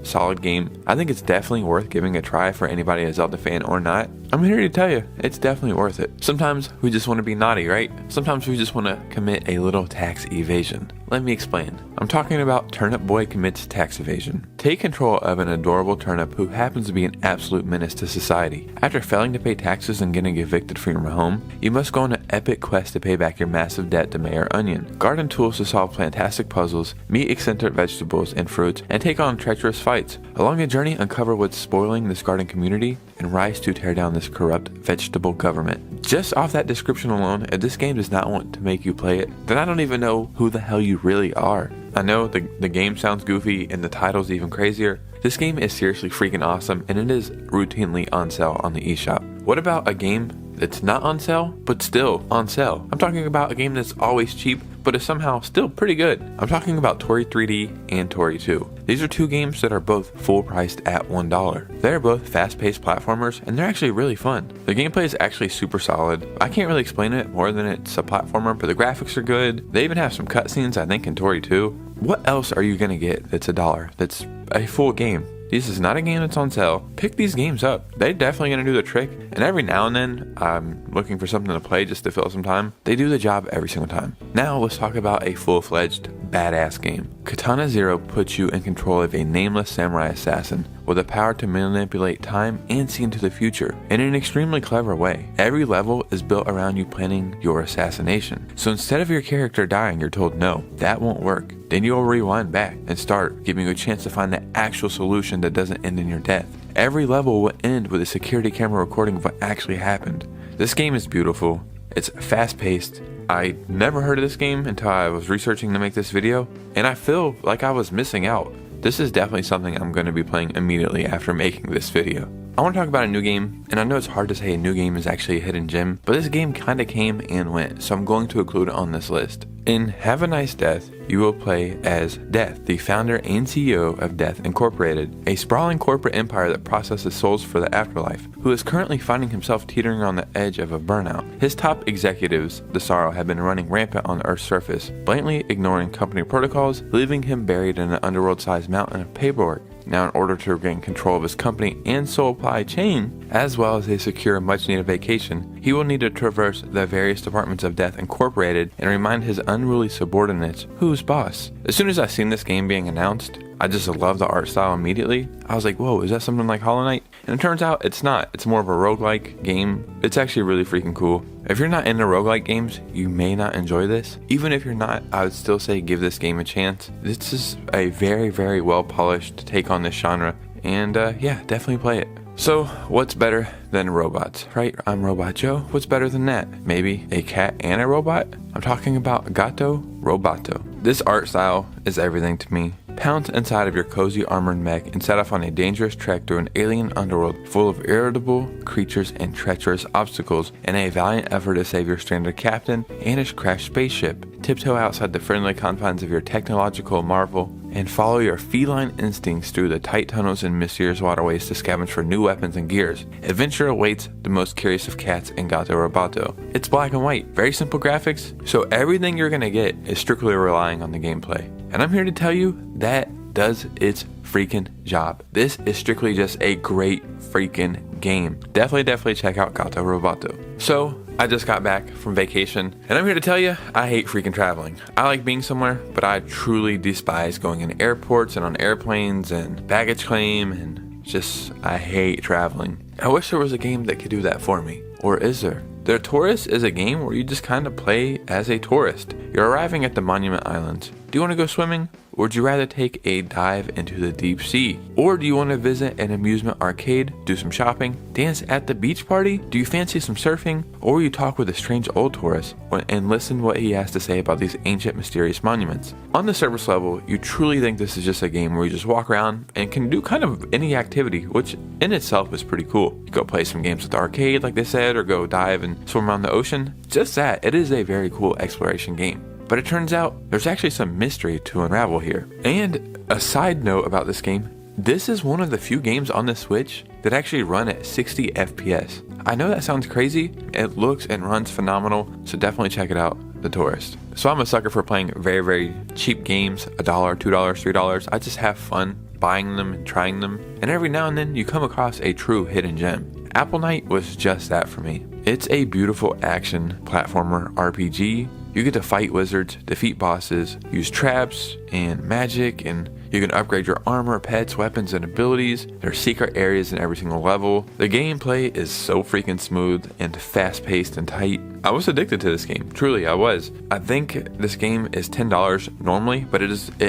Speaker 1: solid game. I think it's definitely worth giving a try for anybody a Zelda fan or not. I'm here to tell you, it's definitely worth it. Sometimes we just want to be naughty, right? Sometimes we just want to commit a little tax evasion. Let me explain. I'm talking about Turnip Boy Commits Tax Evasion. Take control of an adorable turnip who happens to be an absolute menace to society. After failing to pay taxes and getting evicted from your home, you must go on an epic quest to pay back your massive debt to Mayor Onion. Garden tools to solve fantastic puzzles, meet eccentric vegetables and fruits, and take on treacherous fights. Along the journey, uncover what's spoiling this garden community and rise to tear down this corrupt vegetable government. Just off that description alone, if this game does not want to make you play it, then I don't even know who the hell you really are. I know the game sounds goofy and the title's even crazier. This game is seriously freaking awesome, and it is routinely on sale on the eShop. What about a game that's not on sale, but still on sale? I'm talking about a game that's always cheap, but is somehow still pretty good. I'm talking about Tori 3D and Tori 2. These are two games that are both full priced at $1. They're both fast-paced platformers, and they're actually really fun. The gameplay is actually super solid. I can't really explain it more than it's a platformer, but the graphics are good. They even have some cutscenes, I think, in Tori 2. What else are you gonna get that's $1? That's a full game. This is not a game that's on sale. Pick these games up. They're definitely going to do the trick. And every now and then, I'm looking for something to play just to fill some time. They do the job every single time. Now, let's talk about a full-fledged, badass game. Katana Zero puts you in control of a nameless samurai assassin with the power to manipulate time and see into the future in an extremely clever way. Every level is built around you planning your assassination. So instead of your character dying, you're told, no, that won't work. Then you'll rewind back and start, giving you a chance to find the actual solution that doesn't end in your death. Every level will end with a security camera recording of what actually happened. This game is beautiful. It's fast-paced. I never heard of this game until I was researching to make this video, and I feel like I was missing out. This is definitely something I'm going to be playing immediately after making this video. I want to talk about a new game, and I know it's hard to say a new game is actually a hidden gem, but this game kinda came and went, so I'm going to include it on this list. In Have a Nice Death, you will play as Death, the founder and CEO of Death Incorporated, a sprawling corporate empire that processes souls for the afterlife, who is currently finding himself teetering on the edge of a burnout. His top executives, the Sorrow, have been running rampant on the Earth's surface, blatantly ignoring company protocols, leaving him buried in an underworld-sized mountain of paperwork. Now, in order to regain control of his company and supply chain, as well as a secure much-needed vacation, he will need to traverse the various departments of Death Incorporated and remind his unruly subordinates who's boss. As soon as I seen this game being announced, I just loved the art style immediately. I was like, whoa, is that something like Hollow Knight? And it turns out it's not. It's more of a roguelike game. It's actually really freaking cool. If you're not into roguelike games, you may not enjoy this. Even if you're not, I would still say give this game a chance. This is a very, very well polished take on this genre. And yeah, definitely play it. So, what's better than robots, right? I'm Robot Joe. What's better than that? Maybe a cat and a robot? I'm talking about Gato Roboto. This art style is everything to me. Pounce inside of your cozy armored mech and set off on a dangerous trek through an alien underworld full of irritable creatures and treacherous obstacles in a valiant effort to save your stranded captain and his crashed spaceship. Tiptoe outside the friendly confines of your technological marvel and follow your feline instincts through the tight tunnels and mysterious waterways to scavenge for new weapons and gears. Adventure awaits the most curious of cats in Gato Roboto. It's black and white, very simple graphics, so everything you're gonna get is strictly relying on the gameplay. And I'm here to tell you that does its freaking job. This is strictly just a great freaking game. Definitely check out Gato Roboto. So, I just got back from vacation, and I'm here to tell you, I hate freaking traveling. I like being somewhere, but I truly despise going in airports and on airplanes and baggage claim, and just, I hate traveling. I wish there was a game that could do that for me. Or is there? The Tourist is a game where you just kind of play as a tourist. You're arriving at the Monument Islands. Do you want to go swimming? Or would you rather take a dive into the deep sea? Or do you want to visit an amusement arcade, do some shopping, dance at the beach party? Do you fancy some surfing? Or will you talk with a strange old tourist and listen what he has to say about these ancient mysterious monuments? On the surface level, you truly think this is just a game where you just walk around and can do kind of any activity, which in itself is pretty cool. You go play some games at the arcade, like they said, or go dive and swim around the ocean. Just that, it is a very cool exploration game. But it turns out there's actually some mystery to unravel here. And a side note about this game, this is one of the few games on the Switch that actually run at 60 FPS. I know that sounds crazy, it looks and runs phenomenal, so definitely check it out, The Tourist. So I'm a sucker for playing very cheap games, $1, $2, $3. I just have fun buying them and trying them, and every now and then you come across a true hidden gem. Apple Knight was just that for me. It's a beautiful action platformer RPG. You get to fight wizards, defeat bosses, use traps and magic, and you can upgrade your armor, pets, weapons, and abilities. There are secret areas in every single level. The gameplay is so freaking smooth and fast-paced and tight. I was addicted to this game. Truly, I was. I think this game is $10 normally, but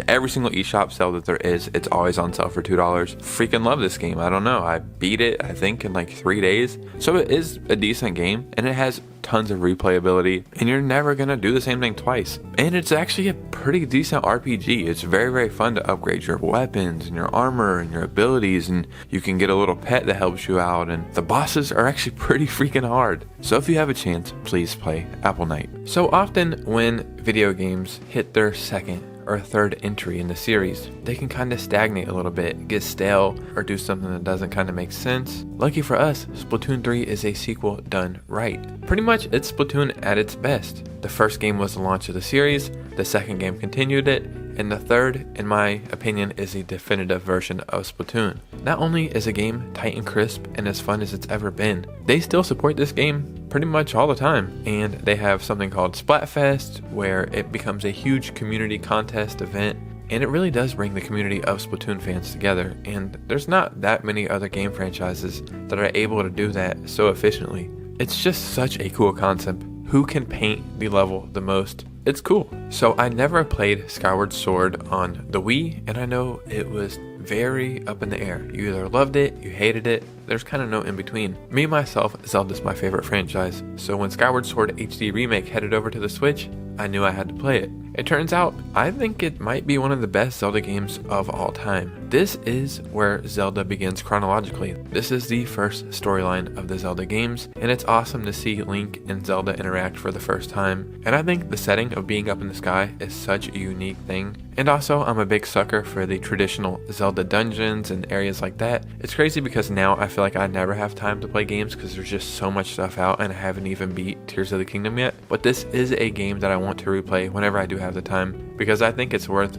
Speaker 1: every single eShop sale that there is, it's always on sale for $2. Freaking love this game. I don't know. I beat it, I think, in like 3 days. So it is a decent game, and it has tons of replayability, and you're never gonna do the same thing twice. And it's actually a pretty decent RPG. It's very, very fun to upgrade your weapons and your armor and your abilities, and you can get a little pet that helps you out, and the bosses are actually pretty freaking hard. So if you have a chance, please play Apple Knight. So often when video games hit their second or third entry in the series, they can kind of stagnate a little bit, get stale, or do something that doesn't kind of make sense. Lucky for us, Splatoon 3 is a sequel done right. Pretty much it's Splatoon at its best. The first game was the launch of the series, the second game continued it, and the third, in my opinion, is the definitive version of Splatoon. Not only is a game tight and crisp and as fun as it's ever been, they still support this game pretty much all the time, and they have something called Splatfest, where it becomes a huge community contest event, and it really does bring the community of Splatoon fans together, and there's not that many other game franchises that are able to do that so efficiently. It's just such a cool concept. Who can paint the level the most? It's cool. So I never played Skyward Sword on the Wii, and I know it was very up in the air. You either loved it, you hated it, there's kind of no in between. Me myself, Zelda's my favorite franchise, so when Skyward Sword HD Remake headed over to the Switch, I knew I had to play it. It turns out, I think it might be one of the best Zelda games of all time. This is where Zelda begins chronologically. This is the first storyline of the Zelda games, and it's awesome to see Link and Zelda interact for the first time. And I think the setting of being up in the sky is such a unique thing. And also, I'm a big sucker for the traditional Zelda dungeons and areas like that. It's crazy because now I feel like I never have time to play games because there's just so much stuff out and I haven't even beat Tears of the Kingdom yet. But this is a game that I want to replay whenever I do have the time because I think it's worth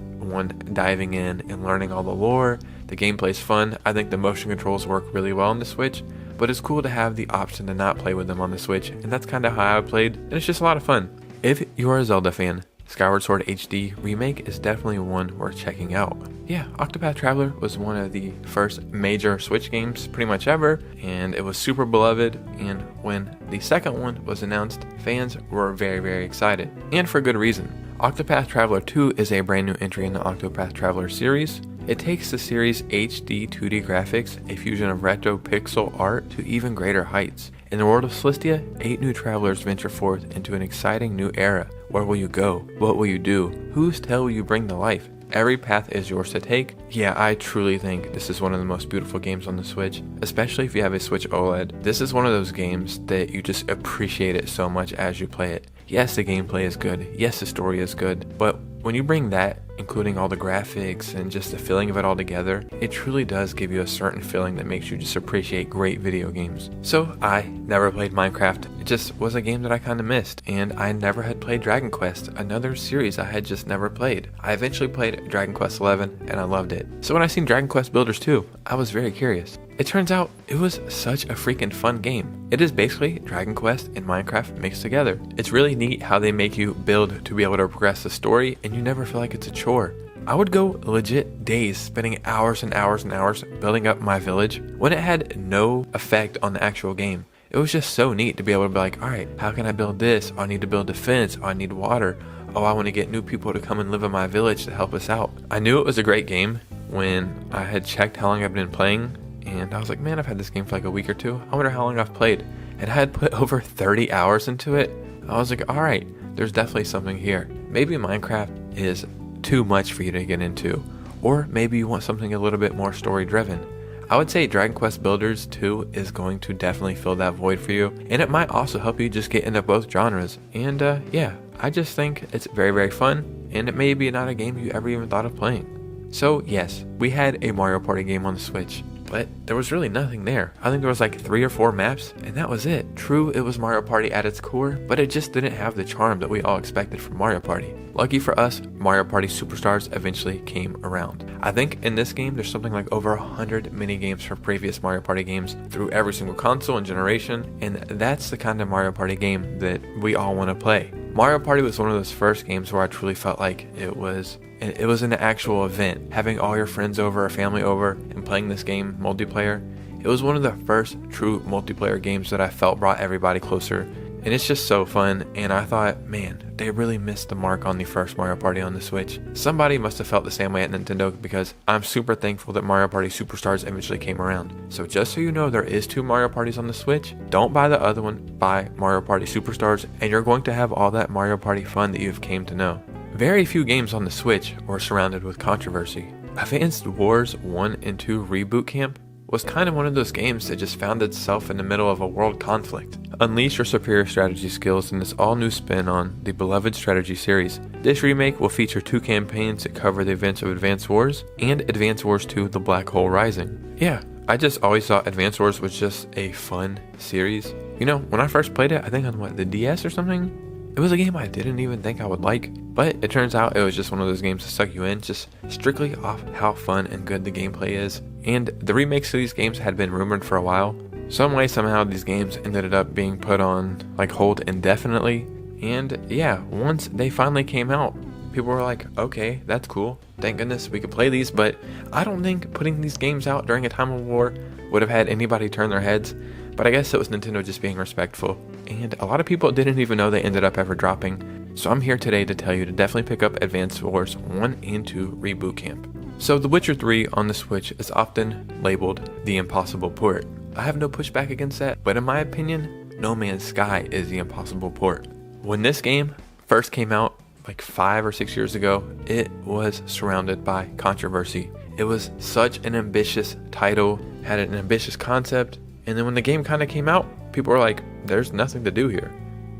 Speaker 1: diving in and learning all the lore. The gameplay's fun. I think the motion controls work really well on the Switch, but it's cool to have the option to not play with them on the Switch, and that's kind of how I played, and it's just a lot of fun. If you're a Zelda fan, Skyward Sword HD Remake is definitely one worth checking out. Yeah, Octopath Traveler was one of the first major Switch games pretty much ever, and it was super beloved, and when the second one was announced, fans were very, very excited, and for good reason. Octopath Traveler 2 is a brand new entry in the Octopath Traveler series. It takes the series' HD 2D graphics, a fusion of retro pixel art, to even greater heights. In the world of Celestia, 8 new travelers venture forth into an exciting new era. Where will you go? What will you do? Whose tale will you bring to life? Every path is yours to take. Yeah, I truly think this is one of the most beautiful games on the Switch, especially if you have a Switch OLED. This is one of those games that you just appreciate it so much as you play it. Yes, the gameplay is good. Yes, the story is good. But when you bring that, including all the graphics and just the feeling of it all together, it truly does give you a certain feeling that makes you just appreciate great video games. So I never played Minecraft. It just was a game that I kind of missed, and I never had played Dragon Quest, another series I had just never played. I eventually played Dragon Quest XI, and I loved it. So when I seen Dragon Quest Builders 2, I was very curious. It turns out it was such a freaking fun game. It is basically Dragon Quest and Minecraft mixed together. It's really neat how they make you build to be able to progress the story, and you never feel like it's a chore. I would go legit days spending hours and hours and hours building up my village when it had no effect on the actual game. It was just so neat to be able to be like, alright, how can I build this? I need to build a fence. I need water. Oh, I want to get new people to come and live in my village to help us out. I knew it was a great game when I had checked how long I've been playing, and I was like, man, I've had this game for like a week or two. I wonder how long I've played. And I had put over 30 hours into it. I was like, alright, there's definitely something here. Maybe Minecraft is too much for you to get into, or maybe you want something a little bit more story driven. I would say Dragon Quest Builders 2 is going to definitely fill that void for you, and it might also help you just get into both genres. And yeah, I just think it's very, very fun, and it may be not a game you ever even thought of playing. So yes, we had a Mario Party game on the Switch, but there was really nothing there. I think there was like 3 or 4 maps, and that was it. True, it was Mario Party at its core, but it just didn't have the charm that we all expected from Mario Party. Lucky for us, Mario Party Superstars eventually came around. I think in this game, there's something like over 100 mini games from previous Mario Party games through every single console and generation, and that's the kind of Mario Party game that we all want to play. Mario Party was one of those first games where I truly felt like it was an actual event. Having all your friends over or family over and playing this game multiplayer, it was one of the first true multiplayer games that I felt brought everybody closer and it's just so fun. And I thought, man, they really missed the mark on the first Mario Party on the Switch. Somebody must have felt the same way at Nintendo, because I'm super thankful that Mario Party Superstars eventually came around. So just so you know, there is 2 Mario Parties on the Switch. Don't buy the other one, buy Mario Party Superstars, and you're going to have all that Mario Party fun that you've came to know. Very few games on the Switch were surrounded with controversy. Advanced Wars 1 and 2 Reboot Camp was kind of one of those games that just found itself in the middle of a world conflict. Unleash your superior strategy skills in this all-new spin on the beloved strategy series. This remake will feature 2 campaigns that cover the events of Advanced Wars and Advanced Wars 2 The Black Hole Rising. Yeah, I just always thought Advanced Wars was just a fun series. You know, when I first played it, I think on the DS or something, it was a game I didn't even think I would like, but it turns out it was just one of those games that suck you in, just strictly off how fun and good the gameplay is. And the remakes of these games had been rumored for a while. Some way, somehow, these games ended up being put on hold indefinitely. And yeah, once they finally came out, people were like, okay, that's cool. Thank goodness we could play these, but I don't think putting these games out during a time of war would have had anybody turn their heads. But I guess it was Nintendo just being respectful, and a lot of people didn't even know they ended up ever dropping. So I'm here today to tell you to definitely pick up Advanced Wars 1 and 2 Reboot Camp. So The Witcher 3 on the Switch is often labeled the impossible port. I have no pushback against that, but in my opinion, No Man's Sky is the impossible port. When this game first came out, 5 or 6 years ago, it was surrounded by controversy. It was such an ambitious title, had an ambitious concept, and then when the game kind of came out, people were like, there's nothing to do here.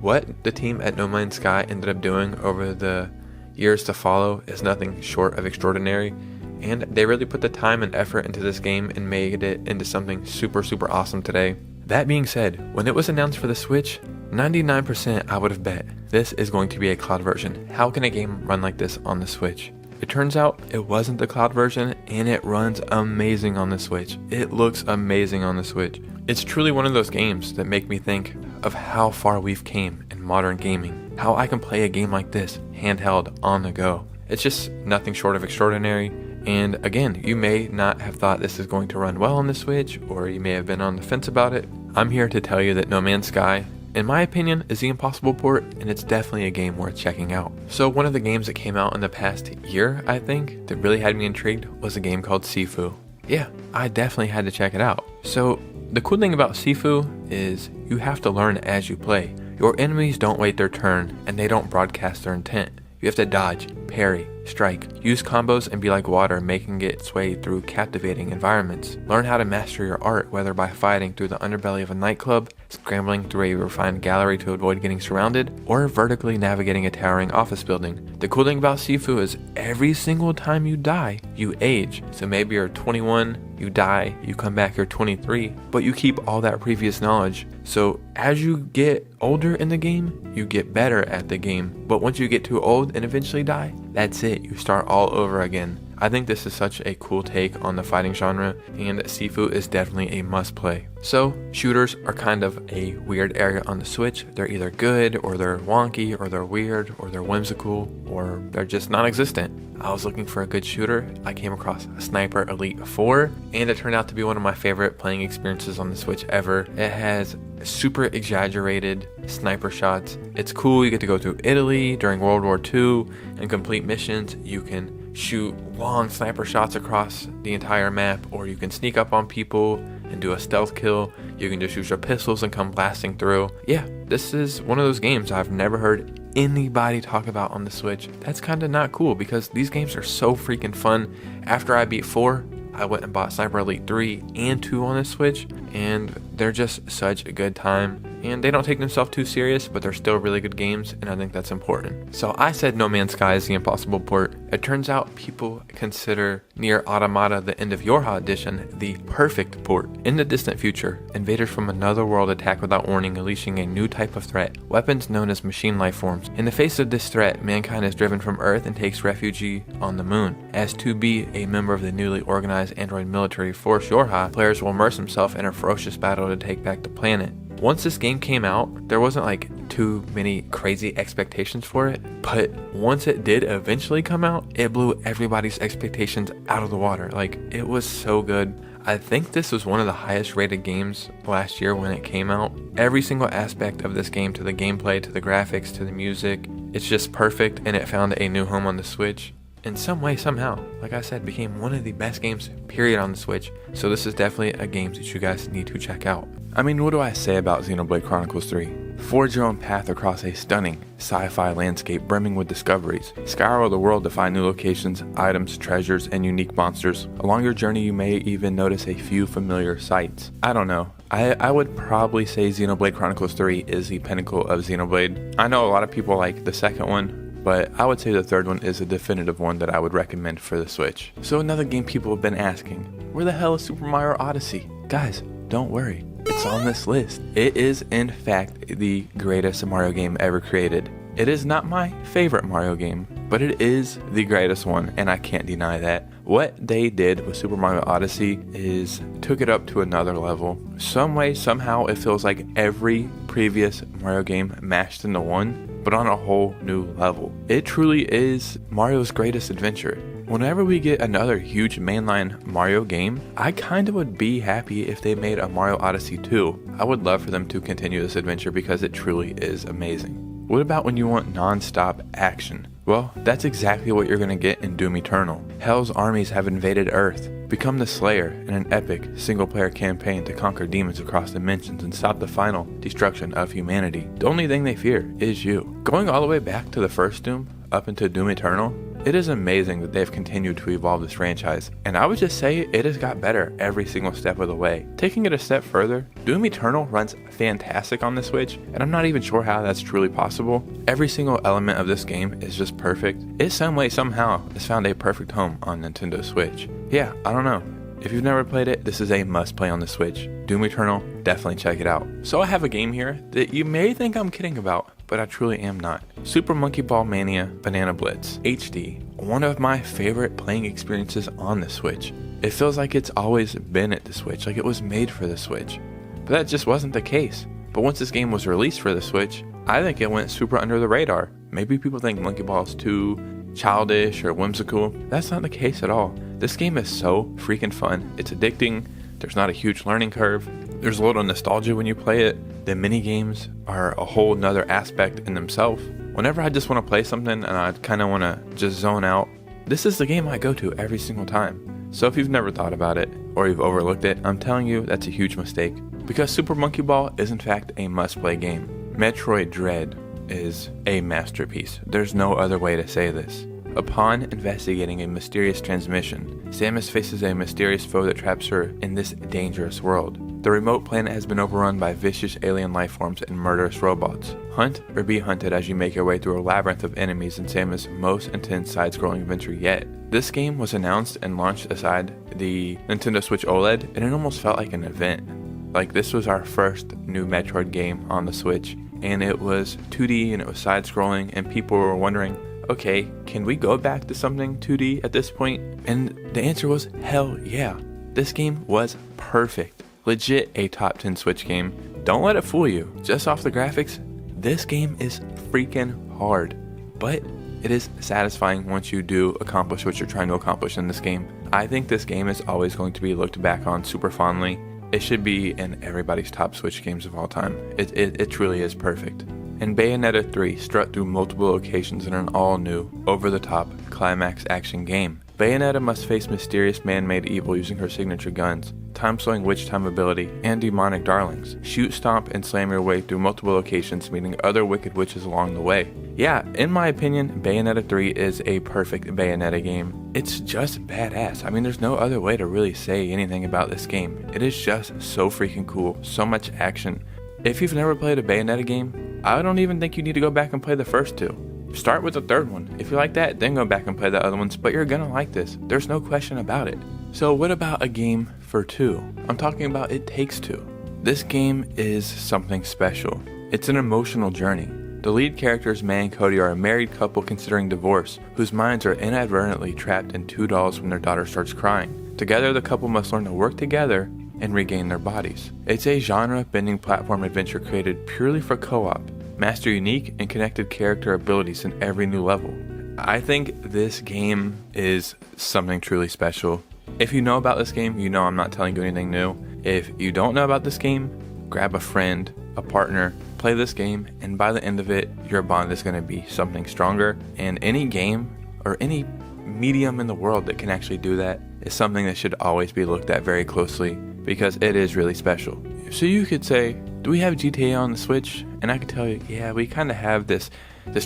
Speaker 1: What the team at No Man's Sky ended up doing over the years to follow is nothing short of extraordinary, and they really put the time and effort into this game and made it into something super, super awesome today. That being said, when it was announced for the Switch, 99% I would have bet this is going to be a cloud version. How can a game run like this on the Switch? It turns out it wasn't the cloud version, and it runs amazing on the Switch. It looks amazing on the Switch. It's truly one of those games that make me think of how far we've came in modern gaming. How I can play a game like this, handheld, on the go. It's just nothing short of extraordinary. And again, you may not have thought this is going to run well on the Switch, or you may have been on the fence about it. I'm here to tell you that No Man's Sky, in my opinion, is the impossible port, and it's definitely a game worth checking out. So one of the games that came out in the past year, I think, that really had me intrigued was a game called Sifu. Yeah, I definitely had to check it out. So the cool thing about Sifu is you have to learn as you play. Your enemies don't wait their turn, and they don't broadcast their intent. You have to dodge, parry, strike, use combos, and be like water, making its way through captivating environments. Learn how to master your art, whether by fighting through the underbelly of a nightclub, scrambling through a refined gallery to avoid getting surrounded, or vertically navigating a towering office building. The cool thing about Sifu is every single time you die, you age. So maybe you're 21, you die, you come back, you're 23, but you keep all that previous knowledge. So as you get older in the game, you get better at the game. But once you get too old and eventually die, that's it. You start all over again. I think this is such a cool take on the fighting genre, and Sifu is definitely a must play. So, shooters are kind of a weird area on the Switch. They're either good, or they're wonky, or they're weird, or they're whimsical, or they're just non-existent. I was looking for a good shooter. I came across Sniper Elite 4, and it turned out to be one of my favorite playing experiences on the Switch ever. It has super exaggerated sniper shots. It's cool. You get to go through Italy during World War II and complete missions. You can shoot long sniper shots across the entire map, or you can sneak up on people and do a stealth kill. You can just use your pistols and come blasting through. Yeah, this is one of those games I've never heard anybody talk about on the Switch. That's kind of not cool, because these games are so freaking fun. After I beat 4, I went and bought Sniper Elite 3 and 2 on the Switch, and they're just such a good time. And they don't take themselves too serious, but they're still really good games, and I think that's important. So I said No Man's Sky is the impossible port. It turns out people consider Nier Automata, the End of Yorha edition, the perfect port. In the distant future, invaders from another world attack without warning, unleashing a new type of threat, weapons known as machine life forms. In the face of this threat, mankind is driven from Earth and takes refuge on the moon. As to be a member of the newly organized android military force Yorha, players will immerse themselves in a ferocious battle to take back the planet. Once this game came out, there wasn't too many crazy expectations for it, but once it did eventually come out, it blew everybody's expectations out of the water. It was so good. I think this was one of the highest rated games last year when it came out. Every single aspect of this game, to the gameplay, to the graphics, to the music, it's just perfect, and it found a new home on the Switch. In some way, somehow, like I said, became one of the best games, period, on the Switch. So this is definitely a game that you guys need to check out. I mean, what do I say about Xenoblade Chronicles 3? Forge your own path across a stunning sci-fi landscape brimming with discoveries. Scour the world to find new locations, items, treasures, and unique monsters. Along your journey, you may even notice a few familiar sights. I don't know. I would probably say Xenoblade Chronicles 3 is the pinnacle of Xenoblade. I know a lot of people like the second one, but I would say the third one is a definitive one that I would recommend for the Switch. So another game people have been asking, where the hell is Super Mario Odyssey? Guys, don't worry, it's on this list. It is in fact the greatest Mario game ever created. It is not my favorite Mario game, but it is the greatest one, and I can't deny that. What they did with Super Mario Odyssey is took it up to another level. Some way, somehow, it feels like every previous Mario game mashed into one, but on a whole new level. It truly is Mario's greatest adventure. Whenever we get another huge mainline Mario game, I kind of would be happy if they made a Mario Odyssey 2. I would love for them to continue this adventure because it truly is amazing. What about when you want non-stop action? Well, that's exactly what you're going to get in Doom Eternal. Hell's armies have invaded Earth. Become the Slayer in an epic single-player campaign to conquer demons across dimensions and stop the final destruction of humanity. The only thing they fear is you. Going all the way back to the first Doom, up into Doom Eternal, it is amazing that they've continued to evolve this franchise, and I would just say it has got better every single step of the way. Taking it a step further, Doom Eternal runs fantastic on the Switch, and I'm not even sure how that's truly possible. Every single element of this game is just perfect. It some way, somehow, has found a perfect home on Nintendo Switch. Yeah, I don't know. If you've never played it, this is a must play on the Switch. Doom Eternal, definitely check it out. So I have a game here that you may think I'm kidding about, but I truly am not. Super Monkey Ball Mania Banana Blitz HD, one of my favorite playing experiences on the Switch. It feels like it's always been at the Switch, like it was made for the Switch. But that just wasn't the case. But once this game was released for the Switch, I think it went super under the radar. Maybe people think Monkey Ball is too childish or whimsical. That's not the case at all. This game is so freaking fun. It's addicting. There's not a huge learning curve. There's a little nostalgia when you play it. The mini games are a whole nother aspect in themselves. Whenever I just want to play something and I kind of want to just zone out, this is the game I go to every single time. So if you've never thought about it or you've overlooked it, I'm telling you that's a huge mistake. Because Super Monkey Ball is in fact a must-play game. Metroid Dread is a masterpiece. There's no other way to say this. Upon investigating a mysterious transmission, Samus faces a mysterious foe that traps her in this dangerous world. The remote planet has been overrun by vicious alien life forms and murderous robots. Hunt or be hunted as you make your way through a labyrinth of enemies in Samus' most intense side-scrolling adventure yet. This game was announced and launched aside the Nintendo Switch OLED, and it almost felt like an event. Like, this was our first new Metroid game on the Switch, and it was 2D and it was side-scrolling, and people were wondering, okay, can we go back to something 2D at this point? And the answer was hell yeah. This game was perfect. Legit a top 10 Switch game. Don't let it fool you. Just off the graphics, this game is freaking hard. But it is satisfying once you do accomplish what you're trying to accomplish in this game. I think this game is always going to be looked back on super fondly. It should be in everybody's top Switch games of all time. It truly is perfect. In Bayonetta 3, strut through multiple locations in an all-new, over-the-top, climax action game. Bayonetta must face mysterious man-made evil using her signature guns, time-slowing witch-time ability, and demonic darlings. Shoot, stomp, and slam your way through multiple locations, meeting other wicked witches along the way. Yeah, in my opinion, Bayonetta 3 is a perfect Bayonetta game. It's just badass. I mean, there's no other way to really say anything about this game. It is just so freaking cool, so much action. If you've never played a Bayonetta game, I don't even think you need to go back and play the first two. Start with the third one. If you like that, then go back and play the other ones, but you're gonna like this. There's no question about it. So what about a game for two? I'm talking about It Takes Two. This game is something special. It's an emotional journey. The lead characters, May and Cody, are a married couple considering divorce, whose minds are inadvertently trapped in two dolls when their daughter starts crying. Together, the couple must learn to work together and regain their bodies. It's a genre-bending platform adventure created purely for co-op. Master unique and connected character abilities in every new level. I think this game is something truly special.
Speaker 2: If you know about this game, you know I'm not telling you anything new. If you don't know about this game, grab a friend, a partner, play this game, and by the end of it, your bond is going to be something stronger. And any game or any medium in the world that can actually do that is something that should always be looked at very closely, because it is really special. So you could say, do we have GTA on the Switch? And I could tell you, yeah, we kind of have this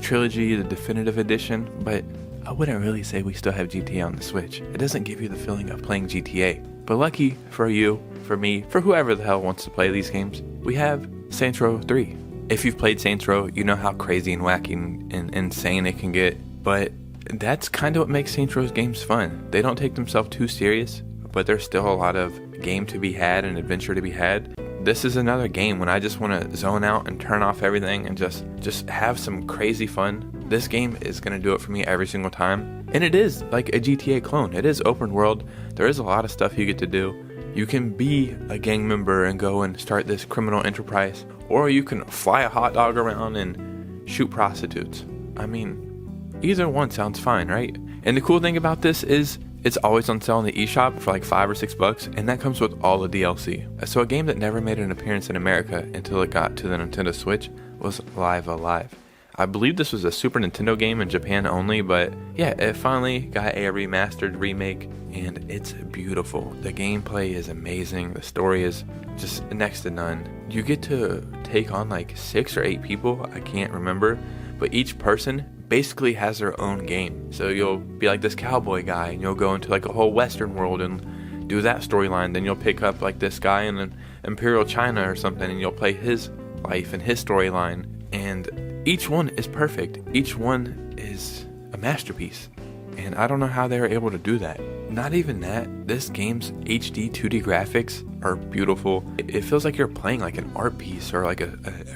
Speaker 2: trilogy, the definitive edition, but I wouldn't really say we still have GTA on the Switch. It doesn't give you the feeling of playing GTA. But lucky for you, for me, for whoever the hell wants to play these games, we have Saints Row 3. If you've played Saints Row, you know how crazy and wacky and insane it can get, but that's kind of what makes Saints Row's games fun. They don't take themselves too serious, but there's still a lot of game to be had and adventure to be had. This is another game when I just want to zone out and turn off everything and just have some crazy fun. This game is going to do it for me every single time. And it is like a GTA clone. It is open world. There is a lot of stuff you get to do. You can be a gang member and go and start this criminal enterprise, or you can fly a hot dog around and shoot prostitutes. I mean, either one sounds fine, right? And the cool thing about this is it's always on sale in the eShop for like $5 or $6, and that comes with all the DLC. So a game that never made an appearance in America until it got to the Nintendo Switch was Live Alive. I believe this was a Super Nintendo game in Japan only, but yeah, it finally got a remastered remake, and it's beautiful. The gameplay is amazing. The story is just next to none. You get to take on like 6 or 8 people, I can't remember, but each person basically has their own game. So you'll be like this cowboy guy, and you'll go into like a whole Western world and do that storyline. Then you'll pick up like this guy in Imperial China or something, and you'll play his life and his storyline. And each one is perfect. Each one is a masterpiece. And I don't know how they were able to do that. Not even that, this game's HD 2D graphics are beautiful. It feels like you're playing like an art piece, or like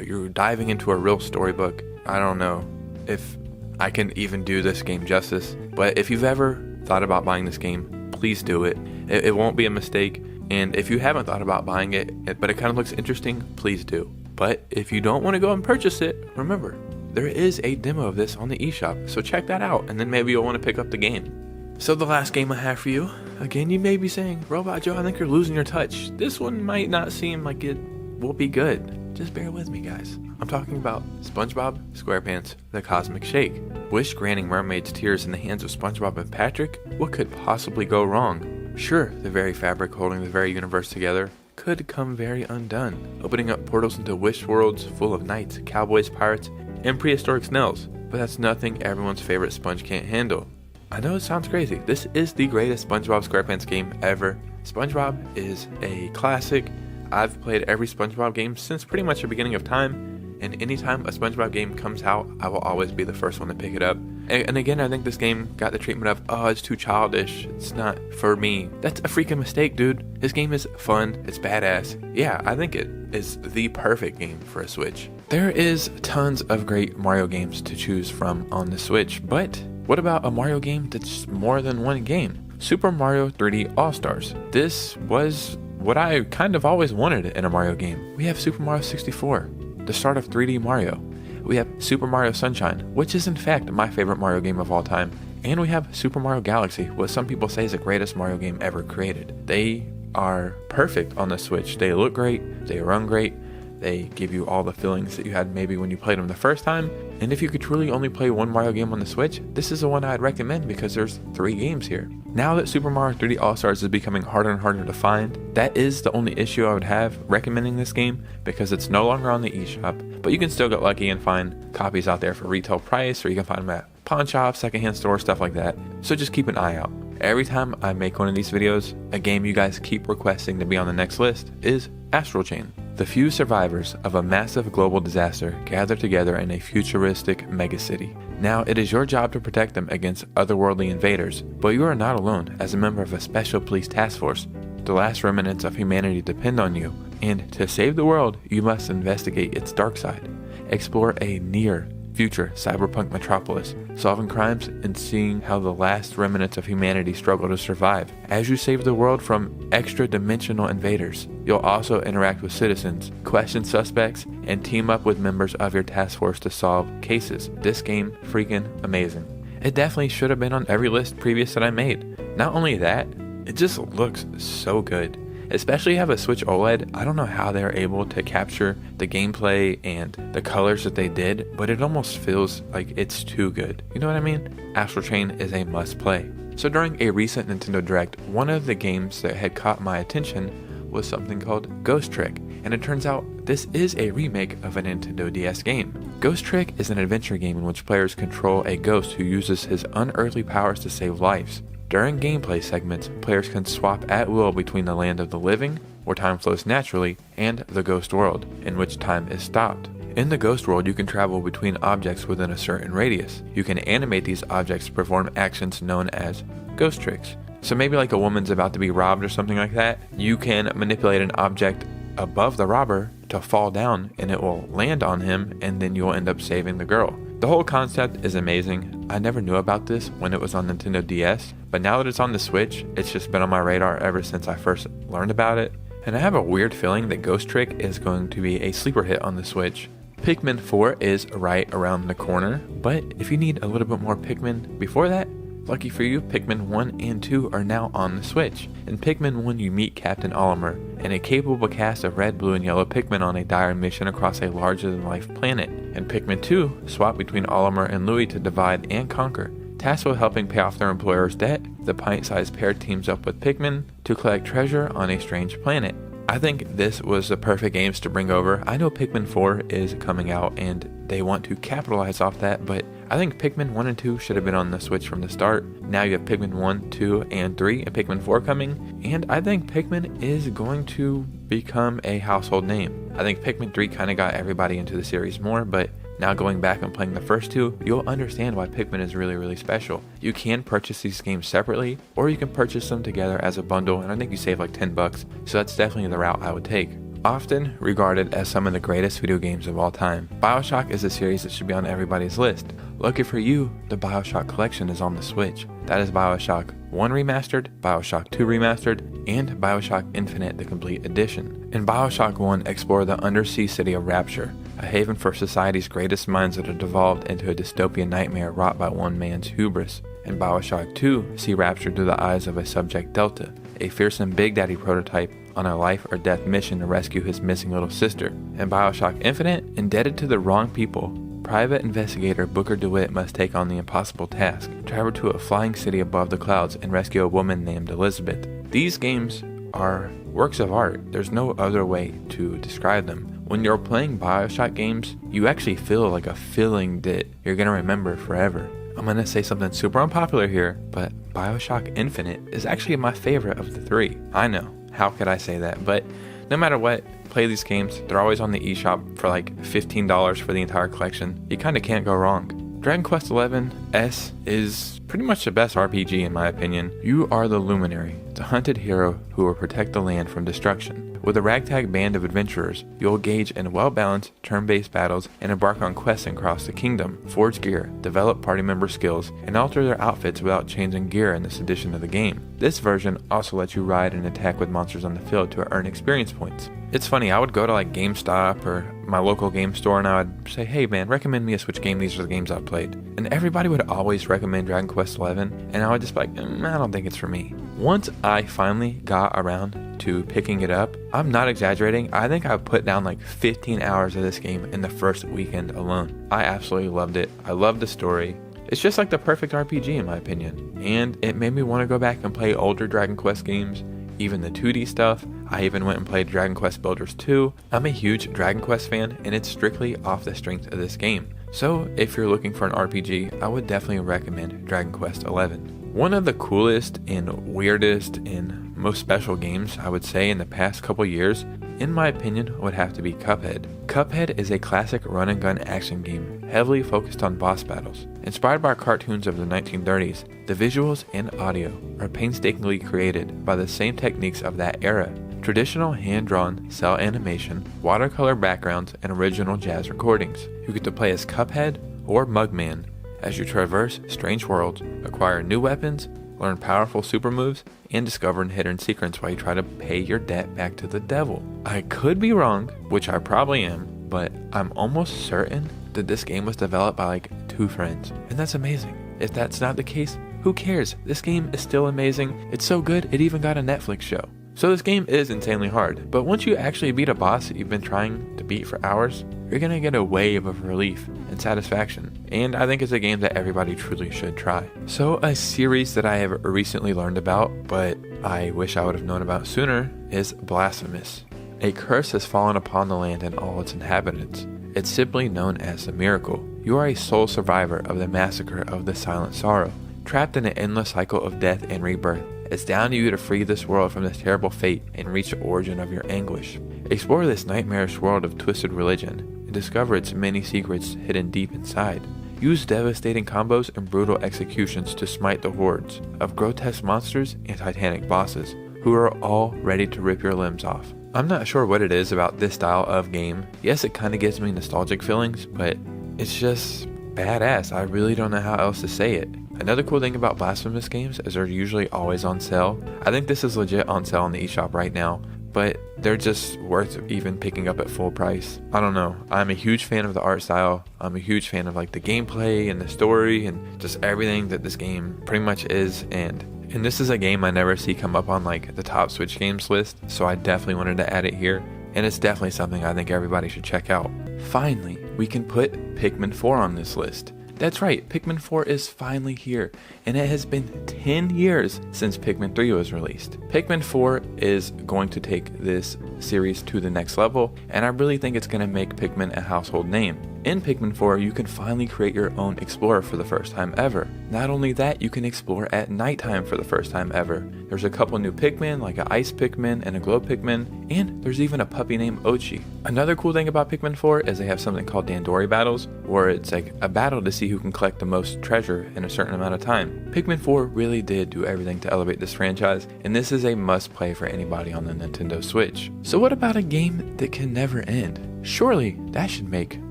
Speaker 2: you're diving into a real storybook. I don't know if I can even do this game justice, but if you've ever thought about buying this game, please do it. It won't be a mistake. And if you haven't thought about buying it, but it kind of looks interesting, please do. But if you don't want to go and purchase it, remember, there is a demo of this on the eShop, so check that out, and then maybe you'll want to pick up the game. So the last game I have for you, again, you may be saying, Robot Joe, I think you're losing your touch. This one might not seem like it will be good. Just bear with me, guys. I'm talking about SpongeBob SquarePants The Cosmic Shake. Wish granting mermaids tears in the hands of SpongeBob and Patrick? What could possibly go wrong? Sure, the very fabric holding the very universe together could come very undone, opening up portals into wish worlds full of knights, cowboys, pirates, and prehistoric snails. But that's nothing everyone's favorite sponge can't handle. I know it sounds crazy. This is the greatest SpongeBob SquarePants game ever. SpongeBob is a classic. I've played every SpongeBob game since pretty much the beginning of time, and anytime a SpongeBob game comes out, I will always be the first one to pick it up. And again, I think this game got the treatment of, oh, it's too childish, it's not for me. That's a freaking mistake, dude. This game is fun, it's badass. Yeah, I think it is the perfect game for a Switch. There is tons of great Mario games to choose from on the Switch, but what about a Mario game that's more than one game? Super Mario 3D All-Stars. This was what I kind of always wanted in a Mario game. We have Super Mario 64, the start of 3D Mario. We have Super Mario Sunshine, which is in fact my favorite Mario game of all time. And we have Super Mario Galaxy, what some people say is the greatest Mario game ever created. They are perfect on the Switch. They look great, they run great, they give you all the feelings that you had maybe when you played them the first time. And if you could truly only play one Mario game on the Switch, this is the one I'd recommend because there's 3 games here. Now that Super Mario 3D All-Stars is becoming harder and harder to find, that is the only issue I would have recommending this game because it's no longer on the eShop, but you can still get lucky and find copies out there for retail price, or you can find them at pawn shops, secondhand stores, stuff like that. So just keep an eye out. Every time I make one of these videos, a game you guys keep requesting to be on the next list is Astral Chain. The few survivors of a massive global disaster gather together in a futuristic megacity. Now, it is your job to protect them against otherworldly invaders, but you are not alone as a member of a special police task force. The last remnants of humanity depend on you, and to save the world, you must investigate its dark side. Explore a near future cyberpunk metropolis, solving crimes and seeing how the last remnants of humanity struggle to survive. As you save the world from extra-dimensional invaders, you'll also interact with citizens, question suspects, and team up with members of your task force to solve cases. This game, freaking amazing. It definitely should have been on every list previous that I made. Not only that,
Speaker 1: it just looks so good. Especially if you have a Switch OLED, I don't know how they're able to capture the gameplay and the colors that they did, but it almost feels like it's too good. You know what I mean? Astral Chain is a must play. So during a recent Nintendo Direct, one of the games that had caught my attention was something called Ghost Trick, and it turns out this is a remake of a Nintendo DS game. Ghost Trick is an adventure game in which players control a ghost who uses his unearthly powers to save lives. During gameplay segments, players can swap at will between the land of the living, where time flows naturally, and the ghost world, in which time is stopped. In the ghost world, you can travel between objects within a certain radius. You can animate these objects to perform actions known as ghost tricks. So maybe like a woman's about to be robbed or something like that, you can manipulate an object above the robber to fall down and it will land on him, and then you'll end up saving the girl. The whole concept is amazing. I never knew about this when it was on Nintendo DS, but now that it's on the Switch, it's just been on my radar ever since I first learned about it. And I have a weird feeling that Ghost Trick is going to be a sleeper hit on the Switch. Pikmin 4 is right around the corner, but if you need a little bit more Pikmin before that, lucky for you, Pikmin 1 and 2 are now on the Switch. In Pikmin 1, you meet Captain Olimar and a capable cast of red, blue, and yellow Pikmin on a dire mission across a larger-than-life planet. In Pikmin 2, swap between Olimar and Louie to divide and conquer. Tasked with helping pay off their employer's debt, the pint-sized pair teams up with Pikmin to collect treasure on a strange planet. I think this was the perfect games to bring over. I know Pikmin 4 is coming out and they want to capitalize off that, but I think Pikmin 1 and 2 should have been on the Switch from the start. Now you have Pikmin 1, 2, and 3, and Pikmin 4 coming, and I think Pikmin is going to become a household name. I think Pikmin 3 kind of got everybody into the series more, but now going back and playing the first two, you'll understand why Pikmin is really, really special. You can purchase these games separately, or you can purchase them together as a bundle, and I think you save like $10, so that's definitely the route I would take. Often regarded as some of the greatest video games of all time, BioShock is a series that should be on everybody's list. Lucky for you, the BioShock collection is on the Switch. That is BioShock 1 Remastered, BioShock 2 Remastered, and BioShock Infinite the Complete Edition. In BioShock 1, explore the undersea city of Rapture, a haven for society's greatest minds that are devolved into a dystopian nightmare wrought by one man's hubris. In BioShock 2, see Rapture through the eyes of a Subject Delta, a fearsome Big Daddy prototype on a life or death mission to rescue his missing little sister. In BioShock Infinite, indebted to the wrong people, private investigator Booker DeWitt must take on the impossible task, travel to a flying city above the clouds and rescue a woman named Elizabeth. These games are works of art. There's no other way to describe them. When you're playing BioShock games, you actually feel like a feeling that you're going to remember forever. I'm going to say something super unpopular here, but BioShock Infinite is actually my favorite of the three. I know, how could I say that? But no matter what, play these games. They're always on the eShop for like $15 for the entire collection. You kind of can't go wrong. Dragon Quest XI S is pretty much the best RPG in my opinion. You are the Luminary, the hunted hero who will protect the land from destruction. With a ragtag band of adventurers, you'll engage in well-balanced, turn-based battles and embark on quests across the kingdom, forge gear, develop party member skills, and alter their outfits without changing gear in this edition of the game. This version also lets you ride and attack with monsters on the field to earn experience points. It's funny, I would go to like GameStop or my local game store and I would say, hey man, recommend me a Switch game, these are the games I've played. And everybody would always recommend Dragon Quest XI, and I would just be like, I don't think it's for me. Once I finally got around to picking it up, I'm not exaggerating, I think I put down like 15 hours of this game in the first weekend alone. I absolutely loved it. I loved the story. It's just like the perfect RPG in my opinion. And it made me want to go back and play older Dragon Quest games, even the 2D stuff. I even went and played Dragon Quest Builders 2. I'm a huge Dragon Quest fan, and it's strictly off the strength of this game. So if you're looking for an RPG, I would definitely recommend Dragon Quest XI. One of the coolest and weirdest and most special games I would say in the past couple years, in my opinion, would have to be Cuphead. Cuphead is a classic run and gun action game heavily focused on boss battles. Inspired by cartoons of the 1930s, the visuals and audio are painstakingly created by the same techniques of that era. Traditional hand-drawn cell animation, watercolor backgrounds, and original jazz recordings. You get to play as Cuphead or Mugman as you traverse strange worlds, acquire new weapons, learn powerful super moves, and discover hidden secrets while you try to pay your debt back to the devil. I could be wrong, which I probably am, but I'm almost certain that this game was developed by like 2 friends, and that's amazing. If that's not the case, Who cares? This game is still amazing. It's so good, it even got a Netflix show. So this game is insanely hard, but once you actually beat a boss that you've been trying to beat for hours, you're gonna get a wave of relief and satisfaction, and I think it's a game that everybody truly should try. So a series that I have recently learned about, but I wish I would have known about sooner, is Blasphemous. A curse has fallen upon the land and all its inhabitants. It's simply known as the Miracle. You are a sole survivor of the massacre of the Silent Sorrow, trapped in an endless cycle of death and rebirth. It's down to you to free this world from this terrible fate and reach the origin of your anguish. Explore this nightmarish world of twisted religion and discover its many secrets hidden deep inside. Use devastating combos and brutal executions to smite the hordes of grotesque monsters and titanic bosses who are all ready to rip your limbs off. I'm not sure what it is about this style of game. Yes, it kind of gives me nostalgic feelings, but it's just badass. I really don't know how else to say it. Another cool thing about Blasphemous games is they're usually always on sale. I think this is legit on sale on the eShop right now, but they're just worth even picking up at full price. I don't know. I'm a huge fan of the art style. I'm a huge fan of like the gameplay and the story and just everything that this game pretty much is. And this is a game I never see come up on like the top Switch games list, so I definitely wanted to add it here. And it's definitely something I think everybody should check out. Finally, we can put Pikmin 4 on this list. That's right, Pikmin 4 is finally here, and it has been 10 years since Pikmin 3 was released. Pikmin 4 is going to take this series to the next level, and I really think it's going to make Pikmin a household name. In Pikmin 4, you can finally create your own explorer for the first time ever. Not only that, you can explore at nighttime for the first time ever. There's a couple new Pikmin, like an Ice Pikmin and a Glow Pikmin, and there's even a puppy named Ochi. Another cool thing about Pikmin 4 is they have something called Dandori battles, where it's like a battle to see who can collect the most treasure in a certain amount of time. Pikmin 4 really did do everything to elevate this franchise, and this is a must play for anybody on the Nintendo Switch. So what about a game that can never end? Surely that should make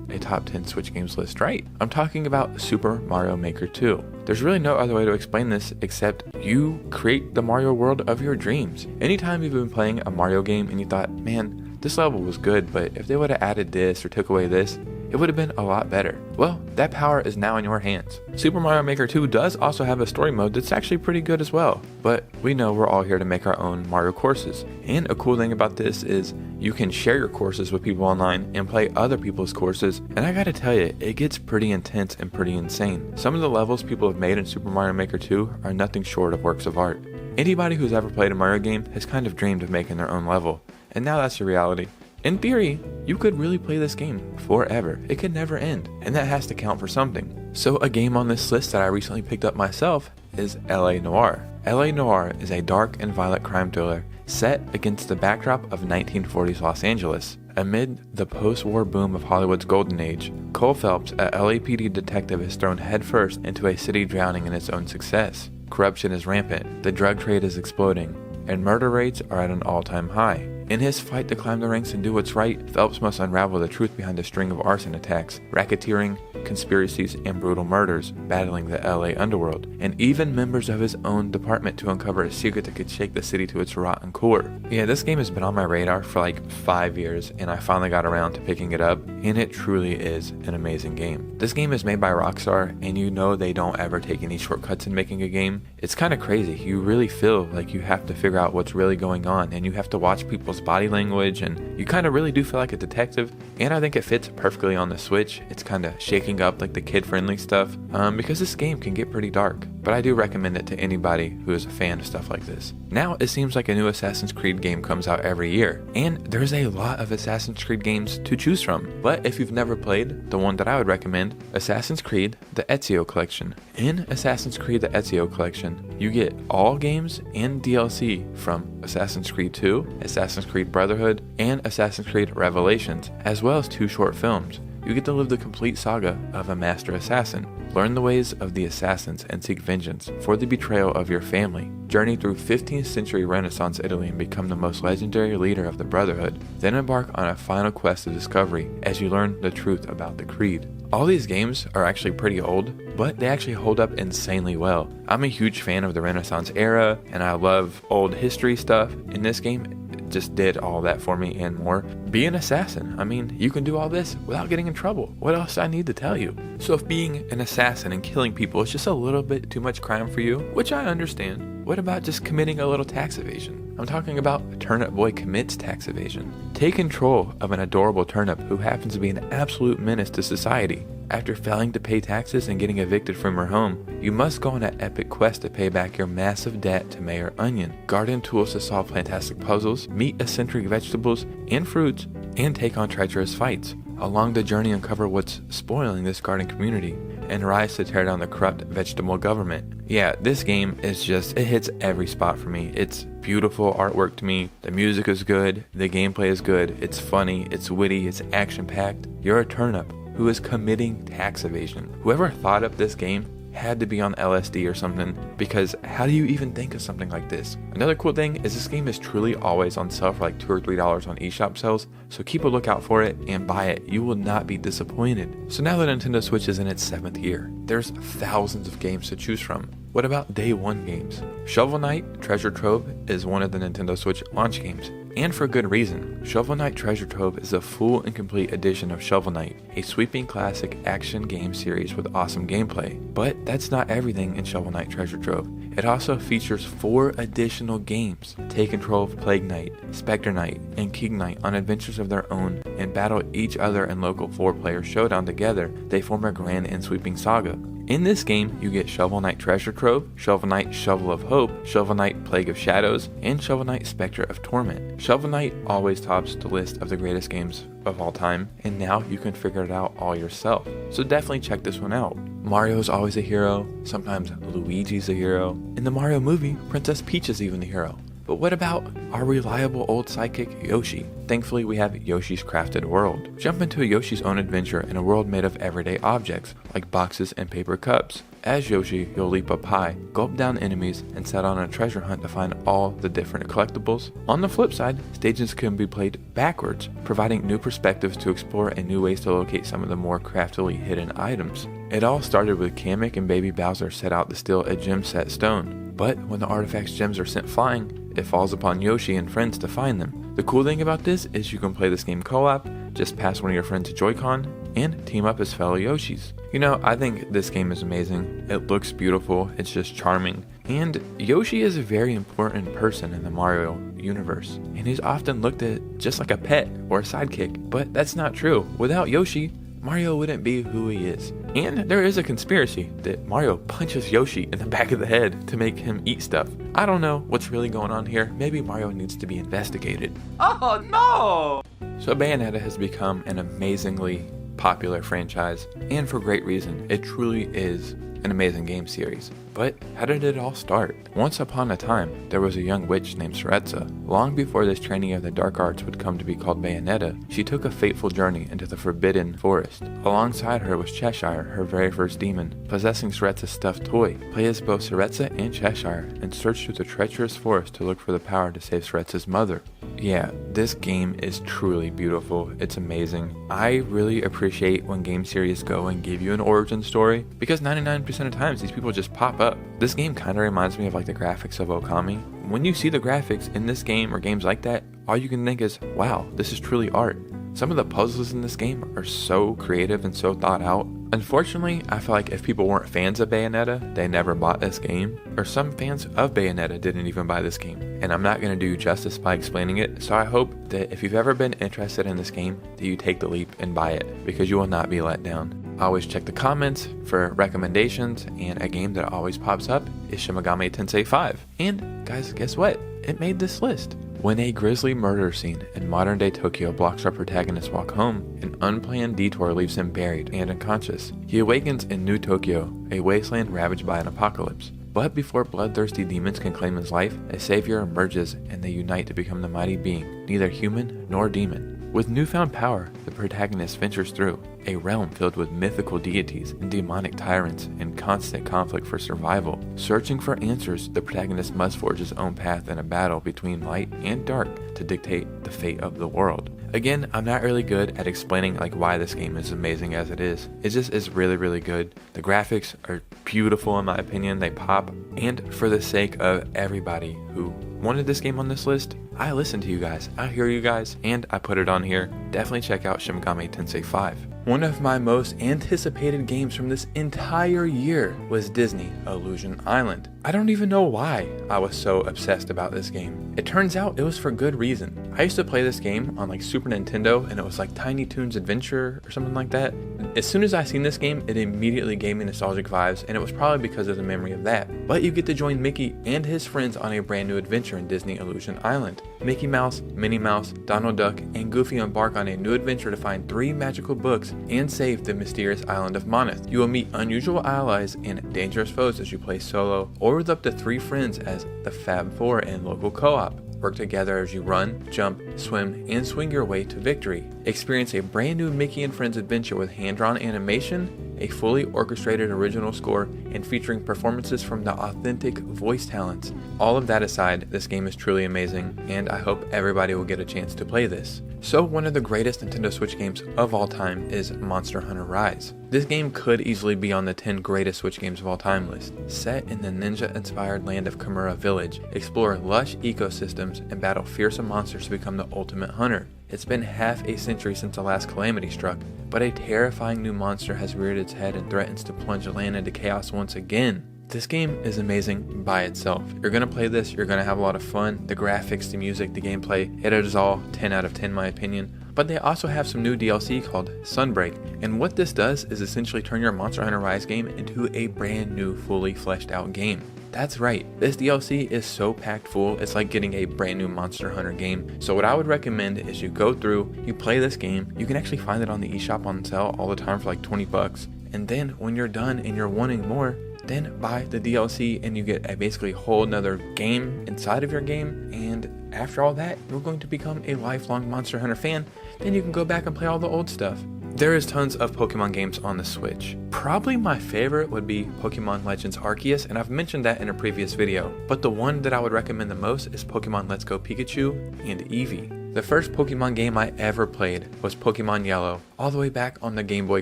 Speaker 1: a top 10 Switch games list, right? I'm talking about Super Mario Maker 2. There's really no other way to explain this except you create the Mario world of your dreams. Anytime you've been playing a Mario game and you thought, man, this level was good, but if they would have added this or took away this, it would have been a lot better. Well, that power is now in your hands. Super Mario Maker 2 does also have a story mode that's actually pretty good as well, but we know we're all here to make our own Mario courses. And a cool thing about this is you can share your courses with people online and play other people's courses, and I gotta tell you, it gets pretty intense and pretty insane. Some of the levels people have made in Super Mario Maker 2 are nothing short of works of art. Anybody who's ever played a Mario game has kind of dreamed of making their own level, and now that's your reality. In theory, you could really play this game forever. It could never end, and that has to count for something. So a game on this list that I recently picked up myself is LA Noir. LA Noir is a dark and violent crime thriller set against the backdrop of 1940s Los Angeles. Amid the post-war boom of Hollywood's golden age, Cole Phelps, a LAPD detective, is thrown headfirst into a city drowning in its own success. Corruption is rampant, the drug trade is exploding, and murder rates are at an all-time high. In his fight to climb the ranks and do what's right, Phelps must unravel the truth behind a string of arson attacks, racketeering, conspiracies, and brutal murders, battling the LA underworld, and even members of his own department to uncover a secret that could shake the city to its rotten core. Yeah, this game has been on my radar for like 5 years, and I finally got around to picking it up, and it truly is an amazing game. This game is made by Rockstar, and you know they don't ever take any shortcuts in making a game. It's kind of crazy. You really feel like you have to figure out what's really going on, and you have to watch people's body language, and you kind of really do feel like a detective, and I think it fits perfectly on the Switch. It's kind of shaking up like the kid-friendly stuff, because this game can get pretty dark, but I do recommend it to anybody who is a fan of stuff like this. Now it seems like a new Assassin's Creed game comes out every year, and there's a lot of Assassin's Creed games to choose from, but if you've never played, the one that I would recommend, Assassin's Creed the Ezio Collection. In Assassin's Creed the Ezio Collection, you get all games and DLC from Assassin's Creed 2, Assassin's Creed Brotherhood, and Assassin's Creed Revelations, as well as 2 short films. You get to live the complete saga of a master assassin, learn the ways of the assassins and seek vengeance for the betrayal of your family, journey through 15th century Renaissance Italy and become the most legendary leader of the Brotherhood, then embark on a final quest of discovery as you learn the truth about the Creed. All these games are actually pretty old, but they actually hold up insanely well. I'm a huge fan of the Renaissance era, and I love old history stuff, and this game just did all that for me and more. Be an assassin. I mean, you can do all this without getting in trouble. What else do I need to tell you? So if being an assassin and killing people is just a little bit too much crime for you, which I understand, what about just committing a little tax evasion? I'm talking about Turnip Boy Commits Tax Evasion. Take control of an adorable turnip who happens to be an absolute menace to society. After failing to pay taxes and getting evicted from her home, you must go on an epic quest to pay back your massive debt to Mayor Onion, garden tools to solve fantastic puzzles, meet eccentric vegetables and fruits, and take on treacherous fights. Along the journey, uncover what's spoiling this garden community, and rise to tear down the corrupt vegetable government. Yeah, this game is just, it hits every spot for me. It's beautiful artwork to me, the music is good, the gameplay is good, it's funny, it's witty, it's action-packed. You're a turnip who is committing tax evasion. Whoever thought up this game had to be on LSD or something, because how do you even think of something like this? Another cool thing is this game is truly always on sale for like $2 or $3 on eShop sales, so keep a lookout for it and buy it. You will not be disappointed. So now that Nintendo Switch is in its 7th year, there's thousands of games to choose from. What about day one games? Shovel Knight Treasure Trove is one of the Nintendo Switch launch games, and for good reason. Shovel Knight Treasure Trove is a full and complete edition of Shovel Knight, a sweeping classic action game series with awesome gameplay. But that's not everything in Shovel Knight Treasure Trove. It also features 4 additional games. Take control of Plague Knight, Spectre Knight, and King Knight on adventures of their own and battle each other in local 4-player showdown together. They form a grand and sweeping saga. In this game, you get Shovel Knight Treasure Trove, Shovel Knight Shovel of Hope, Shovel Knight Plague of Shadows, and Shovel Knight Spectre of Torment. Shovel Knight always tops the list of the greatest games of all time, and now you can figure it out all yourself. So definitely check this one out. Mario's always a hero, sometimes Luigi's a hero. In the Mario movie, Princess Peach is even the hero. But what about our reliable old sidekick Yoshi? Thankfully, we have Yoshi's Crafted World. Jump into Yoshi's own adventure in a world made of everyday objects, like boxes and paper cups. As Yoshi, you'll leap up high, gulp down enemies, and set on a treasure hunt to find all the different collectibles. On the flip side, stages can be played backwards, providing new perspectives to explore and new ways to locate some of the more craftily hidden items. It all started with Kamek and Baby Bowser set out to steal a gem set stone, but when the artifact's gems are sent flying, it falls upon Yoshi and friends to find them. The cool thing about this is you can play this game co-op, just pass one of your friends a Joy-Con, and team up as fellow Yoshis. You know, I think this game is amazing. It looks beautiful, it's just charming, and Yoshi is a very important person in the Mario universe, and he's often looked at just like a pet or a sidekick, but that's not true. Without Yoshi, Mario wouldn't be who he is. And there is a conspiracy that Mario punches Yoshi in the back of the head to make him eat stuff. I don't know what's really going on here. Maybe Mario needs to be investigated.
Speaker 3: Oh no!
Speaker 1: So Bayonetta has become an amazingly popular franchise, and for great reason. It truly is an amazing game series. But how did it all start? Once upon a time, there was a young witch named Ceretza. Long before this training of the dark arts would come to be called Bayonetta, she took a fateful journey into the Forbidden Forest. Alongside her was Cheshire, her very first demon. Possessing Ceretza's stuffed toy, play as both Ceretza and Cheshire, and search through the treacherous forest to look for the power to save Ceretza's mother. Yeah, this game is truly beautiful. It's amazing. I really appreciate when game series go and give you an origin story, because 99% of times these people just pop up. This game kind of reminds me of like the graphics of Okami. When you see the graphics in this game or games like that, all you can think is, wow, this is truly art. Some of the puzzles in this game are so creative and so thought out. Unfortunately, I feel like if people weren't fans of Bayonetta, they never bought this game, or some fans of Bayonetta didn't even buy this game. And I'm not going to do justice by explaining it, so I hope that if you've ever been interested in this game, that you take the leap and buy it, because you will not be let down. I always check the comments for recommendations, and a game that always pops up is Shin Megami Tensei 5. And guys, guess what? It made this list. When a grisly murder scene in modern-day Tokyo blocks our protagonist's walk home, an unplanned detour leaves him buried and unconscious. He awakens in New Tokyo, a wasteland ravaged by an apocalypse. But before bloodthirsty demons can claim his life, a savior emerges and they unite to become the mighty being, neither human nor demon. With newfound power, the protagonist ventures through a realm filled with mythical deities and demonic tyrants in constant conflict for survival. Searching for answers, the protagonist must forge his own path in a battle between light and dark to dictate the fate of the world. Again, I'm not really good at explaining like why this game is amazing as it is. It just is really, really good. The graphics are beautiful in my opinion, they pop, and for the sake of everybody who wanted this game on this list, I listened to you guys, I hear you guys, and I put it on here. Definitely check out Shin Megami Tensei 5. One of my most anticipated games from this entire year was Disney Illusion Island. I don't even know why I was so obsessed about this game. It turns out it was for good reason. I used to play this game on like Super Nintendo, and it was like Tiny Toons Adventure or something like that. As soon as I seen this game, it immediately gave me nostalgic vibes, and it was probably because of the memory of that. But you get to join Mickey and his friends on a brand new adventure in Disney Illusion Island. Mickey Mouse, Minnie Mouse, Donald Duck, and Goofy embark on a new adventure to find 3 magical books and save the mysterious island of Moneth. You will meet unusual allies and dangerous foes as you play solo or with up to 3 friends as the Fab Four and local co-op. Work together as you run, jump, swim, and swing your way to victory. Experience a brand new Mickey and Friends adventure with hand-drawn animation, a fully orchestrated original score, and featuring performances from the authentic voice talents. All of that aside, this game is truly amazing, and I hope everybody will get a chance to play this. So one of the greatest Nintendo Switch games of all time is Monster Hunter Rise. This game could easily be on the 10 greatest Switch games of all time list. Set in the ninja-inspired land of Kimura Village, explore lush ecosystems and battle fearsome monsters to become the ultimate hunter. It's been half a century since the last calamity struck, but a terrifying new monster has reared its head and threatens to plunge the land into chaos once again. This game is amazing by itself. You're going to play this, you're going to have a lot of fun. The graphics, the music, the gameplay, it is all 10 out of 10 in my opinion. But they also have some new DLC called Sunbreak, and what this does is essentially turn your Monster Hunter Rise game into a brand new, fully fleshed out game. That's right, this DLC is so packed full, it's like getting a brand new Monster Hunter game. So what I would recommend is you go through, you play this game, you can actually find it on the eShop on sale all the time for like 20 bucks. And then when you're done and you're wanting more, then buy the DLC and you get a basically whole nother game inside of your game. And after all that, you're going to become a lifelong Monster Hunter fan. Then you can go back and play all the old stuff. There is tons of Pokemon games on the Switch. Probably my favorite would be Pokemon Legends Arceus, and I've mentioned that in a previous video. But the one that I would recommend the most is Pokemon Let's Go Pikachu and Eevee. The first Pokemon game I ever played was Pokemon Yellow, all the way back on the Game Boy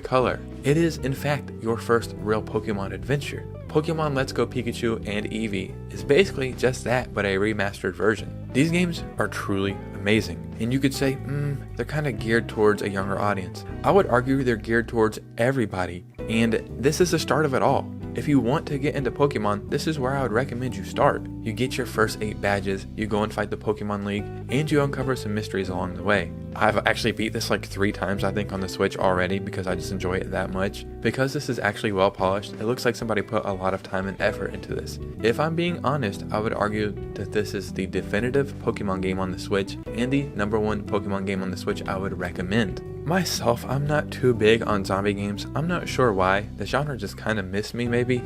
Speaker 1: Color. It is, in fact, your first real Pokemon adventure. Pokemon Let's Go Pikachu and Eevee is basically just that, but a remastered version. These games are truly amazing, and you could say, they're kind of geared towards a younger audience. I would argue they're geared towards everybody, and this is the start of it all. If you want to get into Pokemon, this is where I would recommend you start. You get your first 8 badges, you go and fight the Pokemon League, and you uncover some mysteries along the way. I've actually beat this like 3 times I think on the Switch already because I just enjoy it that much. Because this is actually well polished, it looks like somebody put a lot of time and effort into this. If I'm being honest, I would argue that this is the definitive Pokemon game on the Switch and the #1 Pokemon game on the Switch I would recommend. Myself, I'm not too big on zombie games. I'm not sure why. The genre just kind of missed me maybe.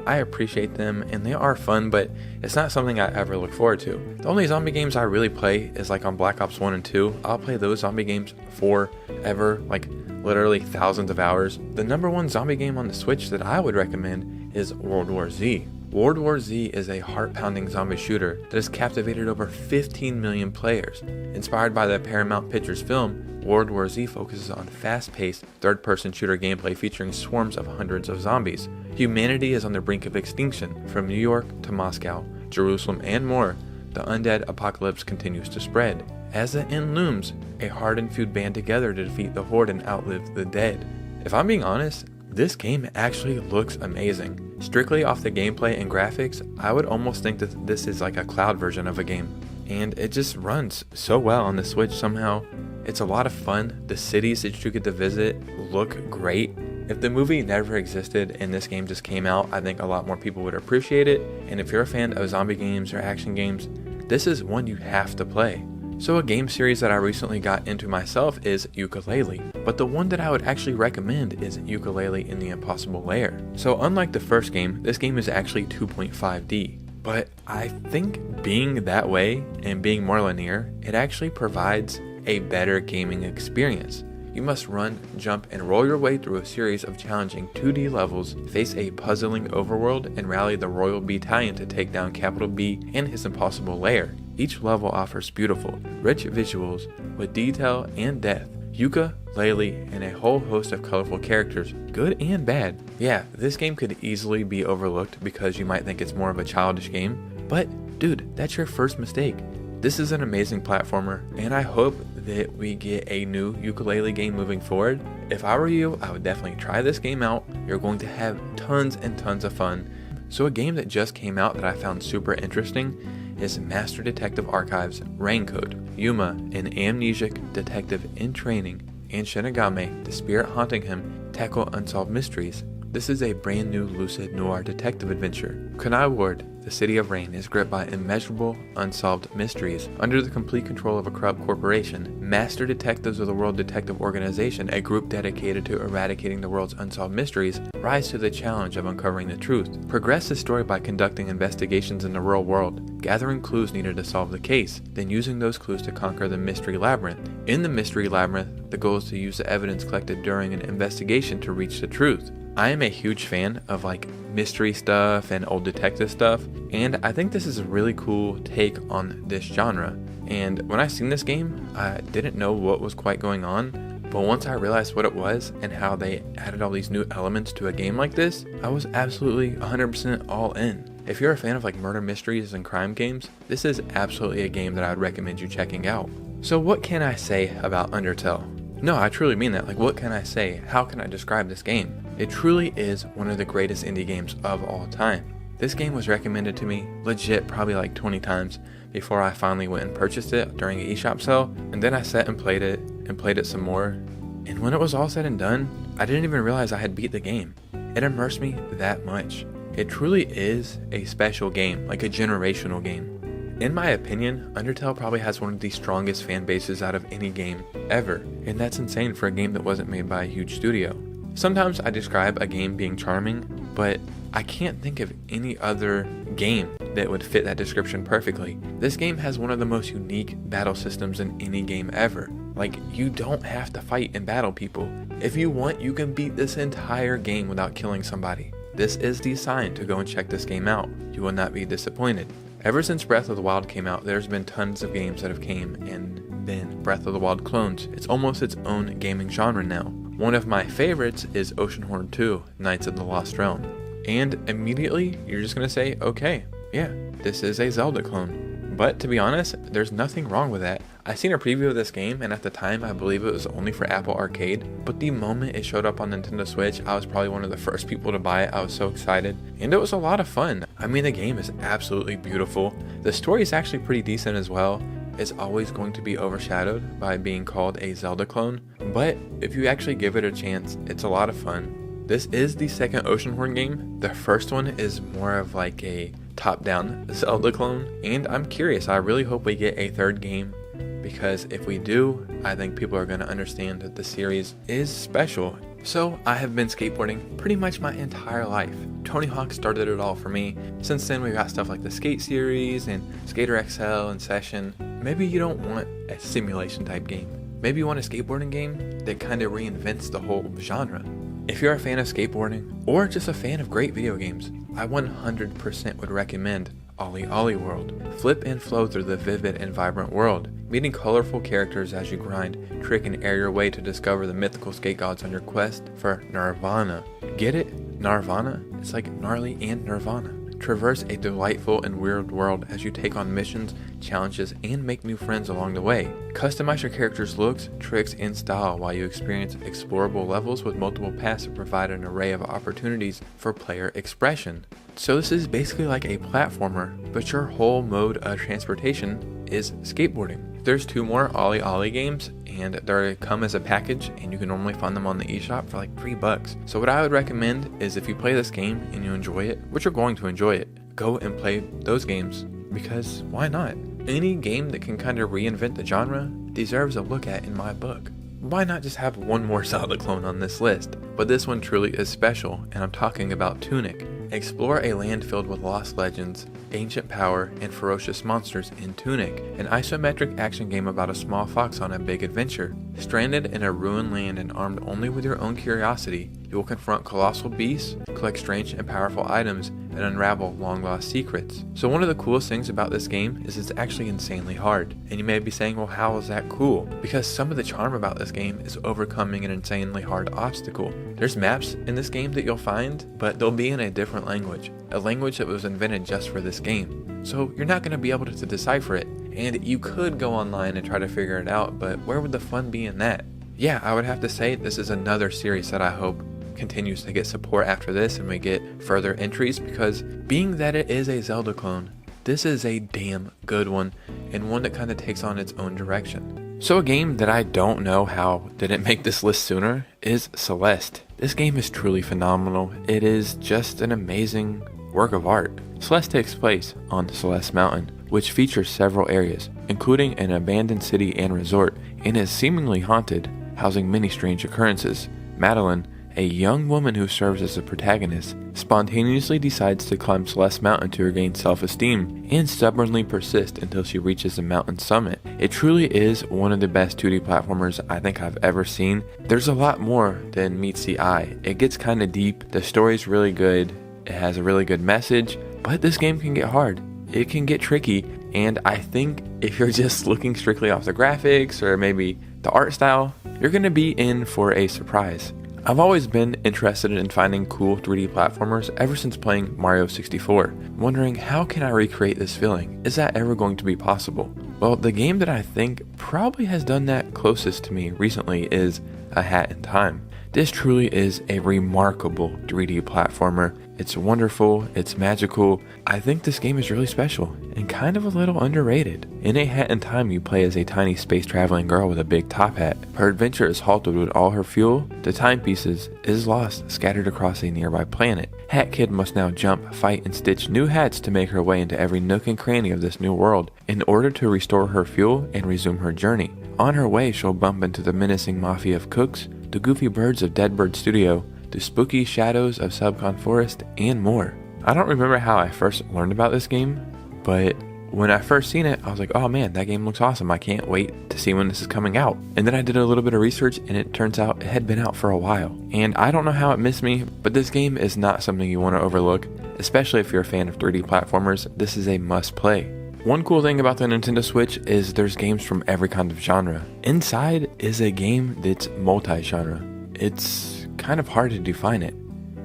Speaker 1: I appreciate them and they are fun, but it's not something I ever look forward to. The only zombie games I really play is like on Black Ops 1 and 2. I'll play those zombie games forever, like literally thousands of hours. The #1 zombie game on the Switch that I would recommend is World War Z. World War Z is a heart-pounding zombie shooter that has captivated over 15 million players. Inspired by the Paramount Pictures film, World War Z focuses on fast-paced, third-person shooter gameplay featuring swarms of hundreds of zombies. Humanity is on the brink of extinction. From New York to Moscow, Jerusalem, and more, the undead apocalypse continues to spread. As the end looms, a hardened few band together to defeat the horde and outlive the dead. If I'm being honest, this game actually looks amazing. Strictly off the gameplay and graphics, I would almost think that this is like a cloud version of a game. And it just runs so well on the Switch somehow. It's a lot of fun. The cities that you get to visit look great. If the movie never existed and this game just came out, I think a lot more people would appreciate it. And if you're a fan of zombie games or action games, this is one you have to play. So a game series that I recently got into myself is Yooka-Laylee, but the one that I would actually recommend is Yooka-Laylee in the Impossible Lair. So unlike the first game, this game is actually 2.5D. But I think being that way and being more linear, it actually provides a better gaming experience. You must run, jump, and roll your way through a series of challenging 2D levels, face a puzzling overworld, and rally the Royal Battalion to take down Capital B and his impossible lair. Each level offers beautiful, rich visuals with detail and depth. Yooka-Laylee, and a whole host of colorful characters, good and bad. Yeah, this game could easily be overlooked because you might think it's more of a childish game, but dude, that's your first mistake. This is an amazing platformer, and I hope that we get a new ukulele game moving forward. If I were you, I would definitely try this game out. You're going to have tons and tons of fun. So a game that just came out that I found super interesting is Master Detective Archives Raincode. Yuma, an amnesiac detective in training, and Shinigami, the spirit haunting him, tackle unsolved mysteries. This is a brand new lucid noir detective adventure. Kunai Ward, the City of Rain, is gripped by immeasurable, unsolved mysteries. Under the complete control of a corrupt corporation, Master Detectives of the World Detective Organization, a group dedicated to eradicating the world's unsolved mysteries, rise to the challenge of uncovering the truth. Progress the story by conducting investigations in the real world, gathering clues needed to solve the case, then using those clues to conquer the Mystery Labyrinth. In the Mystery Labyrinth, the goal is to use the evidence collected during an investigation to reach the truth. I am a huge fan of like mystery stuff and old detective stuff, and I think this is a really cool take on this genre. And when I seen this game, I didn't know what was quite going on, but once I realized what it was and how they added all these new elements to a game like this, I was absolutely 100% all in. If you're a fan of like murder mysteries and crime games, this is absolutely a game that I would recommend you checking out. So what can I say about Undertale? No, I truly mean that. Like, what can I say? How can I describe this game? It truly is one of the greatest indie games of all time. This game was recommended to me legit probably like 20 times before I finally went and purchased it during an eShop sale, and then I sat and played it some more, and when it was all said and done, I didn't even realize I had beat the game. It immersed me that much. It truly is a special game, like a generational game. In my opinion, Undertale probably has one of the strongest fan bases out of any game ever, and that's insane for a game that wasn't made by a huge studio. Sometimes I describe a game being charming, but I can't think of any other game that would fit that description perfectly. This game has one of the most unique battle systems in any game ever. Like, you don't have to fight and battle people. If you want, you can beat this entire game without killing somebody. This is the sign to go and check this game out. You will not be disappointed. Ever since Breath of the Wild came out, there's been tons of games that have came and been Breath of the Wild clones. It's almost its own gaming genre now. One of my favorites is Oceanhorn 2, Knights of the Lost Realm. And immediately, you're just going to say, okay, yeah, this is a Zelda clone. But to be honest, there's nothing wrong with that. I seen a preview of this game, and at the time I believe it was only for Apple Arcade, but the moment it showed up on Nintendo Switch, I was probably one of the first people to buy it. I was so excited, and it was a lot of fun. I mean, the game is absolutely beautiful. The story is actually pretty decent as well. It's always going to be overshadowed by being called a Zelda clone, but if you actually give it a chance, it's a lot of fun. This is the second Oceanhorn game. The first one is more of like a top-down Zelda clone, and I'm curious. I really hope we get a third game, because if we do, I think people are going to understand that the series is special. So I have been skateboarding pretty much my entire life. Tony Hawk started it all for me. Since then we've got stuff like the Skate series and Skater XL and Session. Maybe you don't want a simulation type game. Maybe you want a skateboarding game that kind of reinvents the whole genre. If you're a fan of skateboarding, or just a fan of great video games, I 100% would recommend Ollie Ollie World. Flip and flow through the vivid and vibrant world, meeting colorful characters as you grind, trick and air your way to discover the mythical skate gods on your quest for Nirvana. Get it? Nirvana? It's like gnarly and Nirvana. Traverse a delightful and weird world as you take on missions, challenges, and make new friends along the way. Customize your character's looks, tricks, and style while you experience explorable levels with multiple paths that provide an array of opportunities for player expression. So this is basically like a platformer, but your whole mode of transportation is skateboarding. There's 2 more Ollie Ollie games, and they come as a package, and you can normally find them on the eShop for like $3. So what I would recommend is if you play this game and you enjoy it, which you're going to enjoy it, go and play those games, because why not? Any game that can kind of reinvent the genre deserves a look at in my book. Why not just have one more Zelda clone on this list? But this one truly is special, and I'm talking about Tunic. Explore a land filled with lost legends, ancient power, and ferocious monsters in Tunic, an isometric action game about a small fox on a big adventure. Stranded in a ruined land and armed only with your own curiosity, you will confront colossal beasts, collect strange and powerful items, and unravel long-lost secrets. So one of the coolest things about this game is it's actually insanely hard. And you may be saying, well, how is that cool? Because some of the charm about this game is overcoming an insanely hard obstacle. There's maps in this game that you'll find, but they'll be in a different language, a language that was invented just for this game. So you're not going to be able to decipher it. And you could go online and try to figure it out, but where would the fun be in that? Yeah, I would have to say this is another series that I hope continues to get support after this and we get further entries, because being that it is a Zelda clone, this is a damn good one and one that kind of takes on its own direction. So a game that I don't know how didn't make this list sooner is Celeste. This game is truly phenomenal. It is just an amazing work of art. Celeste takes place on Celeste Mountain, which features several areas, including an abandoned city and resort, and is seemingly haunted, housing many strange occurrences. Madeline, a young woman who serves as the protagonist, spontaneously decides to climb Celeste Mountain to regain self-esteem and stubbornly persist until she reaches the mountain summit. It truly is one of the best 2D platformers I think I've ever seen. There's a lot more than meets the eye. It gets kind of deep, the story's really good, it has a really good message, but this game can get hard. It can get tricky, and I think if you're just looking strictly off the graphics or maybe the art style, you're going to be in for a surprise. I've always been interested in finding cool 3D platformers ever since playing Mario 64, wondering how can I recreate this feeling? Is that ever going to be possible? Well, the game that I think probably has done that closest to me recently is A Hat in Time. This truly is a remarkable 3D platformer. It's wonderful, it's magical. I think this game is really special and kind of a little underrated. In A Hat in Time, you play as a tiny space traveling girl with a big top hat. Her adventure is halted with all her fuel. The timepieces is lost, scattered across a nearby planet. Hat Kid must now jump, fight, and stitch new hats to make her way into every nook and cranny of this new world in order to restore her fuel and resume her journey. On her way, she'll bump into the menacing mafia of cooks, the goofy birds of Deadbird Studio, the spooky shadows of Subcon Forest, and more. I don't remember how I first learned about this game, but when I first seen it, I was like, oh man, that game looks awesome. I can't wait to see when this is coming out. And then I did a little bit of research, and it turns out it had been out for a while. And I don't know how it missed me, but this game is not something you want to overlook, especially if you're a fan of 3D platformers. This is a must play. One cool thing about the Nintendo Switch is there's games from every kind of genre. Inside is a game that's multi-genre. It's kind of hard to define it.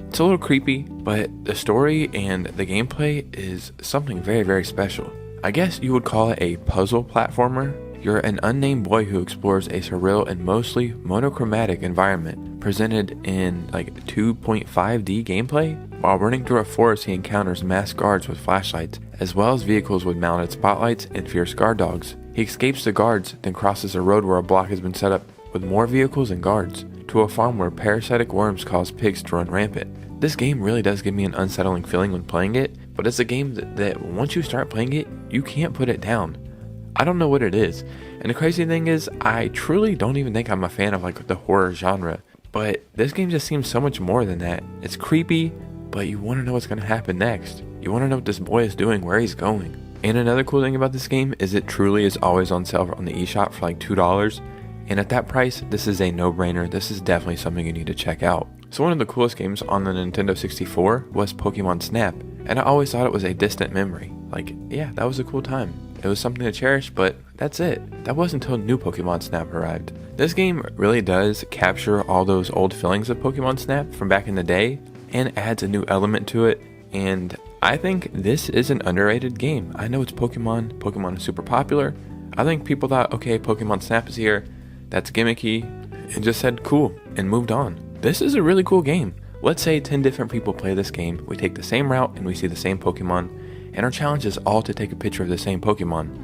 Speaker 1: It's a little creepy, but the story and the gameplay is something very, very special. I guess you would call it a puzzle platformer. You're an unnamed boy who explores a surreal and mostly monochromatic environment, presented in like 2.5D gameplay. While running through a forest, he encounters masked guards with flashlights, as well as vehicles with mounted spotlights and fierce guard dogs. He escapes the guards, then crosses a road where a block has been set up with more vehicles and guards, to a farm where parasitic worms cause pigs to run rampant. This game really does give me an unsettling feeling when playing it, but it's a game that once you start playing it, you can't put it down. I don't know what it is, and the crazy thing is, I truly don't even think I'm a fan of like the horror genre, but this game just seems so much more than that. It's creepy, but you want to know what's going to happen next. You want to know what this boy is doing, where he's going. And another cool thing about this game is it truly is always on sale on the eShop for like $2, and at that price, this is a no-brainer. This is definitely something you need to check out. So one of the coolest games on the Nintendo 64 was Pokemon Snap, and I always thought it was a distant memory. Like, yeah, that was a cool time. It was something to cherish, but that's it. That wasn't until new Pokemon Snap arrived. This game really does capture all those old feelings of Pokemon Snap from back in the day, and adds a new element to it, and I think this is an underrated game. I know it's Pokemon is super popular. I think people thought, okay, Pokemon Snap is here, that's gimmicky, and just said cool, and moved on. This is a really cool game. Let's say 10 different people play this game, we take the same route and we see the same Pokemon, and our challenge is all to take a picture of the same Pokemon.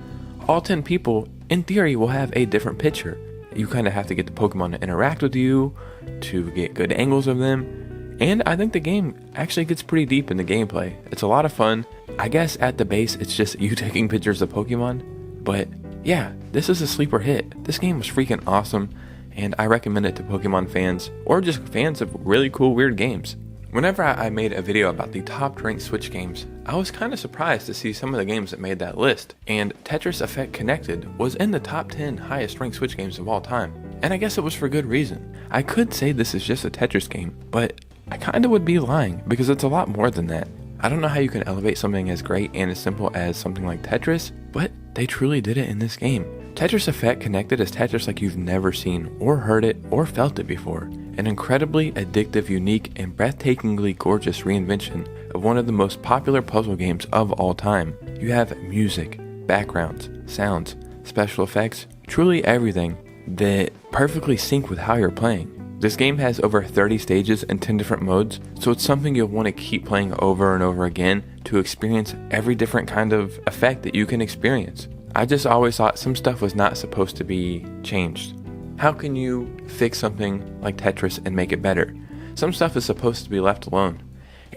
Speaker 1: All 10 people, in theory, will have a different picture. You kind of have to get the Pokemon to interact with you, to get good angles of them, and I think the game actually gets pretty deep in the gameplay. It's a lot of fun. I guess at the base, it's just you taking pictures of Pokemon, but yeah, this is a sleeper hit. This game was freaking awesome, and I recommend it to Pokemon fans, or just fans of really cool, weird games. Whenever I made a video about the top ranked Switch games, I was kind of surprised to see some of the games that made that list, and Tetris Effect Connected was in the top 10 highest ranked Switch games of all time, and I guess it was for good reason. I could say this is just a Tetris game, but I kinda would be lying, because it's a lot more than that.
Speaker 2: I don't know how you can elevate something as great and as simple as something like Tetris, but they truly did it in this game. Tetris Effect connected as Tetris like you've never seen or heard it or felt it before. An incredibly addictive, unique, and breathtakingly gorgeous reinvention of one of the most popular puzzle games of all time. You have music, backgrounds, sounds, special effects, truly everything that perfectly sync with how you're playing. This game has over 30 stages and 10 different modes, so it's something you'll want to keep playing over and over again to experience every different kind of effect that you can experience. I just always thought some stuff was not supposed to be changed. How can you fix something like Tetris and make it better? Some stuff is supposed to be left alone.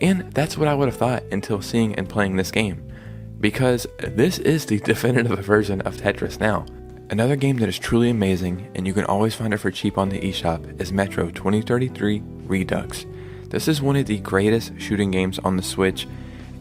Speaker 2: And that's what I would have thought until seeing and playing this game, because this is the definitive version of Tetris now. Another game that is truly amazing, and you can always find it for cheap on the eShop, is Metro 2033 Redux. This is one of the greatest shooting games on the Switch,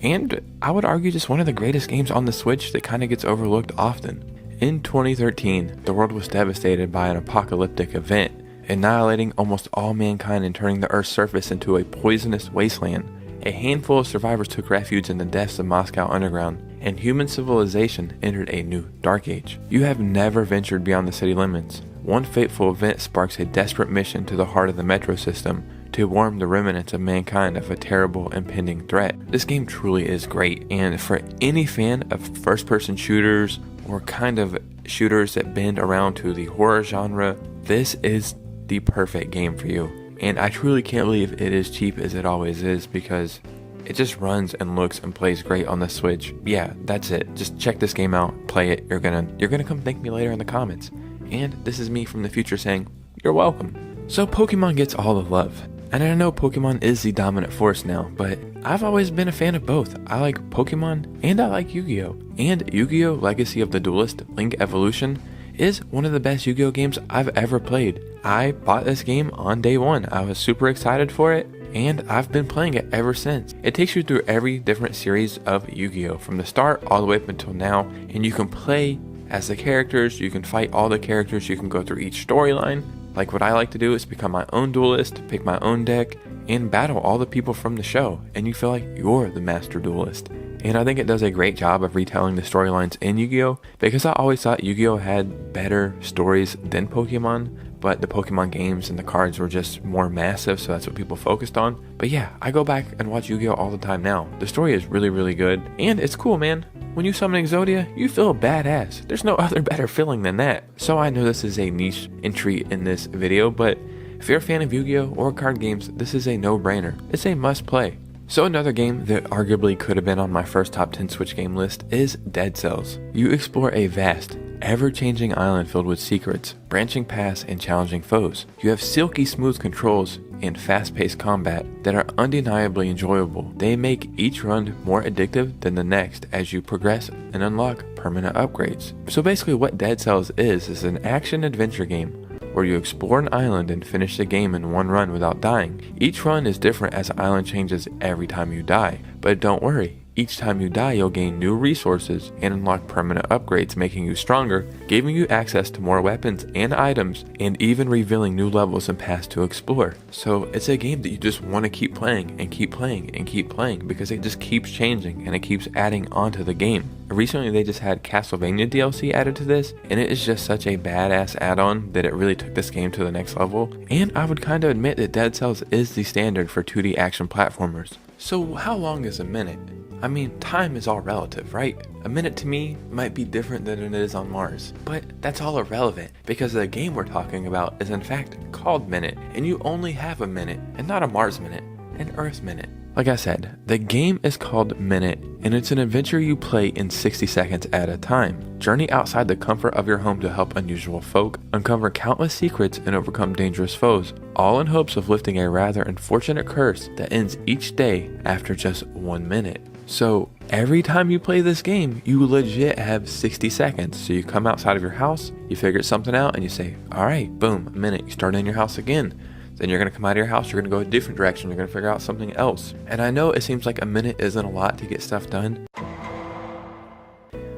Speaker 2: and I would argue just one of the greatest games on the Switch that kind of gets overlooked often. In 2013, the world was devastated by an apocalyptic event, annihilating almost all mankind and turning the Earth's surface into a poisonous wasteland. A handful of survivors took refuge in the depths of Moscow underground, and human civilization entered a new dark age. You have never ventured beyond the city limits. One fateful event sparks a desperate mission to the heart of the metro system to warn the remnants of mankind of a terrible impending threat. This game truly is great, and for any fan of first-person shooters or kind of shooters that bend around to the horror genre, this is the perfect game for you. And I truly can't believe it is cheap as it always is, because it just runs and looks and plays great on the Switch. Yeah, that's it. Just check this game out, play it. You're gonna come thank me later in the comments. And this is me from the future saying, you're welcome. So Pokemon gets all the love. And I know Pokemon is the dominant force now, but I've always been a fan of both. I like Pokemon and I like Yu-Gi-Oh! And Yu-Gi-Oh! Legacy of the Duelist Link Evolution is one of the best Yu-Gi-Oh! Games I've ever played. I bought this game on day one. I was super excited for it, and I've been playing it ever since. It takes you through every different series of Yu-Gi-Oh! From the start all the way up until now, and you can play as the characters, you can fight all the characters, you can go through each storyline. Like what I like to do is become my own duelist, pick my own deck, and battle all the people from the show, and you feel like you're the master duelist. And I think it does a great job of retelling the storylines in Yu-Gi-Oh! Because I always thought Yu-Gi-Oh! Had better stories than Pokemon, but the Pokemon games and the cards were just more massive, so that's what people focused on. But yeah, I go back and watch Yu-Gi-Oh! All the time now. The story is really, really good, and it's cool, man. When you summon Exodia, you feel badass. There's no other better feeling than that. So I know this is a niche entry in this video, but if you're a fan of Yu-Gi-Oh! Or card games, this is a no-brainer. It's a must-play. So another game that arguably could have been on my first top 10 Switch game list is Dead Cells. You explore a vast, ever-changing island filled with secrets, branching paths, and challenging foes. You have silky smooth controls and fast-paced combat that are undeniably enjoyable. They make each run more addictive than the next as you progress and unlock permanent upgrades. So basically what Dead Cells is an action-adventure game where you explore an island and finish the game in one run without dying. Each run is different as the island changes every time you die, but don't worry. Each time you die, you'll gain new resources and unlock permanent upgrades, making you stronger, giving you access to more weapons and items, and even revealing new levels and paths to explore. So it's a game that you just want to keep playing and keep playing and keep playing because it just keeps changing and it keeps adding onto the game. Recently they just had Castlevania DLC added to this, and it is just such a badass add-on that it really took this game to the next level. And I would kind of admit that Dead Cells is the standard for 2D action platformers. So how long is a minute? I mean, time is all relative, right? A minute to me might be different than it is on Mars, but that's all irrelevant because the game we're talking about is in fact called Minute, and you only have a minute, and not a Mars minute, an Earth minute. Like I said, the game is called Minute, and it's an adventure you play in 60 seconds at a time. Journey outside the comfort of your home to help unusual folk, uncover countless secrets, and overcome dangerous foes, all in hopes of lifting a rather unfortunate curse that ends each day after just 1 minute. So every time you play this game, you legit have 60 seconds. So you come outside of your house, you figure something out, and you say, all right, boom, a minute. You start in your house again. Then you're going to come out of your house, you're going to go a different direction, you're going to figure out something else. And I know it seems like a minute isn't a lot to get stuff done,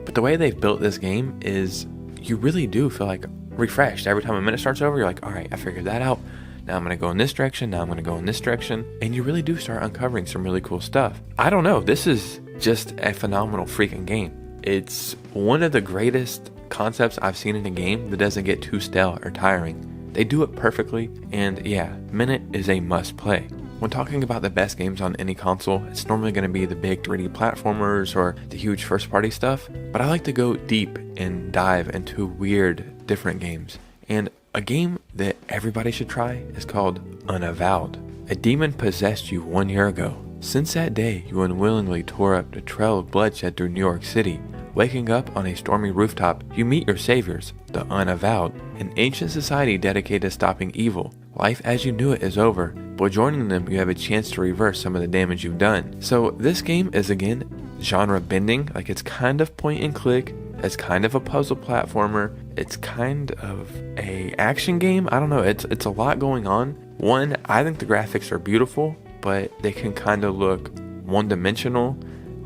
Speaker 2: but the way they've built this game is you really do feel like refreshed. Every time a minute starts over, you're like, all right, I figured that out.
Speaker 1: now I'm going to go in this direction, now I'm going to go in this direction, and you really do start uncovering some really cool stuff. I don't know, this is just a phenomenal freaking game. It's one of the greatest concepts I've seen in a game that doesn't get too stale or tiring. They do it perfectly, and yeah, Minute is a must play. When talking about the best games on any console, it's normally going to be the big 3D platformers or the huge first party stuff, but I like to go deep and dive into weird, different games. And a game that everybody should try is called Unavowed. A demon possessed you 1 year ago. Since that day, you unwillingly tore up the trail of bloodshed through New York City. Waking up on a stormy rooftop, you meet your saviors, the Unavowed, an ancient society dedicated to stopping evil. Life as you knew it is over, but joining them you have a chance to reverse some of the damage you've done. So this game is again genre bending, like it's kind of point and click, it's kind of a puzzle platformer, it's kind of a action game. I don't know, it's a lot going on. One, I think the graphics are beautiful, but they can kind of look one-dimensional,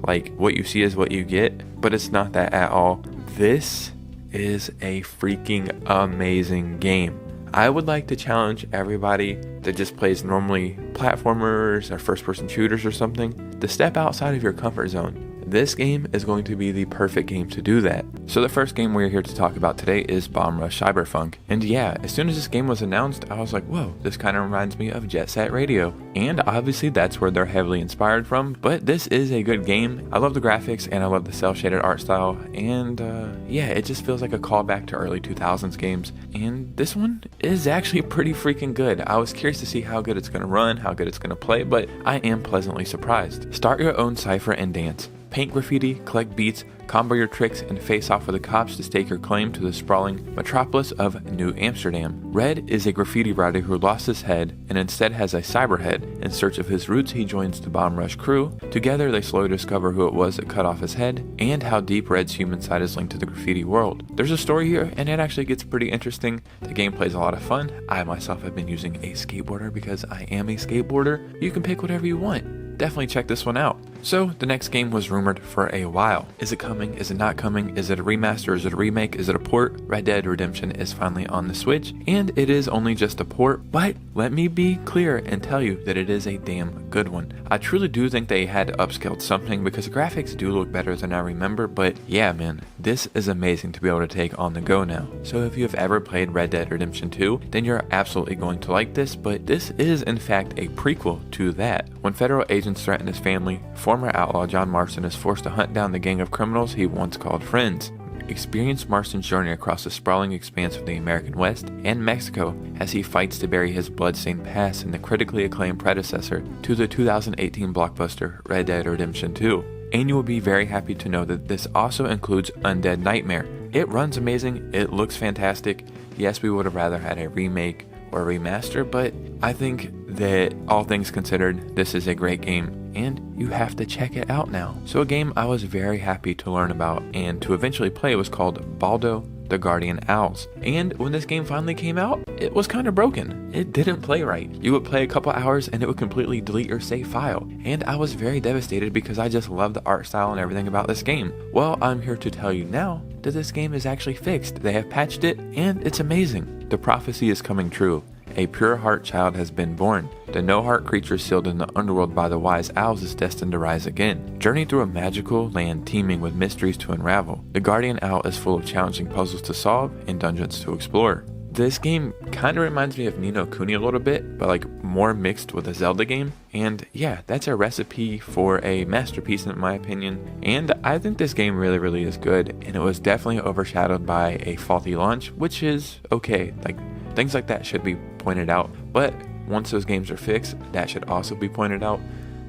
Speaker 1: like what you see is what you get, but it's not that at all. This is a freaking amazing game. I would like to challenge everybody that just plays normally platformers or first-person shooters or something to step outside of your comfort zone. This game is going to be the perfect game to do that. So the first game we're here to talk about today is Bomb Rush Cyberfunk. And yeah, as soon as this game was announced, I was like, whoa, this kind of reminds me of Jet Set Radio. And obviously that's where they're heavily inspired from, but this is a good game. I love the graphics and I love the cel-shaded art style. And yeah, it just feels like a callback to early 2000s games. And this one is actually pretty freaking good. I was curious to see how good it's going to run, how good it's going to play, but I am pleasantly surprised. Start your own cipher and dance. Paint graffiti, collect beats, combo your tricks, and face off with the cops to stake your claim to the sprawling metropolis of New Amsterdam. Red is a graffiti writer who lost his head and instead has a cyberhead. In search of his roots, he joins the Bomb Rush crew. Together, they slowly discover who it was that cut off his head and how deep Red's human side is linked to the graffiti world. There's a story here, and it actually gets pretty interesting. The gameplay is a lot of fun. I myself have been using a skateboarder because I am a skateboarder. You can pick whatever you want. Definitely check this one out. So the next game was rumored for a while. Is it coming? Is it not coming? Is it a remaster? Is it a remake? Is it a port? Red Dead Redemption is finally on the Switch, and it is only just a port, but let me be clear and tell you that it is a damn good one. I truly do think they had upscaled something because the graphics do look better than I remember, but yeah man, this is amazing to be able to take on the go now. So if you have ever played Red Dead Redemption 2, then you're absolutely going to like this, but this is in fact a prequel to that. When federal agents threaten his family, former outlaw John Marston is forced to hunt down the gang of criminals he once called friends. Experience Marston's journey across the sprawling expanse of the American West and Mexico as he fights to bury his bloodstained past in the critically acclaimed predecessor to the 2018 blockbuster Red Dead Redemption 2. And you will be very happy to know that this also includes Undead Nightmare. It runs amazing, it looks fantastic. Yes, we would have rather had a remake or a remaster, but I think that all things considered, this is a great game and you have to check it out now. So a game I was very happy to learn about and to eventually play was called Baldo the Guardian Owls. And when this game finally came out, it was kind of broken. It didn't play right. You would play a couple hours and it would completely delete your save file. And I was very devastated because I just love the art style and everything about this game. Well, I'm here to tell you now that this game is actually fixed. They have patched it and it's amazing. The prophecy is coming true. A pure heart child has been born. The no-heart creature sealed in the underworld by the wise owls is destined to rise again. Journey through a magical land teeming with mysteries to unravel. The guardian owl is full of challenging puzzles to solve and dungeons to explore. This game kind of reminds me of Ni no Kuni a little bit, but like more mixed with a Zelda game. And yeah, that's a recipe for a masterpiece in my opinion. And I think this game really is good, and it was definitely overshadowed by a faulty launch, which is okay. Like things like that should be pointed out, but once those games are fixed, that should also be pointed out.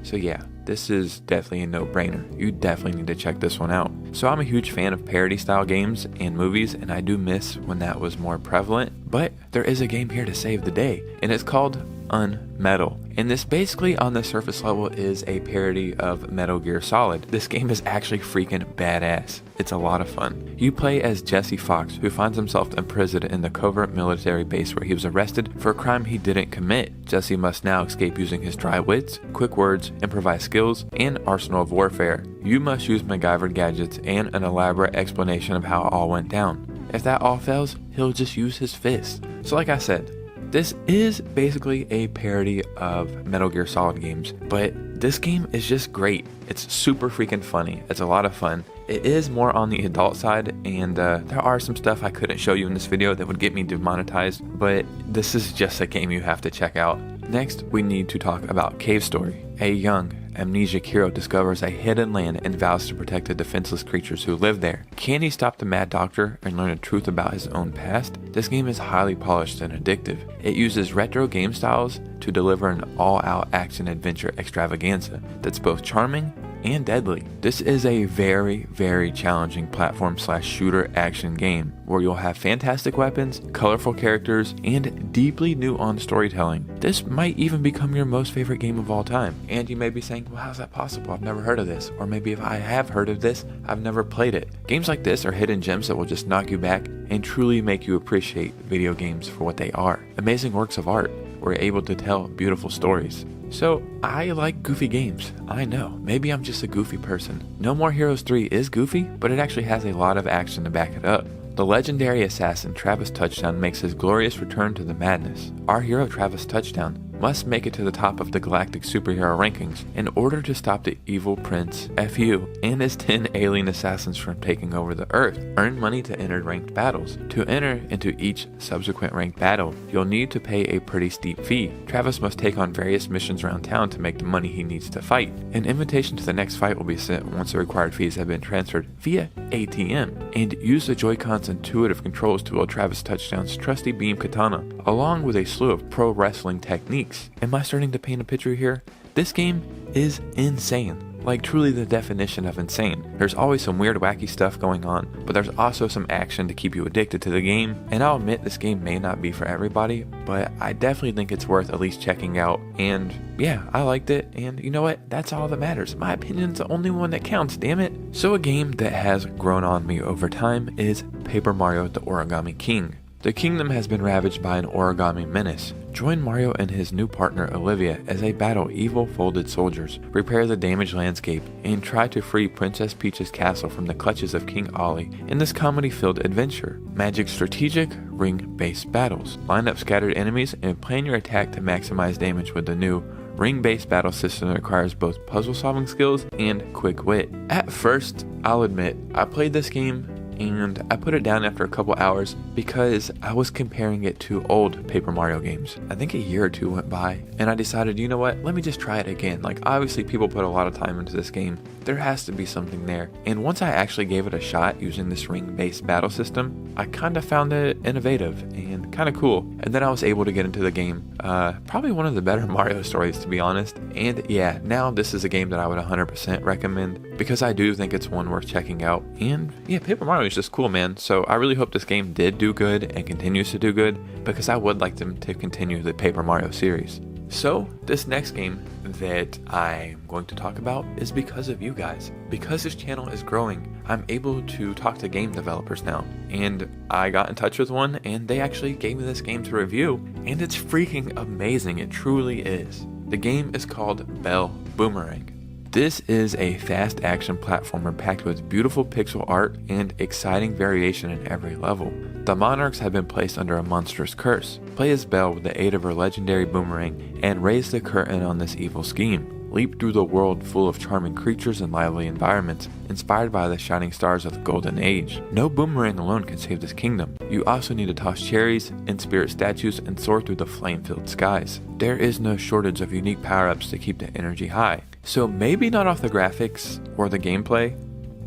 Speaker 1: So yeah, this is definitely a no-brainer. You definitely need to check this one out. So I'm a huge fan of parody style games and movies, and I do miss when that was more prevalent, but there is a game here to save the day, and it's called Unmetal. And this basically on the surface level is a parody of Metal Gear Solid. This game is actually freaking badass. It's a lot of fun. You play as Jesse Fox, who finds himself imprisoned in the covert military base where he was arrested for a crime he didn't commit. Jesse must now escape using his dry wits, quick words, improvised skills, and arsenal of warfare. You must use MacGyver gadgets and an elaborate explanation of how it all went down. If that all fails, he'll just use his fist. So like I said, This is basically a parody of Metal Gear Solid games, but this game is just great. It's super freaking funny. It's a lot of fun. It is more on the adult side, and there are some stuff I couldn't show you in this video that would get me demonetized, but this is just a game you have to check out. Next, we need to talk about Cave Story. A young, amnesiac hero discovers a hidden land and vows to protect the defenseless creatures who live there. Can he stop the Mad Doctor and learn the truth about his own past? This game is highly polished and addictive. It uses retro game styles to deliver an all-out action-adventure extravaganza that's both charming and deadly. This is a very, very challenging platform/shooter action game where you'll have fantastic weapons, colorful characters, and deeply nuanced storytelling. This might even become your most favorite game of all time. And you may be saying, well, how's that possible? I've never heard of this. Or maybe if I have heard of this, I've never played it. Games like this are hidden gems that will just knock you back and truly make you appreciate video games for what they are. Amazing works of art. We're able to tell beautiful stories. So, I like goofy games. I know, maybe I'm just a goofy person. No More Heroes 3 is goofy, but it actually has a lot of action to back it up. The legendary assassin Travis Touchdown makes his glorious return to the madness. Our hero Travis Touchdown must make it to the top of the galactic superhero rankings in order to stop the evil prince, FU, and his 10 alien assassins from taking over the Earth. Earn money to enter ranked battles. To enter into each subsequent ranked battle, you'll need to pay a pretty steep fee. Travis must take on various missions around town to make the money he needs to fight. An invitation to the next fight will be sent once the required fees have been transferred via ATM. And use the Joy-Con's intuitive controls to wield Travis Touchdown's trusty beam katana, along with a slew of pro wrestling techniques. Am I starting to paint a picture here? This game is insane. Like truly the definition of insane. There's always some weird wacky stuff going on, but there's also some action to keep you addicted to the game. And I'll admit this game may not be for everybody, but I definitely think it's worth at least checking out. And yeah, I liked it, and you know what? That's all that matters. My opinion's the only one that counts, damn it. So a game that has grown on me over time is Paper Mario: The Origami King. The kingdom has been ravaged by an origami menace. Join Mario and his new partner Olivia as they battle evil folded soldiers, repair the damaged landscape, and try to free Princess Peach's castle from the clutches of King Ollie in this comedy-filled adventure. Magic strategic, ring-based battles. Line up scattered enemies and plan your attack to maximize damage with the new ring-based battle system that requires both puzzle-solving skills and quick wit. At first, I'll admit, I played this game and I put it down after a couple hours because I was comparing it to old Paper Mario games. I think a year or two went by and I decided, you know what, let me just try it again. Like obviously people put a lot of time into this game. There has to be something there. And once I actually gave it a shot using this ring-based battle system, I kind of found it innovative and kind of cool. And then I was able to get into the game. Probably one of the better Mario stories, to be honest. And yeah, now this is a game that I would 100% recommend because I do think it's one worth checking out. And yeah, Paper Mario is just cool, man. So I really hope this game did do good and continues to do good because I would like them to continue the Paper Mario series. So this next game that I'm going to talk about is because of you guys. Because this channel is growing, I'm able to talk to game developers now. And I got in touch with one and they actually gave me this game to review. And it's freaking amazing. It truly is. The game is called Bell Boomerang. This is a fast action platformer packed with beautiful pixel art and exciting variation in every level. The monarchs have been placed under a monstrous curse. Play as Belle with the aid of her legendary boomerang and raise the curtain on this evil scheme. Leap through the world full of charming creatures and lively environments, inspired by the shining stars of the Golden Age. No boomerang alone can save this kingdom. You also need to toss cherries, in-spirit statues, and soar through the flame-filled skies. There is no shortage of unique power-ups to keep the energy high. So maybe not off the graphics or the gameplay,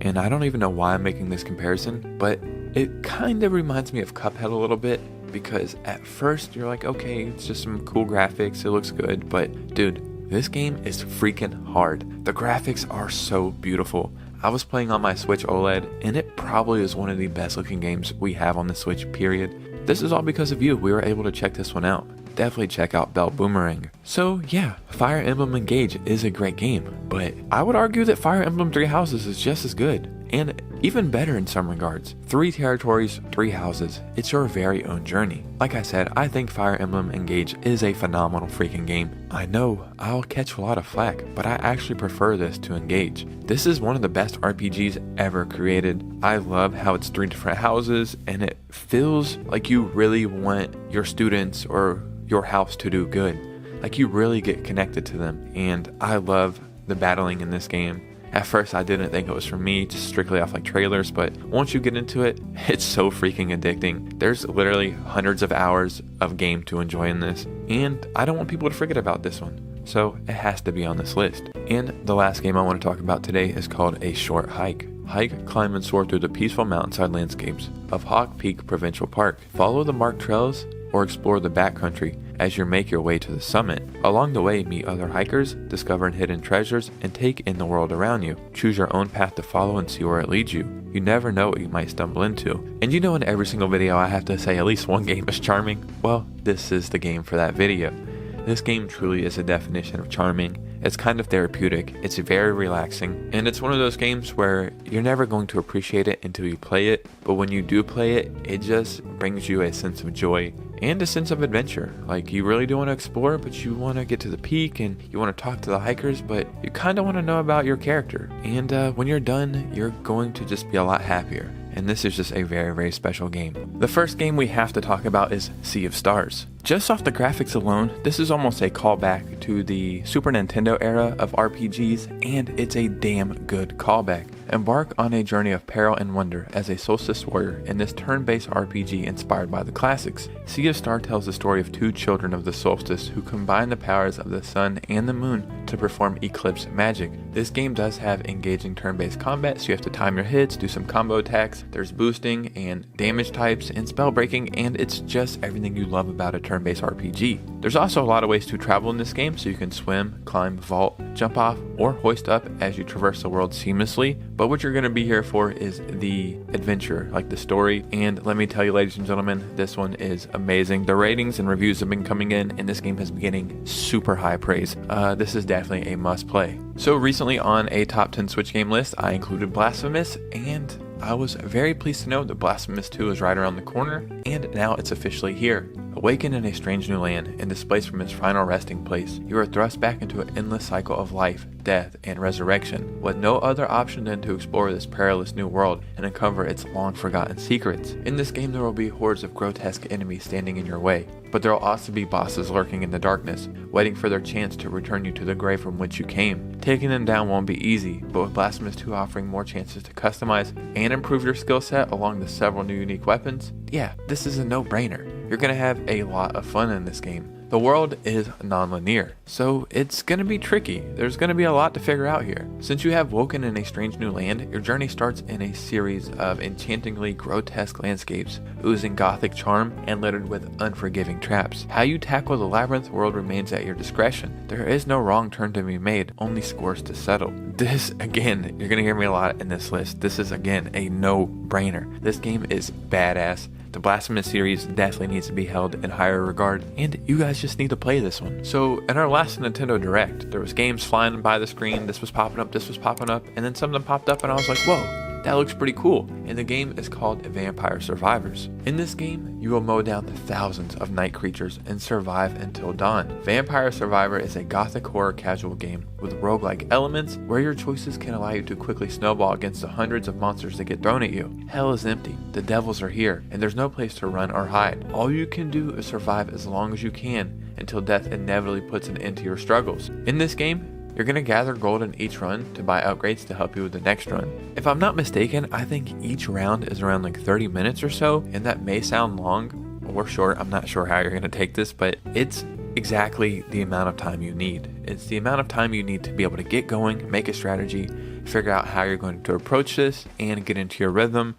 Speaker 1: and I don't even know why I'm making this comparison, but it kind of reminds me of Cuphead a little bit, because at first you're like, okay, it's just some cool graphics, it looks good, but dude, this game is freaking hard. The graphics are so beautiful. I was playing on my Switch OLED, and it probably is one of the best looking games we have on the Switch, period. This is all because of you. We were able to check this one out. Definitely check out Bell Boomerang. So yeah, Fire Emblem Engage is a great game, but I would argue that Fire Emblem 3 Houses is just as good, and even better in some regards. 3 territories, 3 houses. It's your very own journey. Like I said, I think Fire Emblem Engage is a phenomenal freaking game. I know I'll catch a lot of flack, but I actually prefer this to Engage. This is one of the best RPGs ever created. I love how it's 3 different houses, and it feels like you really want your students or your house to do good. Like, you really get connected to them, and I love the battling in this game. At first I didn't think it was for me, just strictly off like trailers, but once you get into it, it's so freaking addicting. There's literally hundreds of hours of game to enjoy in this, and I don't want people to forget about this one, so it has to be on this list. And the last game I want to talk about today is called A Short Hike. Hike, climb, and soar through the peaceful mountainside landscapes of Hawk Peak Provincial Park. Follow the marked trails or explore the backcountry as you make your way to the summit. Along the way, meet other hikers, discover hidden treasures, and take in the world around you. Choose your own path to follow and see where it leads you. You never know what you might stumble into. And you know, in every single video I have to say at least one game is charming. Well, this is the game for that video. This game truly is a definition of charming. It's kind of therapeutic, it's very relaxing, and it's one of those games where you're never going to appreciate it until you play it, but when you do play it, it just brings you a sense of joy and a sense of adventure. Like, you really do want to explore, but you want to get to the peak and you want to talk to the hikers, but you kind of want to know about your character. And when you're done, you're going to just be a lot happier. And this is just a very, very special game. The first game we have to talk about is Sea of Stars. Just off the graphics alone, this is almost a callback to the Super Nintendo era of RPGs, and it's a damn good callback. Embark on a journey of peril and wonder as a solstice warrior in this turn-based RPG inspired by the classics. Sea of Stars tells the story of two children of the solstice who combine the powers of the sun and the moon to perform eclipse magic. This game does have engaging turn-based combat, so you have to time your hits, do some combo attacks, there's boosting and damage types and spell breaking, and it's just everything you love about a turn-based RPG. There's also a lot of ways to travel in this game, so you can swim, climb, vault, jump off, or hoist up as you traverse the world seamlessly. But what you're going to be here for is the adventure, like the story. And let me tell you, ladies and gentlemen, this one is amazing. The ratings and reviews have been coming in, and this game has been getting super high praise. This is definitely a must play. So recently on a top 10 Switch game list, I included Blasphemous, and I was very pleased to know that Blasphemous 2 is right around the corner, and now it's officially here. Awakened in a strange new land and displaced from its final resting place, you are thrust back into an endless cycle of life, death, and resurrection, with no other option than to explore this perilous new world and uncover its long-forgotten secrets. In this game, there will be hordes of grotesque enemies standing in your way, but there will also be bosses lurking in the darkness, waiting for their chance to return you to the grave from which you came. Taking them down won't be easy, but with Blasphemous 2 offering more chances to customize and improve your skill set along with several new unique weapons, yeah, this is a no-brainer. You're going to have a lot of fun in this game. The world is non-linear, so it's going to be tricky. There's going to be a lot to figure out here. Since you have woken in a strange new land, your journey starts in a series of enchantingly grotesque landscapes, oozing gothic charm and littered with unforgiving traps. How you tackle the labyrinth world remains at your discretion. There is no wrong turn to be made, only scores to settle. This, again, you're going to hear me a lot in this list. This is, again, a no-brainer. This game is badass. The Blasphemous series definitely needs to be held in higher regard, and you guys just need to play this one. So in our last Nintendo Direct, there was games flying by the screen, this was popping up, and then something popped up and I was like, whoa, that looks pretty cool. And the game is called Vampire Survivors. In this game, you will mow down the thousands of night creatures and survive until dawn. Vampire Survivor is a gothic horror casual game with roguelike elements where your choices can allow you to quickly snowball against the hundreds of monsters that get thrown at you. Hell is empty, the devils are here, and there's no place to run or hide. All you can do is survive as long as you can until death inevitably puts an end to your struggles. In this game, you're going to gather gold in each run to buy upgrades to help you with the next run. If I'm not mistaken, I think each round is around like 30 minutes or so, and that may sound long or short. I'm not sure how you're going to take this, but it's exactly the amount of time you need. It's the amount of time you need to be able to get going, make a strategy, figure out how you're going to approach this, and get into your rhythm.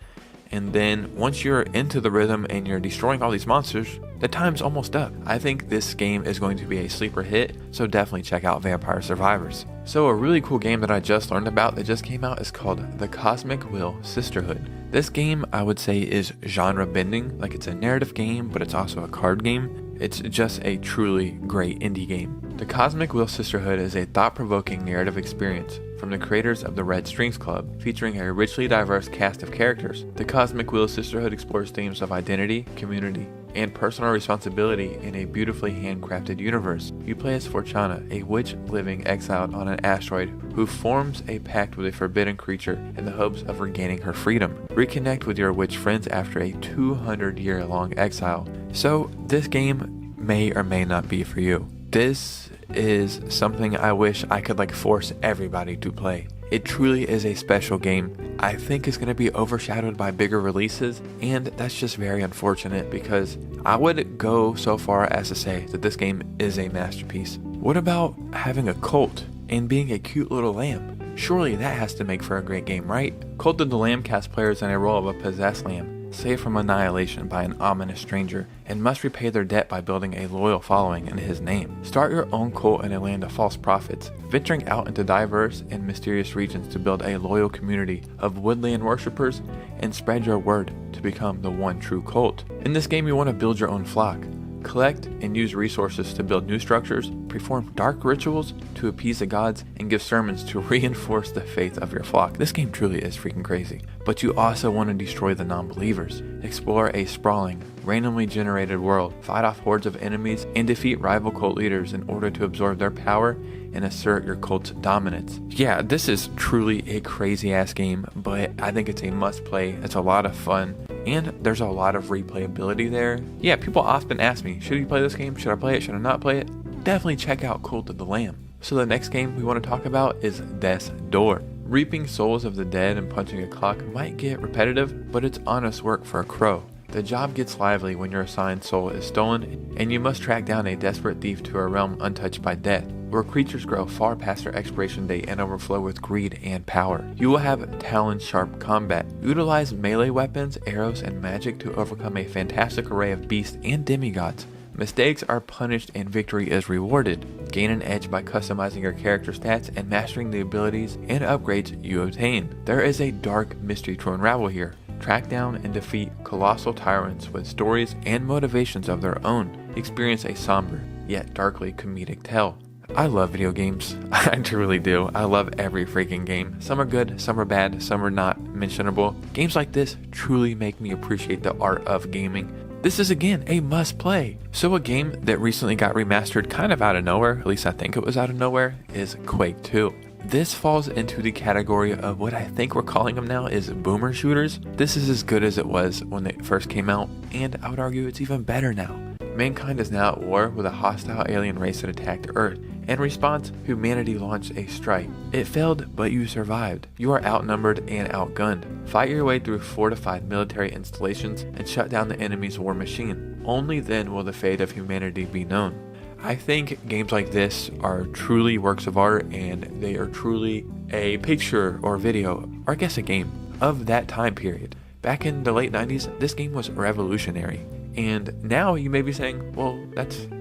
Speaker 1: And then once you're into the rhythm and you're destroying all these monsters, the time's almost up. I think this game is going to be a sleeper hit, so definitely check out Vampire Survivors. So a really cool game that I just learned about that just came out is called The Cosmic Will Sisterhood. This game, I would say, is genre bending. Like, it's a narrative game, but it's also a card game. It's just a truly great indie game. The Cosmic Will Sisterhood is a thought-provoking narrative experience from the creators of the Red Strings Club, featuring a richly diverse cast of characters. The Cosmic Will Sisterhood explores themes of identity, community, and personal responsibility in a beautifully handcrafted universe. You play as Fortuna, a witch living exiled on an asteroid who forms a pact with a forbidden creature in the hopes of regaining her freedom. Reconnect with your witch friends after a 200-year-long exile. So this game may or may not be for you. This is something I wish I could force everybody to play. It truly is a special game. I think it's going to be overshadowed by bigger releases, and that's just very unfortunate because I would go so far as to say that this game is a masterpiece. What about having a cult and being a cute little lamb? Surely that has to make for a great game, right? Cult of the Lamb casts players in a role of a possessed lamb, saved from annihilation by an ominous stranger, and must repay their debt by building a loyal following in his name. Start your own cult in a land of false prophets, venturing out into diverse and mysterious regions to build a loyal community of woodland worshippers and spread your word to become the one true cult. In this game, you want to build your own flock. Collect and use resources to build new structures, perform dark rituals to appease the gods, and give sermons to reinforce the faith of your flock. This game truly is freaking crazy. But you also want to destroy the non-believers, explore a sprawling, randomly generated world, fight off hordes of enemies, and defeat rival cult leaders in order to absorb their power and assert your cult's dominance. Yeah, this is truly a crazy ass game, but I think it's a must play. It's a lot of fun, and there's a lot of replayability there. Yeah, people often ask me, should you play this game? Should I play it? Should I not play it? Definitely check out Cult of the Lamb. So the next game we want to talk about is Death's Door. Reaping souls of the dead and punching a clock might get repetitive, but it's honest work for a crow. The job gets lively when your assigned soul is stolen, and you must track down a desperate thief to a realm untouched by death, where creatures grow far past their expiration date and overflow with greed and power. You will have talon-sharp combat. Utilize melee weapons, arrows, and magic to overcome a fantastic array of beasts and demigods. Mistakes are punished and victory is rewarded. Gain an edge by customizing your character stats and mastering the abilities and upgrades you obtain. There is a dark mystery to unravel here. Track down and defeat colossal tyrants with stories and motivations of their own. Experience a somber, yet darkly comedic tale. I love video games. I truly do. I love every freaking game. Some are good, some are bad, some are not mentionable. Games like this truly make me appreciate the art of gaming. This is again a must play. So a game that recently got remastered kind of out of nowhere, at least I think it was out of nowhere, is Quake 2. This falls into the category of what I think we're calling them now is boomer shooters. This is as good as it was when it first came out, and I would argue it's even better now. Mankind is now at war with a hostile alien race that attacked Earth. In response, humanity launched a strike. It failed, but you survived. You are outnumbered and outgunned. Fight your way through fortified military installations and shut down the enemy's war machine. Only then will the fate of humanity be known. I think games like this are truly works of art, and they are truly a picture or video, or I guess a game, of that time period. Back in the late 90s, this game was revolutionary. And now you may be saying, well,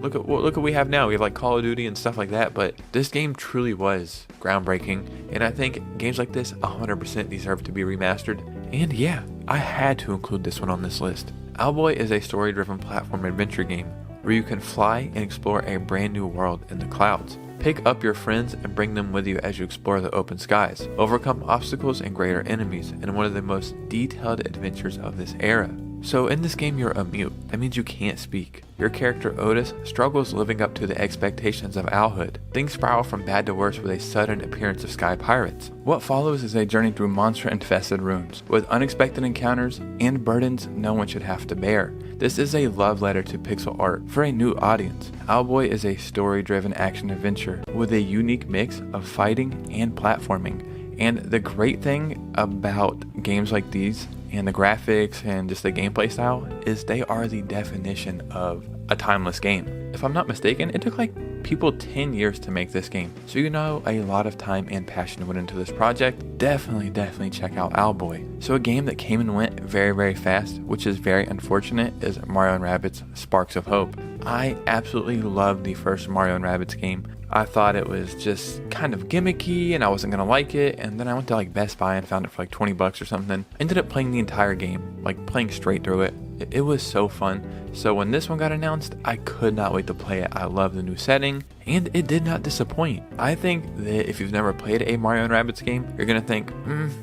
Speaker 1: look at what we have now. We have Call of Duty and stuff like that, but this game truly was groundbreaking, and I think games like this 100% deserve to be remastered. And yeah, I had to include this one on this list. Owlboy is a story-driven platform adventure game where you can fly and explore a brand new world in the clouds. Pick up your friends and bring them with you as you explore the open skies. Overcome obstacles and greater enemies in one of the most detailed adventures of this era. So in this game, you're a mute. That means you can't speak. Your character Otis struggles living up to the expectations of owlhood. Things spiral from bad to worse with a sudden appearance of sky pirates. What follows is a journey through monster-infested ruins, with unexpected encounters and burdens no one should have to bear. This is a love letter to pixel art for a new audience. Owlboy is a story-driven action-adventure with a unique mix of fighting and platforming. And the great thing about games like these, and the graphics and just the gameplay style, is they are the definition of a timeless game. If I'm not mistaken, it took people 10 years to make this game. So a lot of time and passion went into this project. Definitely check out Owlboy. So a game that came and went very, very fast, which is very unfortunate, is Mario & Rabbids Sparks of Hope. I absolutely loved the first Mario & Rabbids game. I thought it was just kind of gimmicky and I wasn't going to like it, and then I went to Best Buy and found it for $20 or something. Ended up playing the entire game, playing straight through it. It was so fun. So when this one got announced, I could not wait to play it. I love the new setting, and it did not disappoint. I think that if you've never played a Mario & Rabbids game, you're going to think,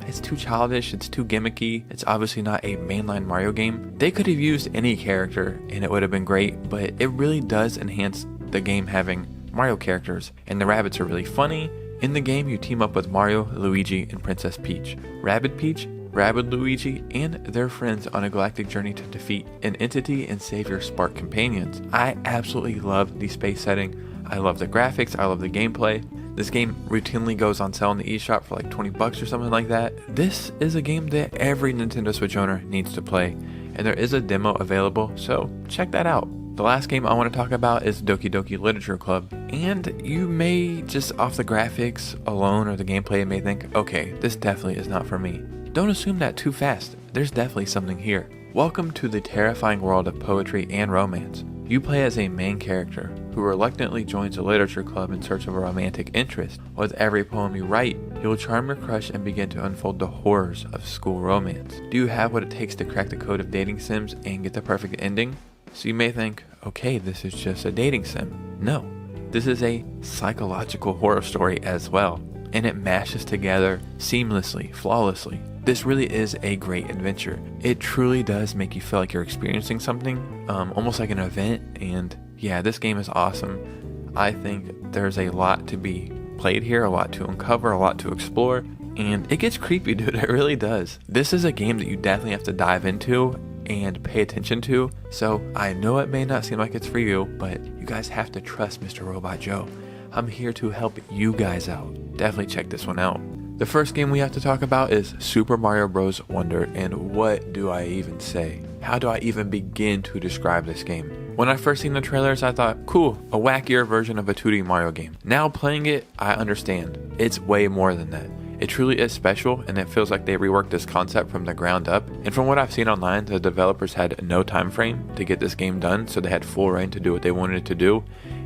Speaker 1: it's too childish, it's too gimmicky, it's obviously not a mainline Mario game. They could have used any character and it would have been great, but it really does enhance the game having Mario characters, and the rabbits are really funny. In the game, you team up with Mario, Luigi, and Princess Peach. Rabbid Peach Rabid Luigi, and their friends on a galactic journey to defeat an entity and save your Spark companions. I absolutely love the space setting. I love the graphics, I love the gameplay. This game routinely goes on sale in the eShop for like 20 bucks or something like that. This is a game that every Nintendo Switch owner needs to play, and there is a demo available, so check that out. The last game I want to talk about is Doki Doki Literature Club, and you may just off the graphics alone or the gameplay may think, okay, this definitely is not for me. Don't assume that too fast, there's definitely something here. Welcome to the terrifying world of poetry and romance. You play as a main character who reluctantly joins a literature club in search of a romantic interest. With every poem you write, you will charm your crush and begin to unfold the horrors of school romance. Do you have what it takes to crack the code of dating sims and get the perfect ending? So you may think, okay, this is just a dating sim. No, this is a psychological horror story as well, and it mashes together seamlessly, flawlessly. This really is a great adventure. It truly does make you feel like you're experiencing something, almost like an event, and yeah, this game is awesome. I think there's a lot to be played here, a lot to uncover, a lot to explore, and it gets creepy, dude, it really does. This is a game that you definitely have to dive into and pay attention to, so I know it may not seem like it's for you, but you guys have to trust Mr. Robot Joe. I'm here to help you guys out. Definitely check this one out. The first game we have to talk about is Super Mario Bros. Wonder, and what do I even say? How do I even begin to describe this game? When I first seen the trailers, I thought, cool, a wackier version of a 2D Mario game. Now playing it, I understand. It's way more than that. It truly is special, and it feels like they reworked this concept from the ground up. And from what I've seen online, the developers had no time frame to get this game done, so they had full reign to do what they wanted to do,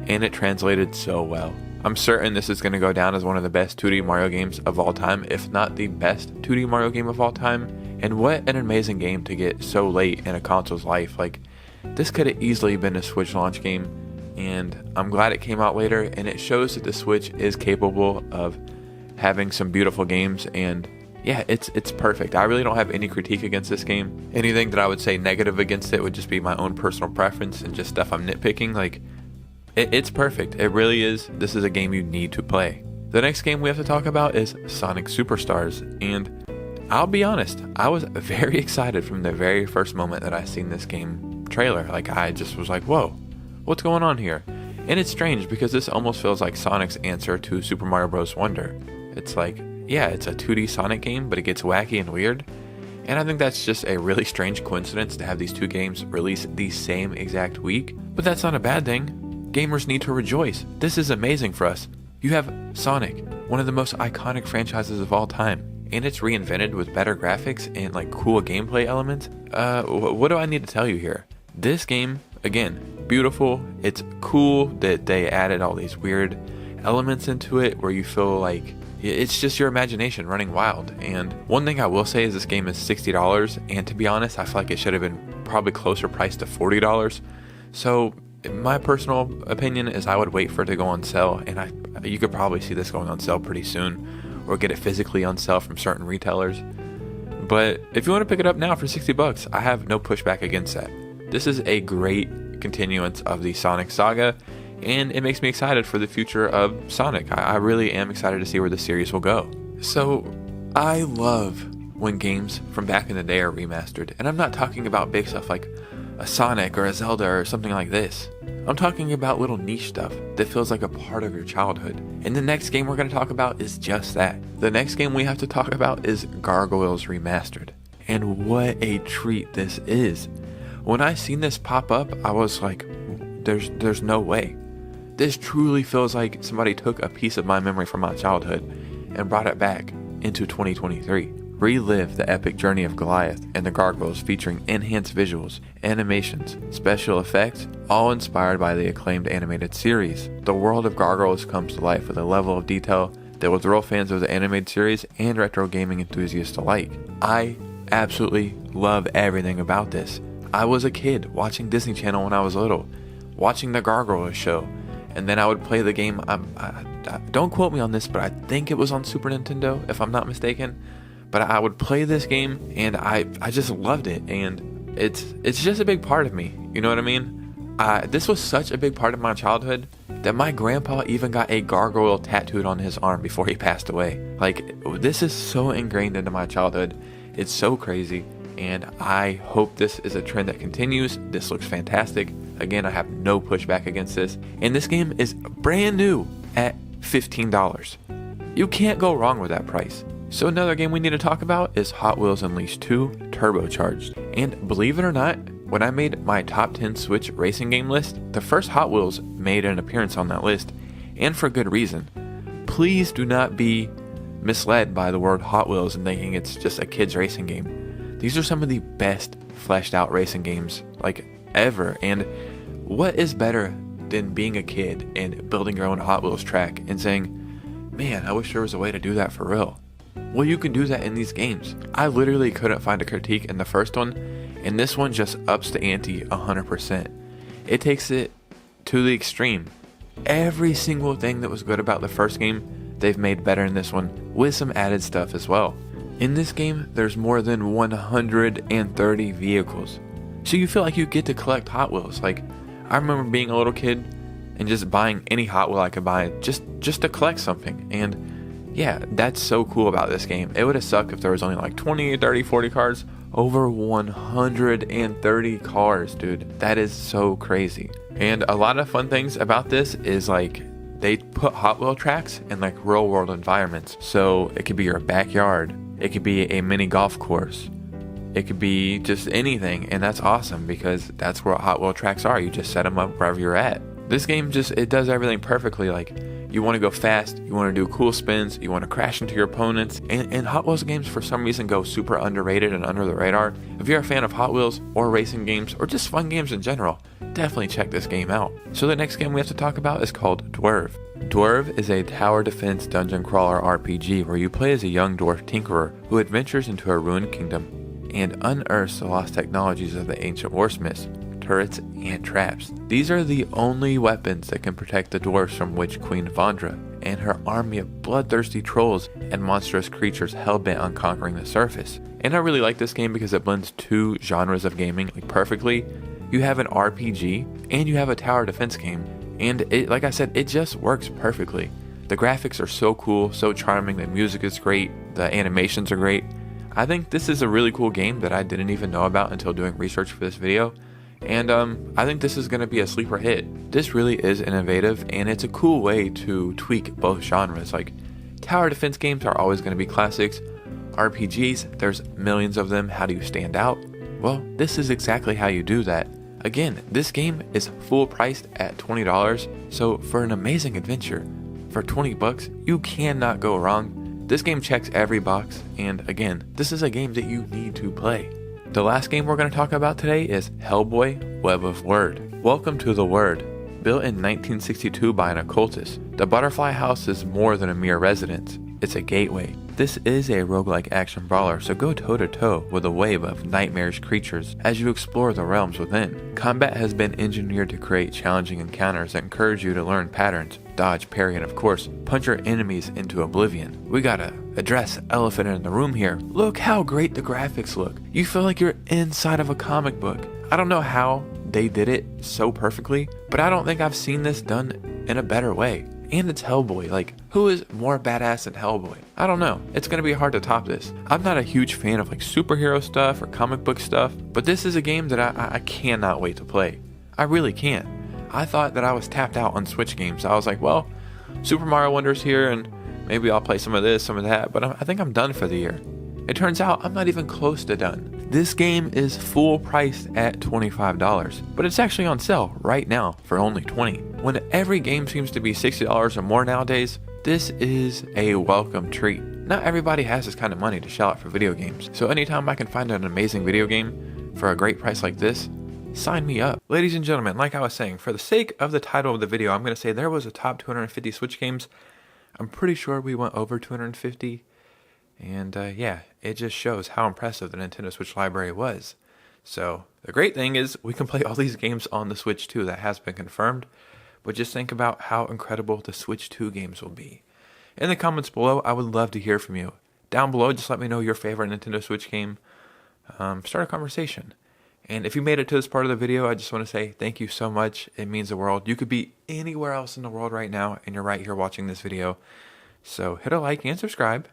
Speaker 1: and it translated so well. I'm certain this is going to go down as one of the best 2D Mario games of all time, if not the best 2D Mario game of all time. And what an amazing game to get so late in a console's life. Like, this could have easily been a Switch launch game, and I'm glad it came out later, and it shows that the Switch is capable of having some beautiful games, and yeah, it's perfect. I really don't have any critique against this game. Anything that I would say negative against it would just be my own personal preference and just stuff I'm nitpicking. Like, it's perfect. It really is. This is a game you need to play. The next game we have to talk about is Sonic Superstars, and I'll be honest, I was very excited from the very first moment that I seen this game trailer. Like, I just was like, whoa, what's going on here? And it's strange because this almost feels like Sonic's answer to Super Mario Bros. Wonder. It's like, yeah, it's a 2D Sonic game, but it gets wacky and weird. And I think that's just a really strange coincidence to have these two games release the same exact week. But that's not a bad thing. Gamers need to rejoice. This is amazing for us. You have Sonic, one of the most iconic franchises of all time, and it's reinvented with better graphics and like cool gameplay elements. What do I need to tell you here? This game, again, beautiful. It's cool that they added all these weird elements into it where you feel like it's just your imagination running wild. And one thing I will say is this game is $60, and to be honest, I feel like it should have been probably closer priced to $40. So my personal opinion is I would wait for it to go on sale, and you could probably see this going on sale pretty soon, or get it physically on sale from certain retailers. But if you want to pick it up now for $60, I have no pushback against that. This is a great continuance of the Sonic saga, and it makes me excited for the future of Sonic. I really am excited to see where the series will go. So I love when games from back in the day are remastered, and I'm not talking about big stuff like a Sonic or a Zelda or something like this. I'm talking about little niche stuff that feels like a part of your childhood. And the next game we're going to talk about is just that. The next game we have to talk about is Gargoyles Remastered. And what a treat this is. When I seen this pop up, I was like, there's no way. This truly feels like somebody took a piece of my memory from my childhood and brought it back into 2023. Relive the epic journey of Goliath and the Gargoyles, featuring enhanced visuals, animations, special effects, all inspired by the acclaimed animated series. The world of Gargoyles comes to life with a level of detail that will thrill fans of the animated series and retro gaming enthusiasts alike. I absolutely love everything about this. I was a kid watching Disney Channel when I was little, watching the Gargoyles show, and then I would play the game. Don't quote me on this, but I think it was on Super Nintendo, if I'm not mistaken. But I would play this game, and I just loved it, and it's just a big part of me. You know what I mean? This was such a big part of my childhood that my grandpa even got a gargoyle tattooed on his arm before he passed away. Like, this is so ingrained into my childhood, It's so crazy, and I hope this is a trend that continues. This looks fantastic. Again, I have no pushback against this, and this game is brand new at $15. You can't go wrong with that price. So another game we need to talk about is Hot Wheels Unleashed 2 Turbocharged. And believe it or not, when I made my top 10 Switch racing game list, the first Hot Wheels made an appearance on that list, and for good reason. Please do not be misled by the word Hot Wheels and thinking it's just a kid's racing game. These are some of the best fleshed out racing games like ever, and what is better than being a kid and building your own Hot Wheels track and saying, man, I wish there was a way to do that for real. Well, you can do that in these games. I literally couldn't find a critique in the first one, and this one just ups the ante 100%. It takes it to the extreme. Every single thing that was good about the first game, they've made better in this one, with some added stuff as well. In this game, there's more than 130 vehicles. So you feel like you get to collect Hot Wheels. Like, I remember being a little kid and just buying any Hot Wheel I could buy just to collect something. And yeah, that's so cool about this game. It would have sucked if there was only like 20, 30, 40 cars. Over 130 cars, dude. That is so crazy. And a lot of fun things about this is like they put Hot Wheel tracks in like real world environments. So it could be your backyard. It could be a mini golf course. It could be just anything. And that's awesome because that's where Hot Wheel tracks are. You just set them up wherever you're at. This game it does everything perfectly. Like, you want to go fast, you want to do cool spins, you want to crash into your opponents, and Hot Wheels games for some reason go super underrated and under the radar. If you're a fan of Hot Wheels or racing games or just fun games in general, definitely check this game out. So the next game we have to talk about is called Dwarf. Dwarf is a tower defense dungeon crawler RPG where you play as a young dwarf tinkerer who adventures into a ruined kingdom and unearths the lost technologies of the ancient warsmiths, turrets, and traps. These are the only weapons that can protect the dwarfs from Witch Queen Vandra and her army of bloodthirsty trolls and monstrous creatures hell-bent on conquering the surface. And I really like this game because it blends two genres of gaming like perfectly. You have an RPG and you have a tower defense game, and it, like I said, it just works perfectly. The graphics are so cool, so charming, the music is great, the animations are great. I think this is a really cool game that I didn't even know about until doing research for this video. And I think this is going to be a sleeper hit. This really is innovative, and it's a cool way to tweak both genres. Like, tower defense games are always going to be classics. RPGs, there's millions of them. How do you stand out? Well, this is exactly how you do that. Again, this game is full priced at $20, so for an amazing adventure, for 20 bucks, you cannot go wrong. This game checks every box, and again, this is a game that you need to play. The last game we're going to talk about today is Hellboy: Web of Word. Welcome to the Word. Built in 1962 by an occultist, the Butterfly House is more than a mere residence. It's a gateway. This is a roguelike action brawler, so go toe-to-toe with a wave of nightmarish creatures as you explore the realms within. Combat has been engineered to create challenging encounters that encourage you to learn patterns, dodge, parry, and of course, punch your enemies into oblivion. We gotta address the elephant in the room here. Look how great the graphics look. You feel like you're inside of a comic book. I don't know how they did it so perfectly, but I don't think I've seen this done in a better way. And it's Hellboy. Like, who is more badass than Hellboy? I don't know. It's gonna be hard to top this. I'm not a huge fan of like superhero stuff or comic book stuff, but this is a game that I cannot wait to play. I really can't. I thought that I was tapped out on Switch games. I was like, well, Super Mario Wonder's here and maybe I'll play some of this, some of that, but I think I'm done for the year. It turns out I'm not even close to done. This game is full priced at $25, but it's actually on sale right now for only $20. When every game seems to be $60 or more nowadays, this is a welcome treat. Not everybody has this kind of money to shell out for video games, so anytime I can find an amazing video game for a great price like this, sign me up. Ladies and gentlemen, like I was saying, for the sake of the title of the video, I'm going to say there was a top 250 Switch games. I'm pretty sure we went over 250. And yeah, it just shows how impressive the Nintendo Switch library was. So the great thing is we can play all these games on the Switch 2. That has been confirmed. But just think about how incredible the Switch 2 games will be. In the comments below, I would love to hear from you. Down below, just let me know your favorite Nintendo Switch game. Start a conversation. And if you made it to this part of the video, I just want to say thank you so much. It means the world. You could be anywhere else in the world right now, and you're right here watching this video. So hit a like and subscribe.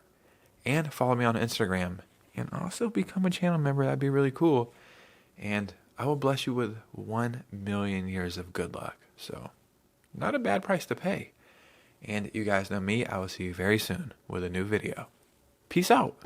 Speaker 1: And follow me on Instagram and also become a channel member. That'd be really cool. And I will bless you with 1 million years of good luck. So, not a bad price to pay. And you guys know me. I will see you very soon with a new video. Peace out.